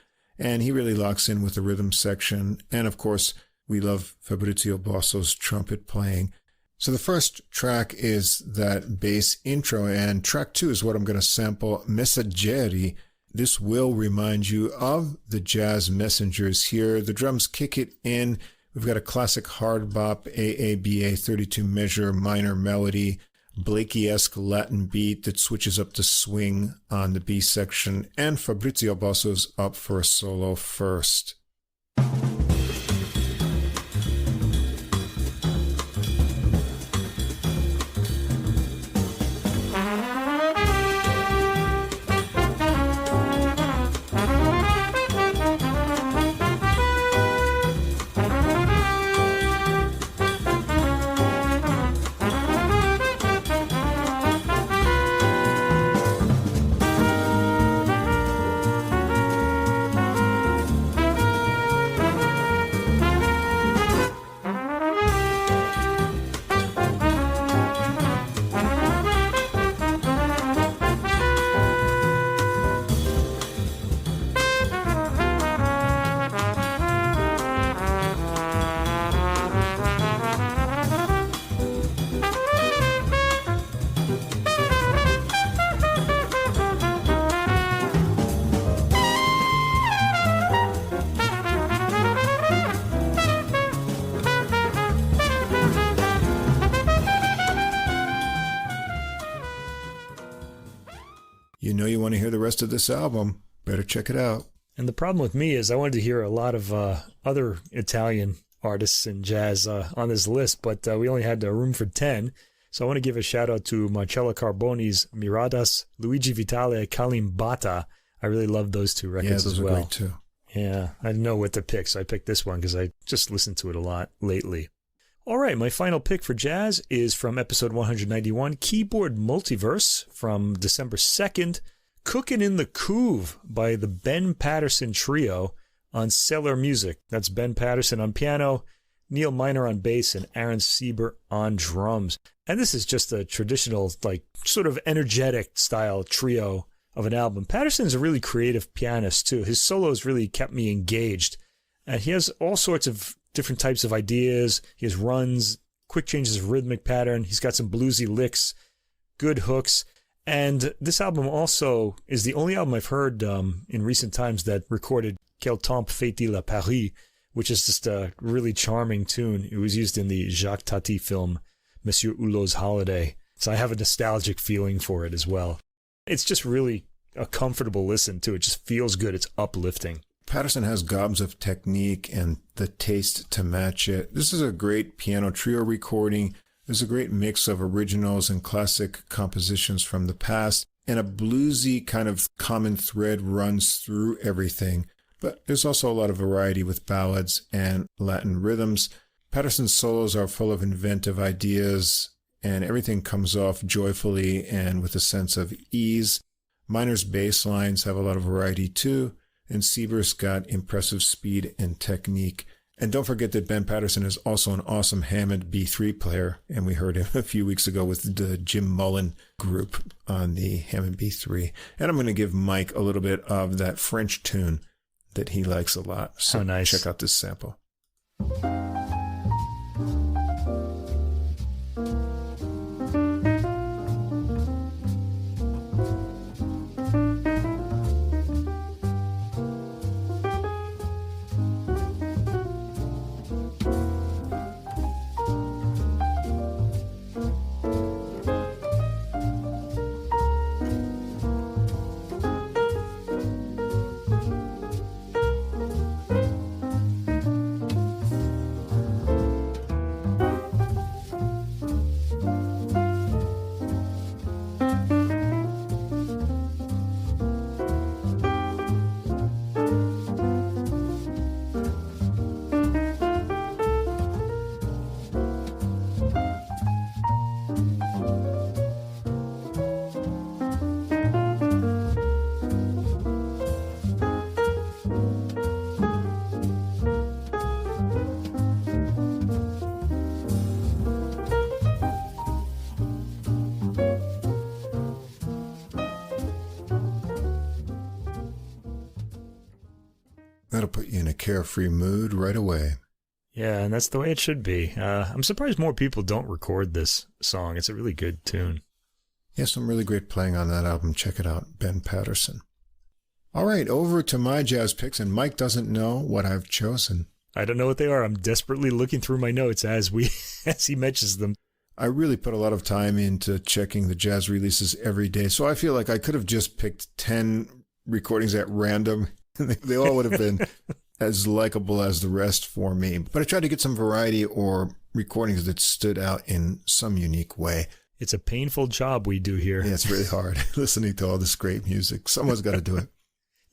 And he really locks in with the rhythm section. And of course, we love Fabrizio Bosso's trumpet playing. So the first track is that bass intro, and track 2 is what I'm going to sample, Messaggeri. This will remind you of the Jazz Messengers here. The drums kick it in. We've got a classic hard bop, AABA 32 measure minor melody, Blakey-esque Latin beat that switches up to swing on the B section, and Fabrizio Bosso's up for a solo first. know you want to hear the rest of this album, better check it out. And the problem with me is I wanted to hear a lot of other Italian artists in jazz on this list, but we only had room for 10. So I want to give a shout out to Marcello Carboni's Miradas, Luigi Vitale, Kalimbata. I really love those two records as well. Yeah, those are great too. Yeah, I didn't know what to pick, so I picked this one because I just listened to it a lot lately. All right, my final pick for jazz is from episode 191, Keyboard Multiverse from December 2nd, Cookin' in the Couve by the Ben Patterson Trio on Cellar Music. That's Ben Patterson on piano, Neil Miner on bass, and Aaron Sieber on drums. And this is just a traditional, like, sort of energetic style trio of an album. Patterson's a really creative pianist, too. His solos really kept me engaged. And he has all sorts of different types of ideas. He has runs, quick changes of rhythmic pattern. He's got some bluesy licks, good hooks. And this album also is the only album I've heard in recent times that recorded Quel temps fait-il à Paris, which is just a really charming tune. It was used in the Jacques Tati film, Monsieur Hulot's Holiday. So I have a nostalgic feeling for it as well. It's just really a comfortable listen, too. It just feels good. It's uplifting. Patterson has gobs of technique and the taste to match it. This is a great piano trio recording. There's a great mix of originals and classic compositions from the past, and a bluesy kind of common thread runs through everything. But there's also a lot of variety with ballads and Latin rhythms. Patterson's solos are full of inventive ideas, and everything comes off joyfully and with a sense of ease. Miner's bass lines have a lot of variety too, and Sieber's got impressive speed and technique. And don't forget that Ben Patterson is also an awesome Hammond B3 player, and we heard him a few weeks ago with the Jim Mullen group on the Hammond B3. And I'm going to give Mike a little bit of that French tune that he likes a lot. So nice. Check out this sample. That'll put you in a carefree mood right away. Yeah, and that's the way it should be. I'm surprised more people don't record this song. It's a really good tune. Yeah, some really great playing on that album. Check it out, Ben Patterson. All right, over to my jazz picks, and Mike doesn't know what I've chosen. I don't know what they are. I'm desperately looking through my notes as he mentions them. I really put a lot of time into checking the jazz releases every day, so I feel like I could have just picked 10 recordings at random. They all would have been as likable as the rest for me. But I tried to get some variety or recordings that stood out in some unique way. It's a painful job we do here. Yeah, it's really hard listening to all this great music. Someone's got to do it.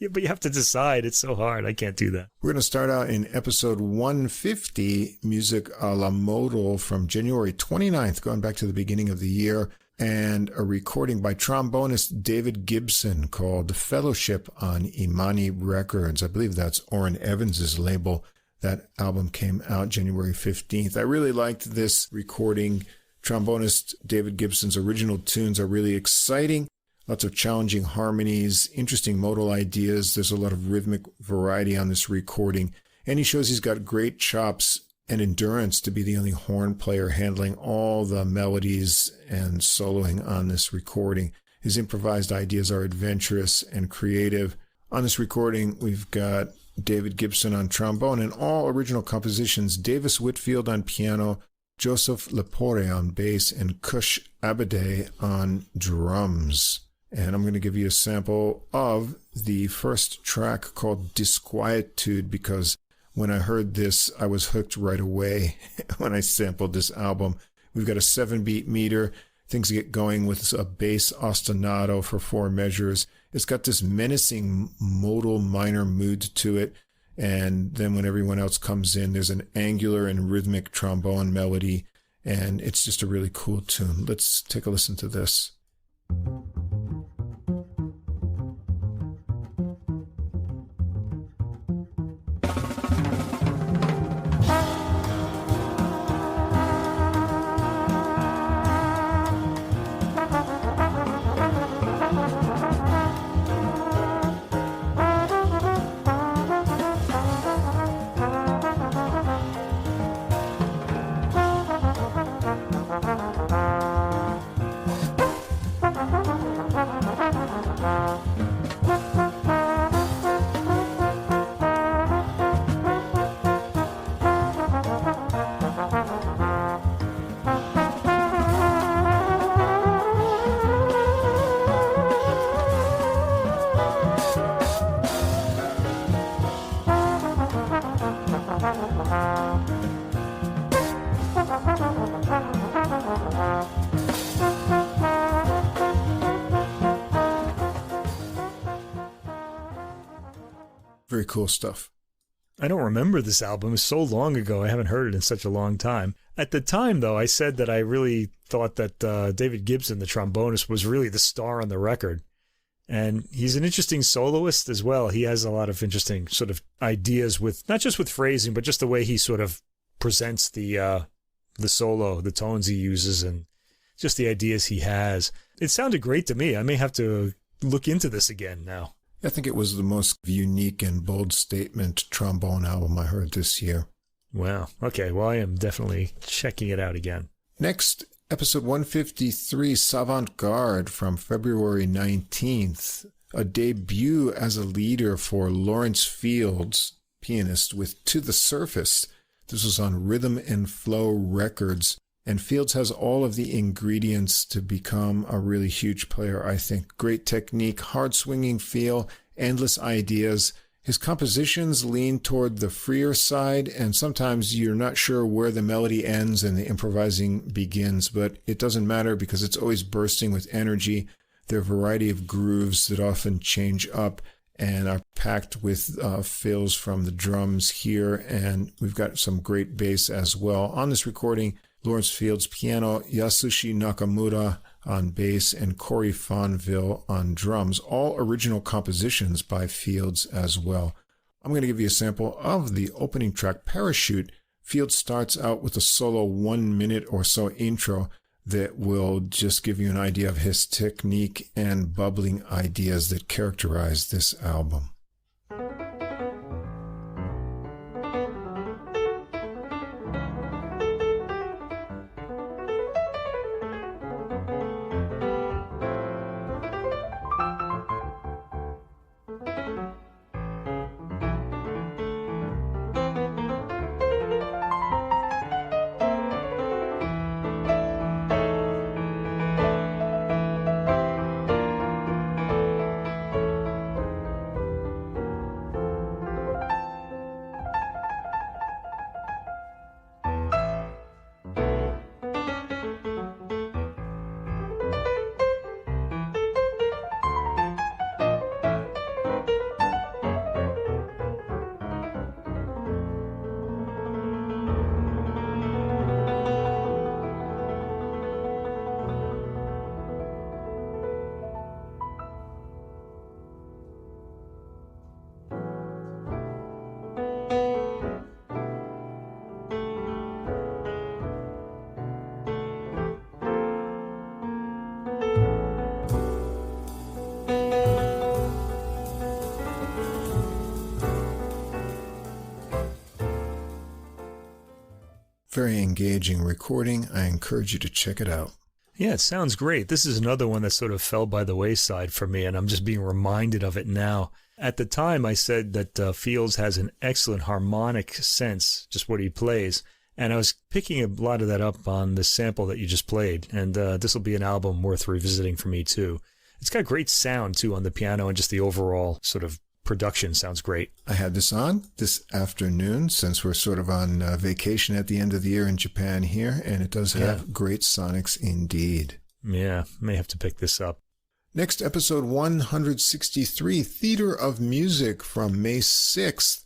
Yeah, but you have to decide. It's so hard. I can't do that. We're going to start out in episode 150, Music a la Modal from January 29th, going back to the beginning of the year, and a recording by trombonist David Gibson called Fellowship on Imani Records. I believe that's Orrin Evans' label. That album came out January 15th. I really liked this recording. Trombonist David Gibson's original tunes are really exciting. Lots of challenging harmonies, interesting modal ideas. There's a lot of rhythmic variety on this recording. And he shows he's got great chops and endurance to be the only horn player handling all the melodies and soloing on this recording. His improvised ideas are adventurous and creative. On this recording, we've got David Gibson on trombone and all original compositions, Davis Whitfield on piano, Joseph Lepore on bass, and Kush Abade on drums. And I'm going to give you a sample of the first track called Disquietude, because when I heard this, I was hooked right away when I sampled this album. We've got a 7-beat meter. Things get going with a bass ostinato for 4 measures. It's got this menacing modal minor mood to it. And then when everyone else comes in, there's an angular and rhythmic trombone melody. And it's just a really cool tune. Let's take a listen to this. Very cool stuff. I don't remember this album. It was so long ago. I haven't heard it in such a long time. At the time, though, I said that I really thought that David Gibson, the trombonist, was really the star on the record. And he's an interesting soloist as well. He has a lot of interesting sort of ideas with, not just with phrasing, but just the way he sort of presents the solo, the tones he uses, and just the ideas he has. It sounded great to me. I may have to look into this again now. I think it was the most unique and bold statement trombone album I heard this year. Wow. Okay. Well, I am definitely checking it out again. Next, episode 153, Savant Garde from February 19th. A debut as a leader for Lawrence Fields, pianist, with To the Surface. This was on Rhythm and Flow Records. And Fields has all of the ingredients to become a really huge player, I think. Great technique, hard-swinging feel, endless ideas. His compositions lean toward the freer side, and sometimes you're not sure where the melody ends and the improvising begins, but it doesn't matter because it's always bursting with energy. There are a variety of grooves that often change up and are packed with fills from the drums here, and we've got some great bass as well. On this recording, Lawrence Fields piano, Yasushi Nakamura on bass, and Corey Fonville on drums. All original compositions by Fields as well. I'm going to give you a sample of the opening track, Parachute. Fields starts out with a solo 1 minute or so intro that will just give you an idea of his technique and bubbling ideas that characterize this album. Very engaging recording. I encourage you to check it out. Yeah, it sounds great. This is another one that sort of fell by the wayside for me, and I'm just being reminded of it now. At the time, I said that Fields has an excellent harmonic sense, just what he plays, and I was picking a lot of that up on the sample that you just played, and this will be an album worth revisiting for me too. It's got great sound, too, on the piano, and just the overall sort of production sounds great. I had this on this afternoon since we're sort of on vacation at the end of the year in Japan here, and it does have great sonics indeed. Yeah, may have to pick this up. Next, episode 163, Theater of Music from May 6th.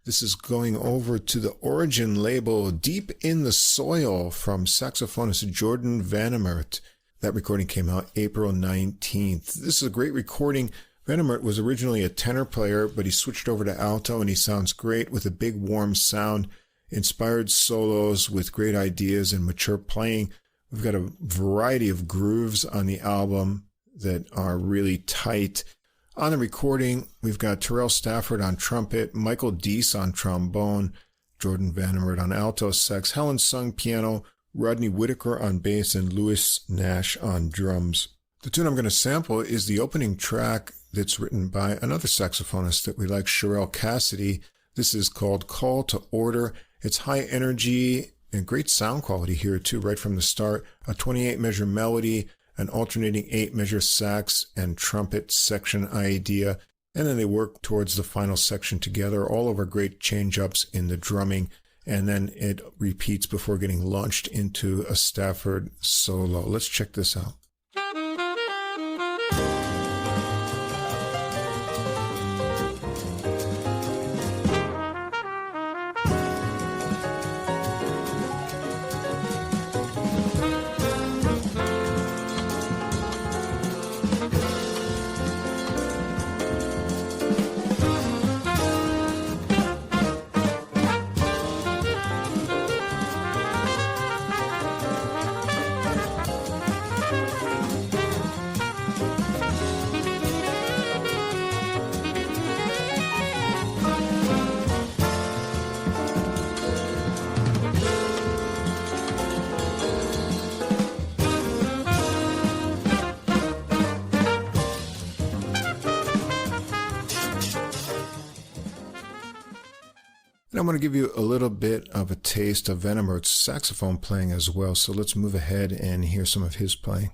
This is going over to the Origin label, Deep in the Soil, from saxophonist Jordan Vannemert. That recording came out April 19th. This is a great recording. Vannemert was originally a tenor player, but he switched over to alto, and he sounds great with a big warm sound, inspired solos with great ideas and mature playing. We've got a variety of grooves on the album that are really tight. On the recording, we've got Terrell Stafford on trumpet, Michael Deese on trombone, Jordan Vannemert on alto sax, Helen Sung piano, Rodney Whitaker on bass, and Louis Nash on drums. The tune I'm going to sample is the opening track that's written by another saxophonist that we like, Sherelle Cassidy. This is called Call to Order. It's high energy and great sound quality here too, right from the start. A 28-measure melody, an alternating 8-measure sax and trumpet section idea, and then they work towards the final section together, all over great change-ups in the drumming, and then it repeats before getting launched into a Stafford solo. Let's check this out. And I'm going to give you a little bit of a taste of Vannemert's saxophone playing as well. So let's move ahead and hear some of his playing.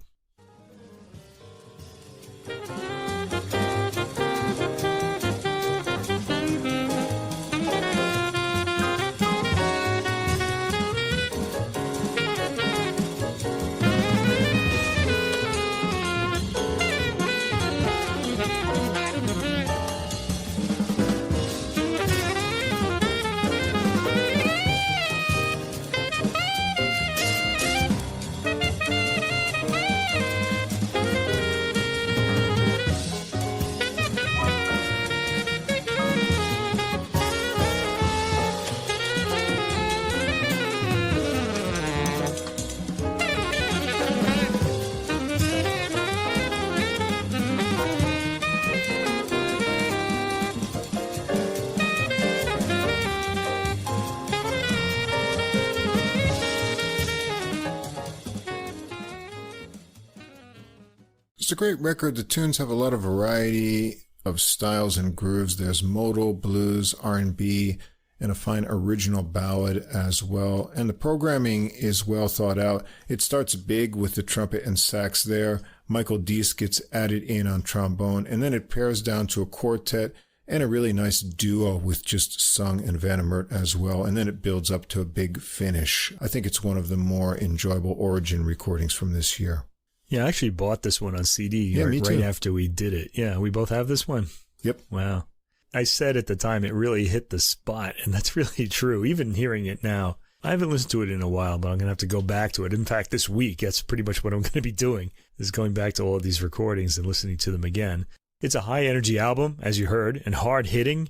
It's a great record. The tunes have a lot of variety of styles and grooves. There's modal, blues, R&B, and a fine original ballad as well. And the programming is well thought out. It starts big with the trumpet and sax there. Michael Deese gets added in on trombone, and then it pairs down to a quartet and a really nice duo with just Sung and Vannemert as well. And then it builds up to a big finish. I think it's one of the more enjoyable Origin recordings from this year. Yeah, I actually bought this one on CD right after we did it. Yeah, we both have this one. Yep. Wow. I said at the time it really hit the spot, and that's really true. Even hearing it now, I haven't listened to it in a while, but I'm going to have to go back to it. In fact, this week, that's pretty much what I'm going to be doing, is going back to all of these recordings and listening to them again. It's a high-energy album, as you heard, and hard-hitting,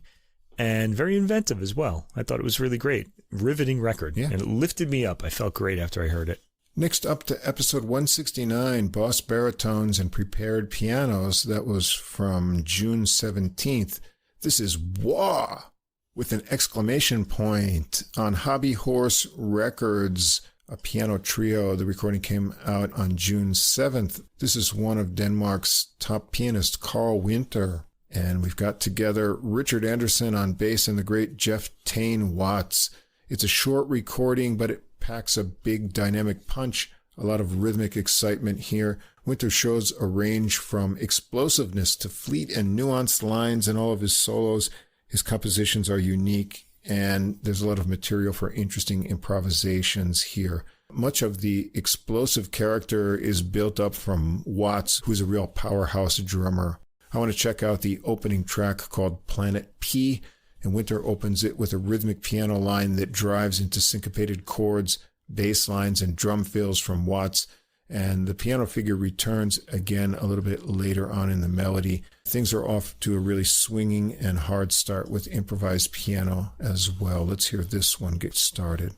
and very inventive as well. I thought it was really great. Riveting record, and it lifted me up. I felt great after I heard it. Next up to episode 169, Boss Baritones and Prepared Pianos. That was from June 17th. This is Wah! With an exclamation point on Hobby Horse Records, a piano trio. The recording came out on June 7th. This is one of Denmark's top pianists, Carl Winter. And we've got together Richard Anderson on bass and the great Jeff Tane Watts. It's a short recording, but it packs a big dynamic punch A lot of rhythmic excitement here. Winter shows a range from explosiveness to fleet and nuanced lines in all of his solos. His compositions are unique, and there's a lot of material for interesting improvisations here. Much of the explosive character is built up from Watts, who's a real powerhouse drummer. I want to check out the opening track called Planet P, and Winter opens it with a rhythmic piano line that drives into syncopated chords, bass lines, and drum fills from Watts. And the piano figure returns again a little bit later on in the melody. Things are off to a really swinging and hard start with improvised piano as well. Let's hear this one get started.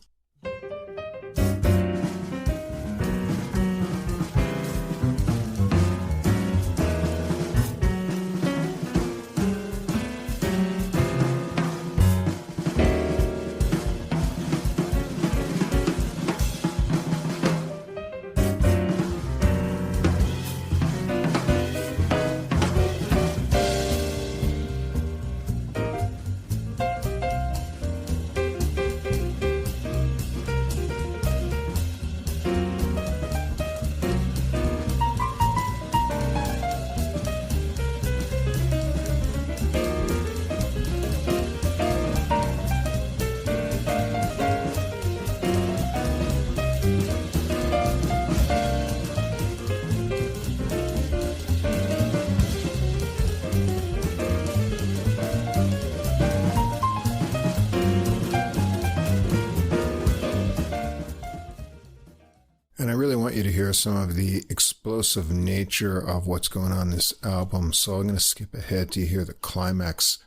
And I really want you to hear some of the explosive nature of what's going on in this album, so I'm going to skip ahead to hear the climax.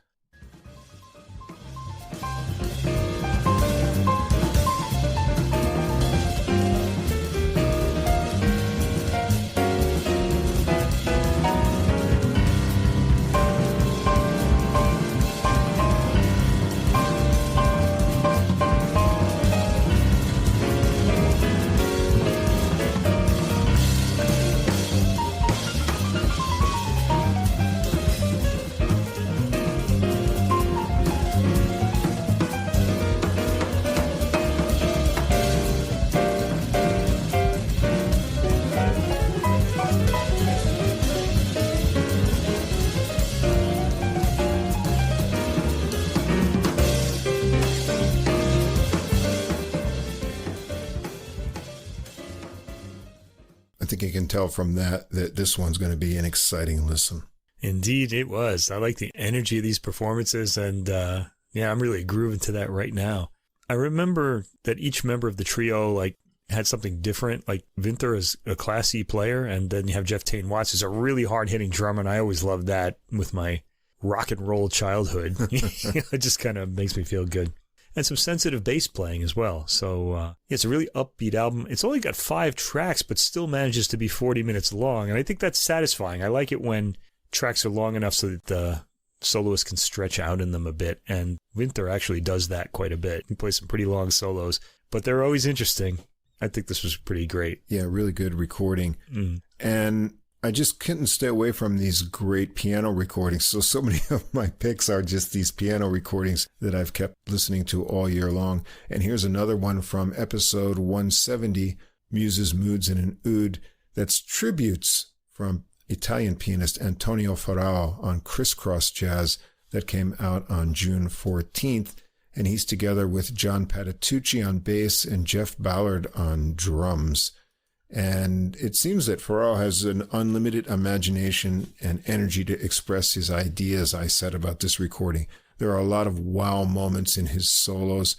I think you can tell from that this one's going to be an exciting listen. Indeed, it was. I like the energy of these performances, and I'm really grooving to that right now. I remember that each member of the trio had something different. Like Winter is a classy player, and then you have Jeff Tain Watts, who's a really hard-hitting drummer, and I always loved that with my rock and roll childhood. It just kind of makes me feel good. And some sensitive bass playing as well. So it's a really upbeat album. It's only got 5 tracks, but still manages to be 40 minutes long. And I think that's satisfying. I like it when tracks are long enough so that the soloist can stretch out in them a bit. And Winter actually does that quite a bit. He plays some pretty long solos, but they're always interesting. I think this was pretty great. Yeah, really good recording. And I just couldn't stay away from these great piano recordings. So many of my picks are just these piano recordings that I've kept listening to all year long. And here's another one from episode 170, Muses, Moods, and an Oud. That's tributes from Italian pianist Antonio Ferrao on Crisscross Jazz that came out on June 14th. And he's together with John Patitucci on bass and Jeff Ballard on drums. And it seems that Ferrao has an unlimited imagination and energy to express his ideas. I said about this recording, there are a lot of wow moments in his solos.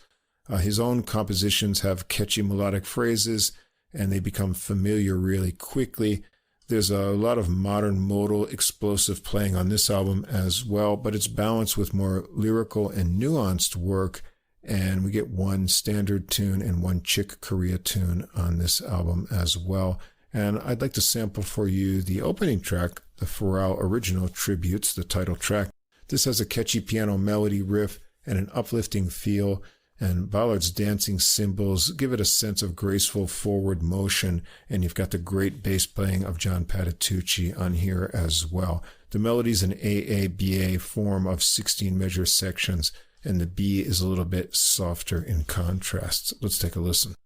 His own compositions have catchy melodic phrases, and they become familiar really quickly. There's a lot of modern modal explosive playing on this album as well, but it's balanced with more lyrical and nuanced work. And we get one standard tune and one Chick Corea tune on this album as well. And I'd like to sample for you the opening track, the Ferrao original Tributes, the title track. This has a catchy piano melody riff and an uplifting feel, and Ballard's dancing cymbals give it a sense of graceful forward motion, and you've got the great bass playing of John Patitucci on here as well. The melody's an AABA form of 16-measure sections, and the B is a little bit softer in contrast. Let's take a listen.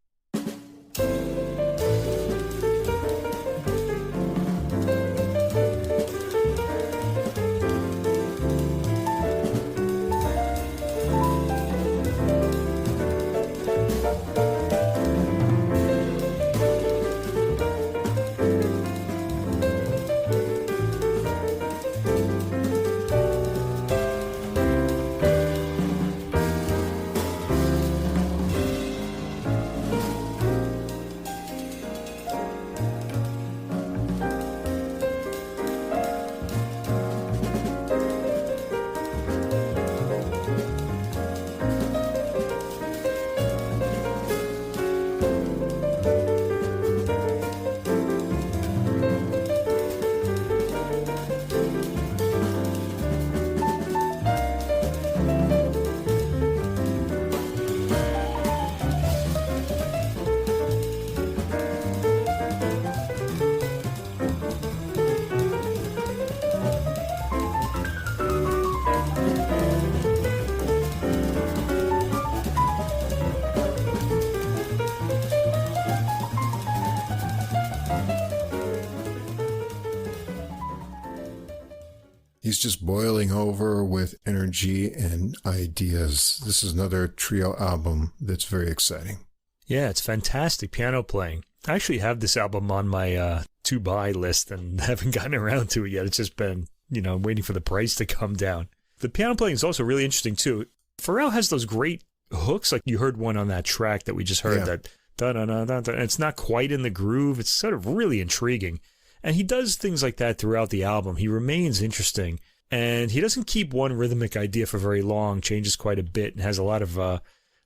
He's just boiling over with energy and ideas. This is another trio album that's very exciting. Yeah, it's fantastic piano playing. I actually have this album on my to-buy list and haven't gotten around to it yet. It's just been, waiting for the price to come down. The piano playing is also really interesting, too. Pharrell has those great hooks, like you heard one on that track that we just heard, that da-da-da-da-da, and it's not quite in the groove. It's sort of really intriguing. And he does things like that throughout the album. He remains interesting. And he doesn't keep one rhythmic idea for very long, changes quite a bit, and has a lot of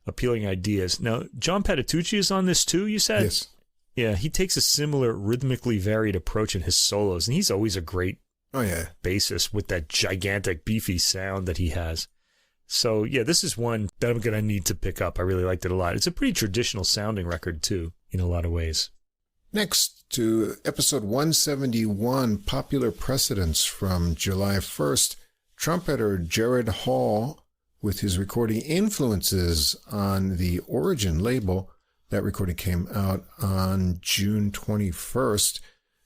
appealing ideas. Now, John Patitucci is on this too, you said? Yes. Yeah, he takes a similar rhythmically varied approach in his solos, and he's always a great bassist with that gigantic, beefy sound that he has. So, yeah, this is one that I'm going to need to pick up. I really liked it a lot. It's a pretty traditional sounding record, too, in a lot of ways. Next to episode 171, Popular Precedents from July 1st, trumpeter Jared Hall with his recording Influences on the Origin label. That recording came out on June 21st,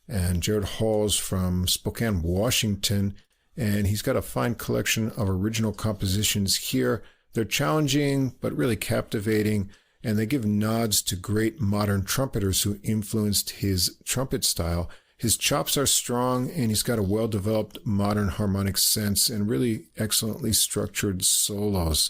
and Jared Hall's from Spokane, Washington, and he's got a fine collection of original compositions here. They're challenging, but really captivating, and they give nods to great modern trumpeters who influenced his trumpet style. His chops are strong, and he's got a well-developed modern harmonic sense and really excellently structured solos.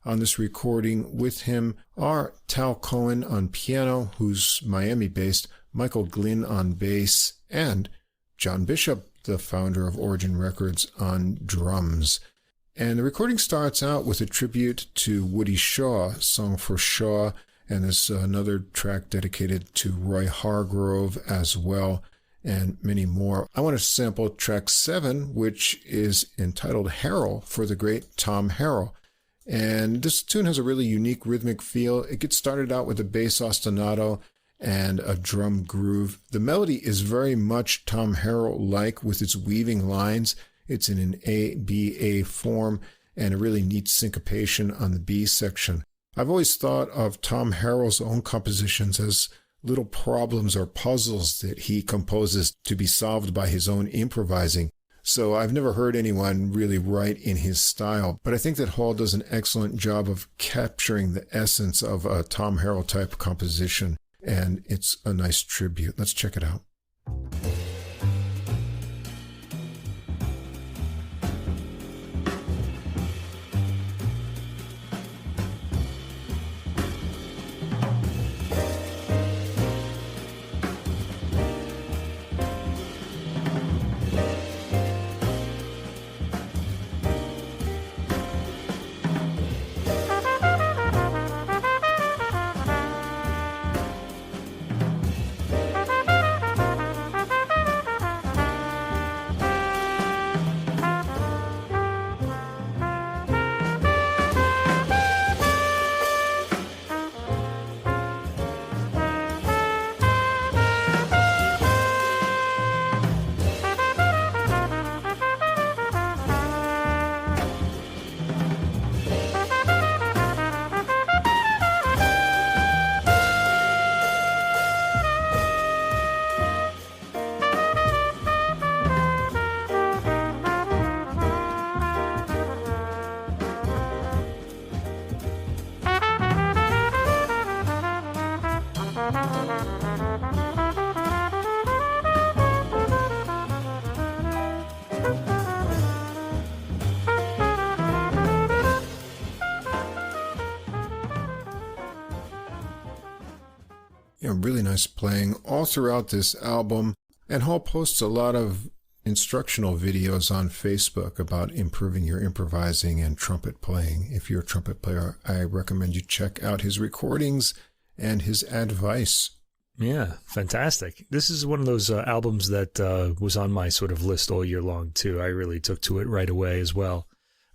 On this recording with him are Tal Cohen on piano, who's Miami-based, Michael Glynn on bass, and John Bishop, the founder of Origin Records, on drums. And the recording starts out with a tribute to Woody Shaw, Song for Shaw, and there's another track dedicated to Roy Hargrove as well, and many more. I want to sample track 7, which is entitled Harrell, for the great Tom Harrell. And this tune has a really unique rhythmic feel. It gets started out with a bass ostinato and a drum groove. The melody is very much Tom Harrell-like with its weaving lines. It's in an A-B-A form and a really neat syncopation on the B section. I've always thought of Tom Harrell's own compositions as little problems or puzzles that he composes to be solved by his own improvising. So I've never heard anyone really write in his style, but I think that Hall does an excellent job of capturing the essence of a Tom Harrell type composition, and it's a nice tribute. Let's check it out. Really nice playing all throughout this album. And Hall posts a lot of instructional videos on Facebook about improving your improvising and trumpet playing. If you're a trumpet player, I recommend you check out his recordings and his advice. Yeah, fantastic. This is one of those albums that was on my sort of list all year long, too. I really took to it right away as well.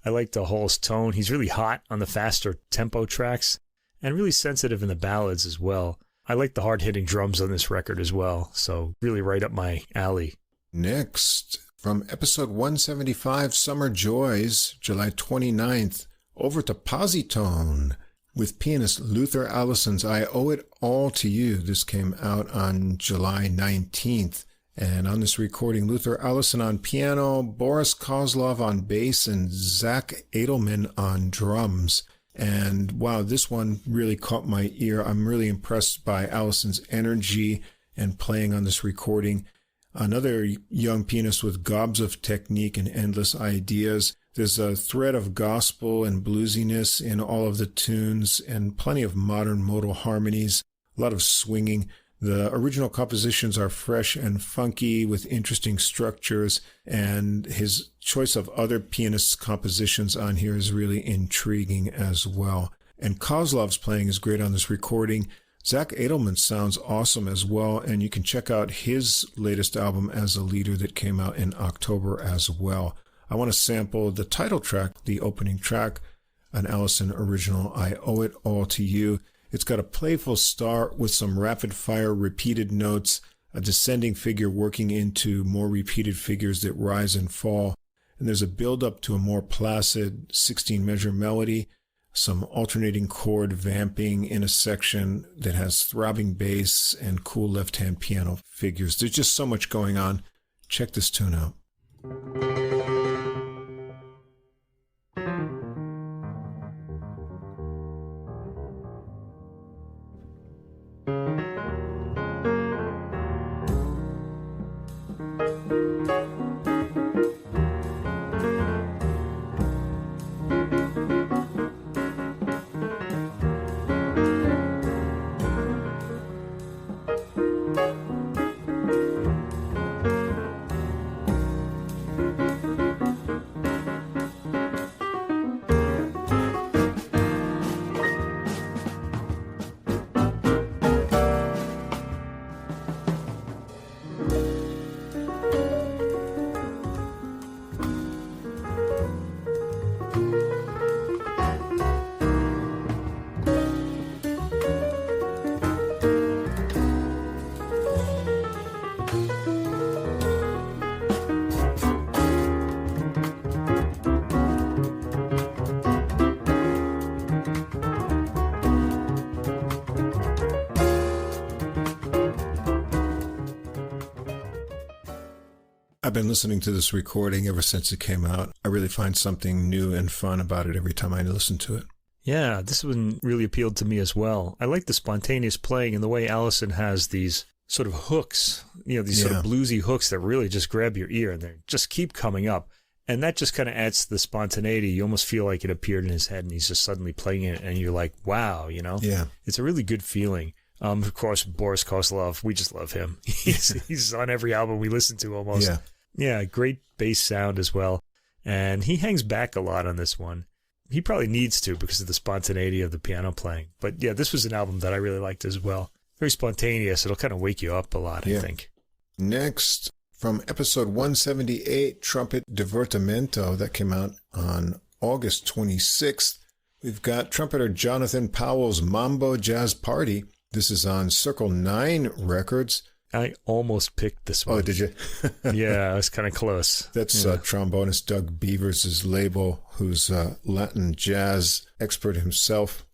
I liked Hall's tone. He's really hot on the faster tempo tracks and really sensitive in the ballads as well. I like the hard-hitting drums on this record as well, so really right up my alley. Next, from episode 175, Summer Joys, July 29th, over to Positone with pianist Luther Allison's I Owe It All to You. This came out on July 19th, And on this recording, Luther Allison on piano, Boris Kozlov on bass, and Zach Edelman on drums. And wow, this one really caught my ear. I'm really impressed by Allison's energy and playing on this recording. Another young pianist with gobs of technique and endless ideas. There's a thread of gospel and bluesiness in all of the tunes and plenty of modern modal harmonies, a lot of swinging. The original compositions are fresh and funky with interesting structures, and his choice of other pianists' compositions on here is really intriguing as well. And Kozlov's playing is great on this recording. Zach Edelman sounds awesome as well, and you can check out his latest album, As a Leader, that came out in October as well. I want to sample the title track, the opening track, an Allison original, I Owe It All to You. It's got a playful start with some rapid-fire repeated notes, a descending figure working into more repeated figures that rise and fall, and there's a build-up to a more placid 16-measure melody, some alternating chord vamping in a section that has throbbing bass and cool left-hand piano figures. There's just so much going on. Check this tune out. I've been listening to this recording ever since it came out. I really find something new and fun about it every time I listen to it. Yeah, this one really appealed to me as well. I like the spontaneous playing and the way Allison has these sort of hooks, these sort of bluesy hooks that really just grab your ear and they just keep coming up. And that just kind of adds to the spontaneity. You almost feel like it appeared in his head and he's just suddenly playing it and you're like, wow, Yeah. It's a really good feeling. Of course, Boris Kozlov, we just love him. He's on every album we listen to almost. Yeah, great bass sound as well. And he hangs back a lot on this one. He probably needs to because of the spontaneity of the piano playing. But yeah, this was an album that I really liked as well. Very spontaneous. It'll kind of wake you up a lot, I think. Next, from episode 178, Trumpet Divertimento, that came out on August 26th, we've got trumpeter Jonathan Powell's Mambo Jazz Party. This is on Circle 9 Records. I almost picked this one. Oh, did you? Yeah, I was kind of close. That's trombonist Doug Beavers' label, who's a Latin jazz expert himself.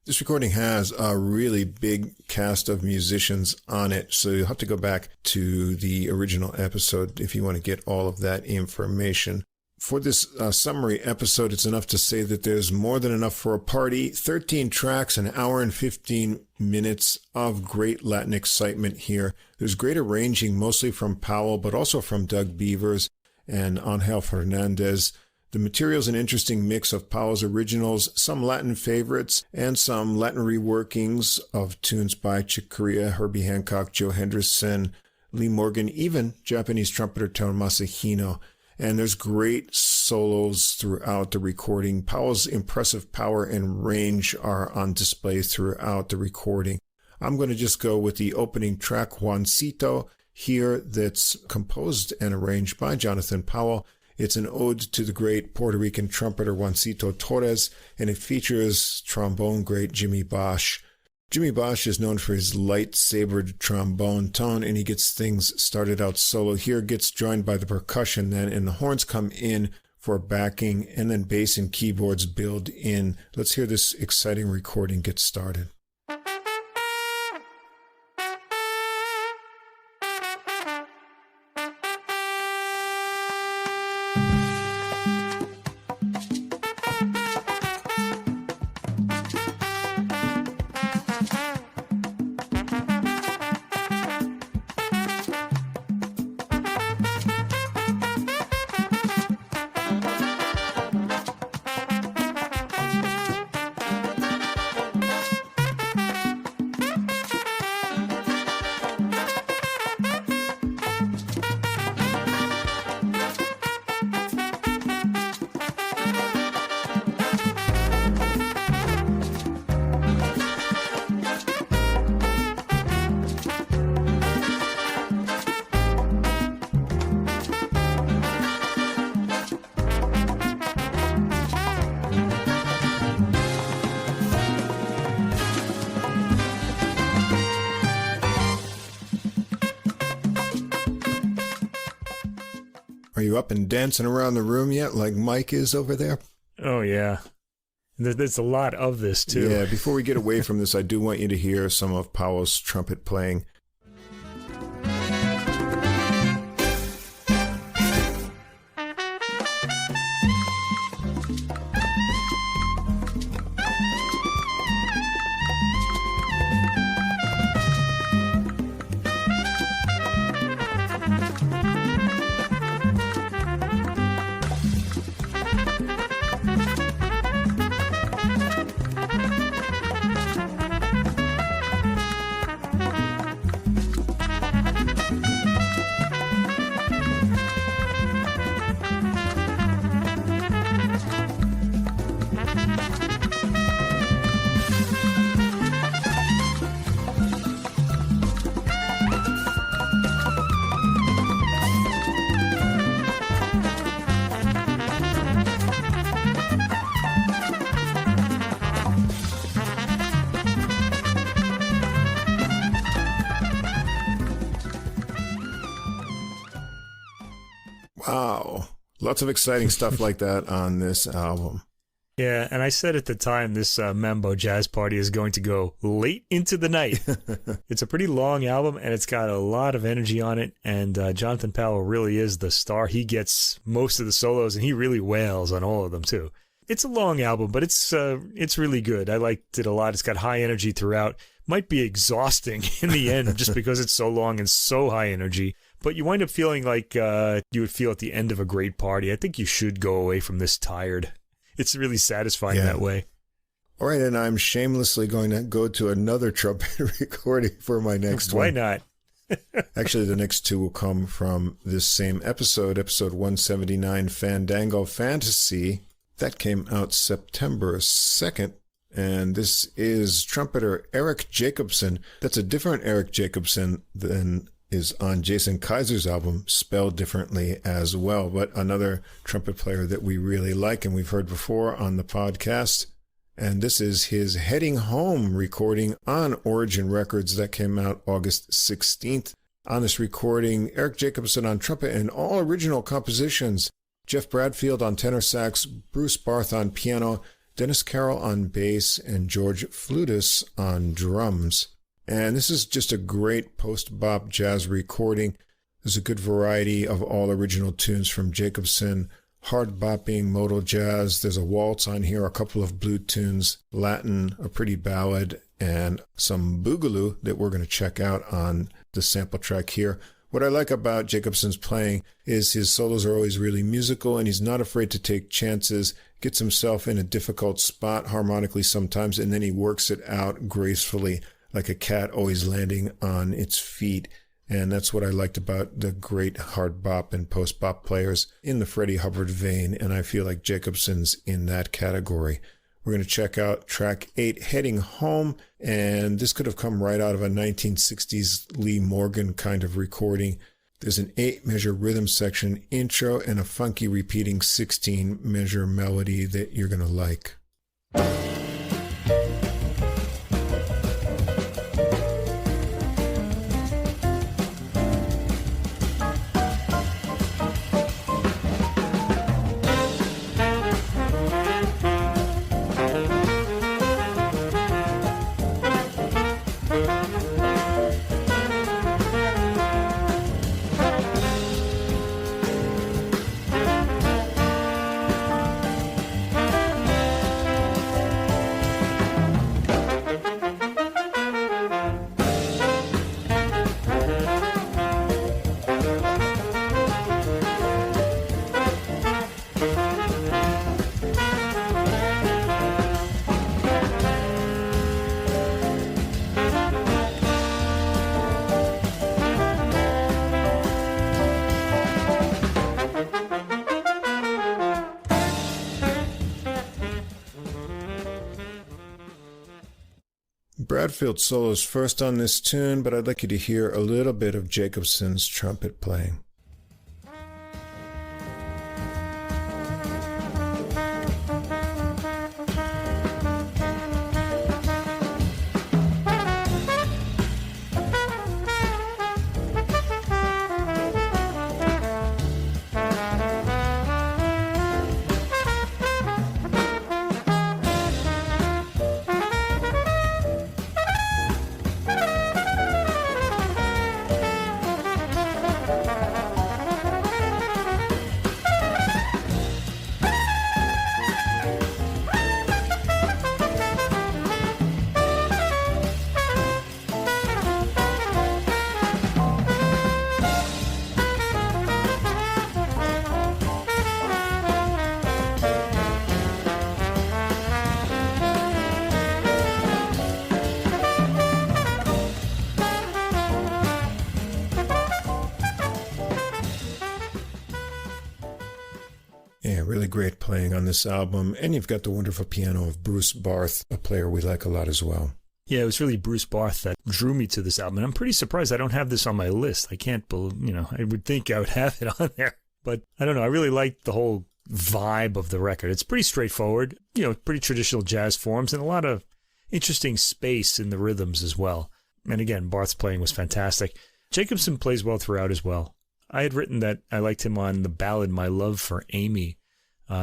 This recording has a really big cast of musicians on it, so you'll have to go back to the original episode if you want to get all of that information. For this summary episode, it's enough to say that there's more than enough for a party. 13 tracks, an hour and 15 minutes of great Latin excitement here. There's great arranging, mostly from Powell, but also from Doug Beavers and Angel Fernandez. The material's an interesting mix of Powell's originals, some Latin favorites, and some Latin reworkings of tunes by Chick Corea, Herbie Hancock, Joe Henderson, Lee Morgan, even Japanese trumpeter Tomasa Hino. And there's great solos throughout the recording. Powell's impressive power and range are on display throughout the recording. I'm going to just go with the opening track, Juancito, here, that's composed and arranged by Jonathan Powell. It's an ode to the great Puerto Rican trumpeter Juancito Torres, and it features trombone great Jimmy Bosch. Jimmy Bosch is known for his light-sabered trombone tone, and he gets things started out solo here, gets joined by the percussion then, and the horns come in for backing, and then bass and keyboards build in. Let's hear this exciting recording get started. you up and dancing around the room yet, like Mike is over there? Oh, yeah. There's a lot of this, too. Yeah, before we get away from this, I do want you to hear some of Powell's trumpet playing. Wow. Lots of exciting stuff like that on this album. Yeah, and I said at the time this Mambo Jazz Party is going to go late into the night. It's a pretty long album, and it's got a lot of energy on it, and Jonathan Powell really is the star. He gets most of the solos, and he really wails on all of them, too. It's a long album, but it's really good. I liked it a lot. It's got high energy throughout. Might be exhausting in the end just because it's so long and so high energy, but you wind up feeling like you would feel at the end of a great party. I think you should go away from this tired. It's really satisfying that way. All right, and I'm shamelessly going to go to another trumpet recording for my next one. Why not? Actually, the next two will come from this same episode 179, Fandango Fantasy. That came out September 2nd, and this is trumpeter Eric Jacobson. That's a different Eric Jacobson than is on Jason Kaiser's album, spelled differently as well, but another trumpet player that we really like and we've heard before on the podcast. And this is his Heading Home recording on Origin Records that came out August 16th. On this recording, Eric Jacobson on trumpet and all original compositions, Jeff Bradfield on tenor sax, Bruce Barth on piano, Dennis Carroll on bass, and George Flutis on drums. And this is just a great post-bop jazz recording. There's a good variety of all original tunes from Jacobson, hard bopping, modal jazz. There's a waltz on here, a couple of blue tunes, Latin, a pretty ballad, and some boogaloo that we're going to check out on the sample track here. What I like about Jacobson's playing is his solos are always really musical, and he's not afraid to take chances, gets himself in a difficult spot harmonically sometimes, and then he works it out gracefully, like a cat always landing on its feet. And that's what I liked about the great hard bop and post bop players in the Freddie Hubbard vein, and I feel like Jacobson's in that category. We're going to check out track 8, Heading Home, and this could have come right out of a 1960s Lee Morgan kind of recording. There's an 8-measure rhythm section intro and a funky repeating 16-measure melody that you're going to like. Bradfield solos first on this tune, but I'd like you to hear a little bit of Jacobson's trumpet playing. really great playing on this album. And you've got the wonderful piano of Bruce Barth, a player we like a lot as well. Yeah, it was really Bruce Barth that drew me to this album. And I'm pretty surprised I don't have this on my list. I can't believe, I would think I would have it on there. But I don't know. I really like the whole vibe of the record. It's pretty straightforward, pretty traditional jazz forms and a lot of interesting space in the rhythms as well. And again, Barth's playing was fantastic. Jacobson plays well throughout as well. I had written that I liked him on the ballad My Love for Amy.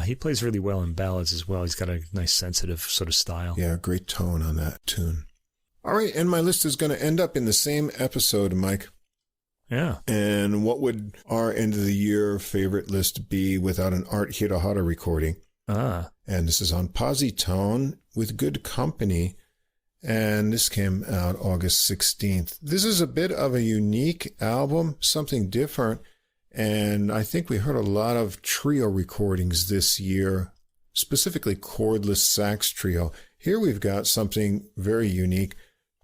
He plays really well in ballads as well. He's got a nice sensitive sort of style. Yeah, great tone on that tune. All right, and my list is going to end up in the same episode, Mike. Yeah. And what would our end of the year favorite list be without an Art Hirohara recording? And this is on Positone with Good Company. And this came out August 16th. This is a bit of a unique album, something different. And I think we heard a lot of trio recordings this year, specifically cordless sax trio. Here we've got something very unique.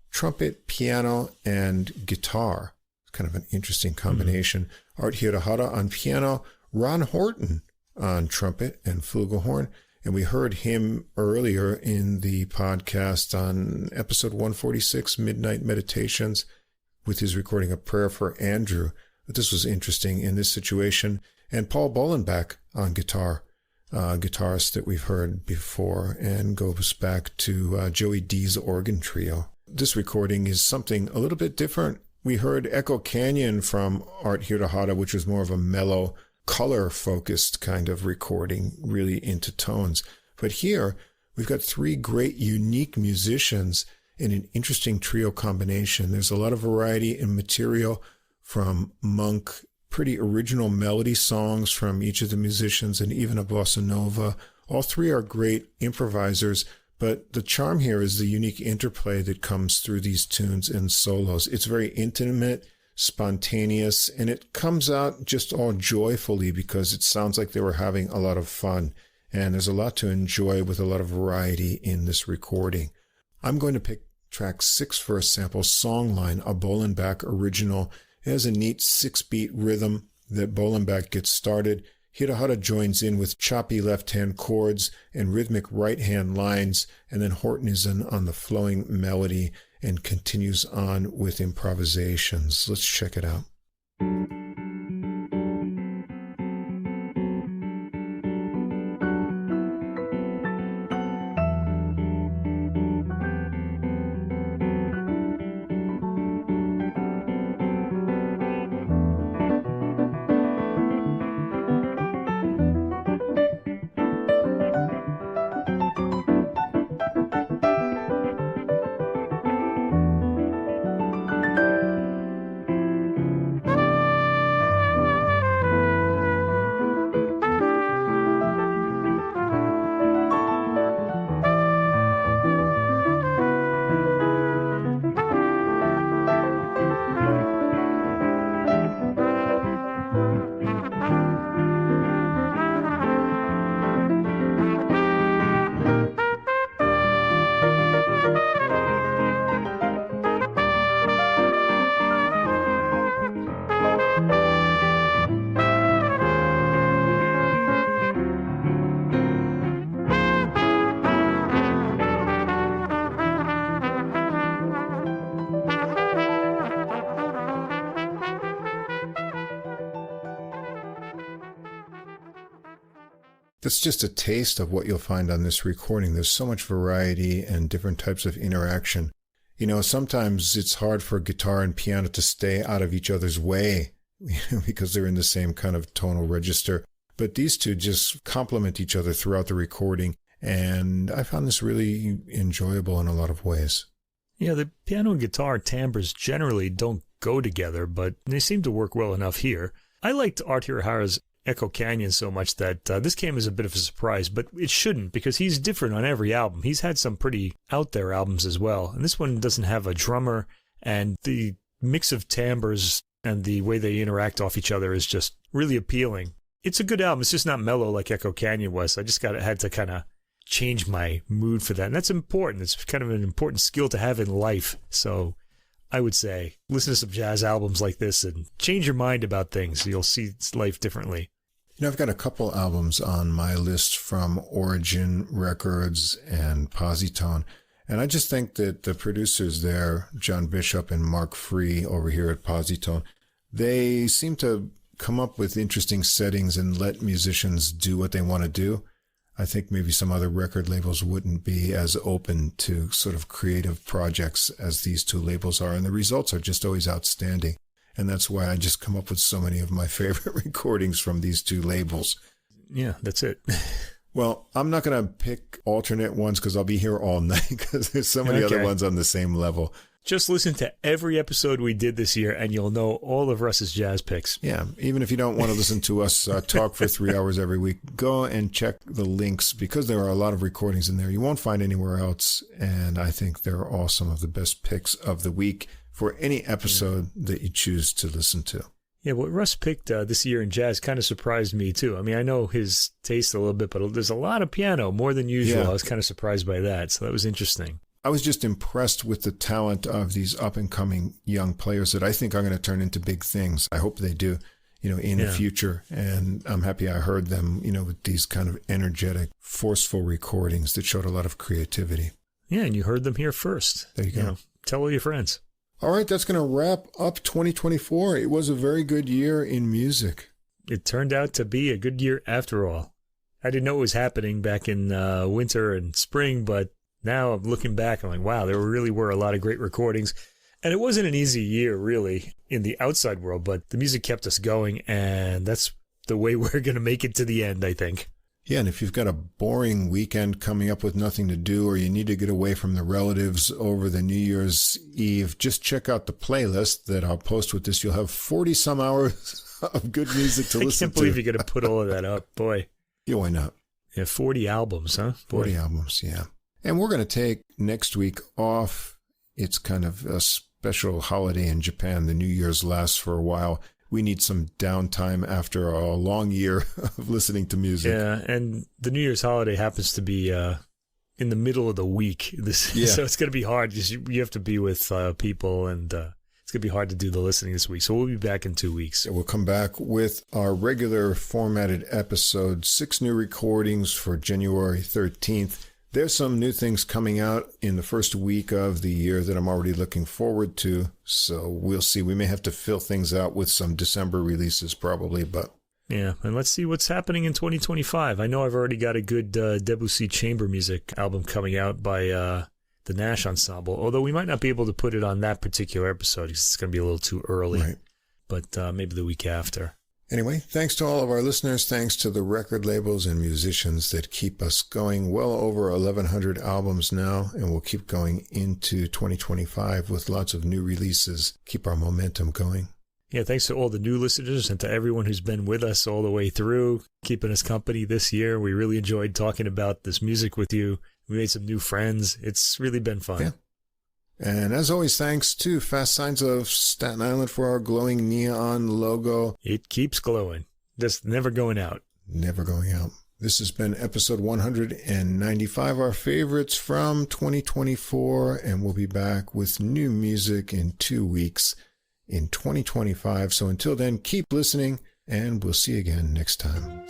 Trumpet, piano, and guitar. Kind of an interesting combination. Art Hirohara on piano, Ron Horton on trumpet and flugelhorn. And we heard him earlier in the podcast on episode 146, Midnight Meditations, with his recording A Prayer for Andrew. But this was interesting in this situation. And Paul Bolenbach on guitar, guitarist that we've heard before, and goes back to Joey D's organ trio. This recording is something a little bit different. We heard Echo Canyon from Art Hirohara, which was more of a mellow, color-focused kind of recording, really into tones. But here, we've got three great, unique musicians in an interesting trio combination. There's a lot of variety in material from Monk, pretty original melody songs from each of the musicians, and even a bossa nova. All three are great improvisers. But the charm here is the unique interplay that comes through these tunes and solos. It's very intimate, spontaneous, and it comes out just all joyfully because it sounds like they were having a lot of fun. And there's a lot to enjoy with a lot of variety in this recording. I'm going to pick track 6 for a sample, Songline, a Bolenbach original. It has a neat 6-beat rhythm that Bolenbach gets started. Hirohara joins in with choppy left-hand chords and rhythmic right-hand lines, and then Horton is in on the flowing melody and continues on with improvisations. Let's check it out. That's just a taste of what you'll find on this recording. There's so much variety and different types of interaction. Sometimes it's hard for guitar and piano to stay out of each other's way because they're in the same kind of tonal register. But these two just complement each other throughout the recording, and I found this really enjoyable in a lot of ways. Yeah, the piano and guitar timbres generally don't go together, but they seem to work well enough here. I liked Art Hirohara's Echo Canyon so much that this came as a bit of a surprise, but it shouldn't because he's different on every album. He's had some pretty out there albums as well, and this one doesn't have a drummer, and the mix of timbres and the way they interact off each other is just really appealing. It's a good album. It's just not mellow like Echo Canyon was. I just had to kind of change my mood for that, and that's important. It's kind of an important skill to have in life. So I would say listen to some jazz albums like this and change your mind about things. You'll see life differently. I've got a couple albums on my list from Origin Records and Positone. And I just think that the producers there, John Bishop and Mark Free over here at Positone, they seem to come up with interesting settings and let musicians do what they want to do. I think maybe some other record labels wouldn't be as open to sort of creative projects as these two labels are. And the results are just always outstanding. And that's why I just come up with so many of my favorite recordings from these two labels. Yeah, that's it. Well, I'm not going to pick alternate ones because I'll be here all night because there's so many other ones on the same level. Just listen to every episode we did this year and you'll know all of Russ's jazz picks. Yeah, even if you don't want to listen to us talk for 3 hours every week, go and check the links because there are a lot of recordings in there you won't find anywhere else. And I think they're all some of the best picks of the week for any episode that you choose to listen to. Yeah, what Russ picked this year in jazz kind of surprised me, too. I mean, I know his taste a little bit, but there's a lot of piano, more than usual. Yeah. I was kind of surprised by that, so that was interesting. I was just impressed with the talent of these up-and-coming young players that I think are going to turn into big things. I hope they do, in the future. And I'm happy I heard them, with these kind of energetic, forceful recordings that showed a lot of creativity. Yeah, and you heard them here first. There you go. Tell all your friends. All right, that's going to wrap up 2024. It was a very good year in music. It turned out to be a good year after all. I didn't know it was happening back in winter and spring, but now I'm looking back, I'm like, wow, there really were a lot of great recordings. And it wasn't an easy year, really, in the outside world, but the music kept us going, and that's the way we're going to make it to the end, I think. Yeah, and if you've got a boring weekend coming up with nothing to do, or you need to get away from the relatives over the New Year's Eve, just check out the playlist that I'll post with this. You'll have 40-some hours of good music to listen to. I can't believe you're going to put all of that up, boy. Yeah, why not? Yeah, 40 albums, huh? Boy. 40 albums, yeah. And we're going to take next week off. It's kind of a special holiday in Japan. The New Year's lasts for a while. We need some downtime after a long year of listening to music. Yeah, and the New Year's holiday happens to be in the middle of the week. So it's going to be hard because you have to be with people, and it's going to be hard to do the listening this week. So we'll be back in 2 weeks. So we'll come back with our regular formatted episode, 6 new recordings for January 13th. There's some new things coming out in the first week of the year that I'm already looking forward to. So we'll see. We may have to fill things out with some December releases probably, but... Yeah, and let's see what's happening in 2025. I know I've already got a good Debussy chamber music album coming out by the Nash Ensemble, although we might not be able to put it on that particular episode because it's going to be a little too early. Right. But maybe the week after. Anyway, thanks to all of our listeners. Thanks to the record labels and musicians that keep us going. Well over 1,100 albums now, and we'll keep going into 2025 with lots of new releases. Keep our momentum going. Yeah, thanks to all the new listeners and to everyone who's been with us all the way through, keeping us company this year. We really enjoyed talking about this music with you. We made some new friends. It's really been fun. Yeah. And as always, thanks to Fast Signs of Staten Island for our glowing neon logo. It keeps glowing. Just never going out. Never going out. This has been episode 195, our favorites from 2024, and we'll be back with new music in 2 weeks in 2025. So until then, keep listening, and we'll see you again next time.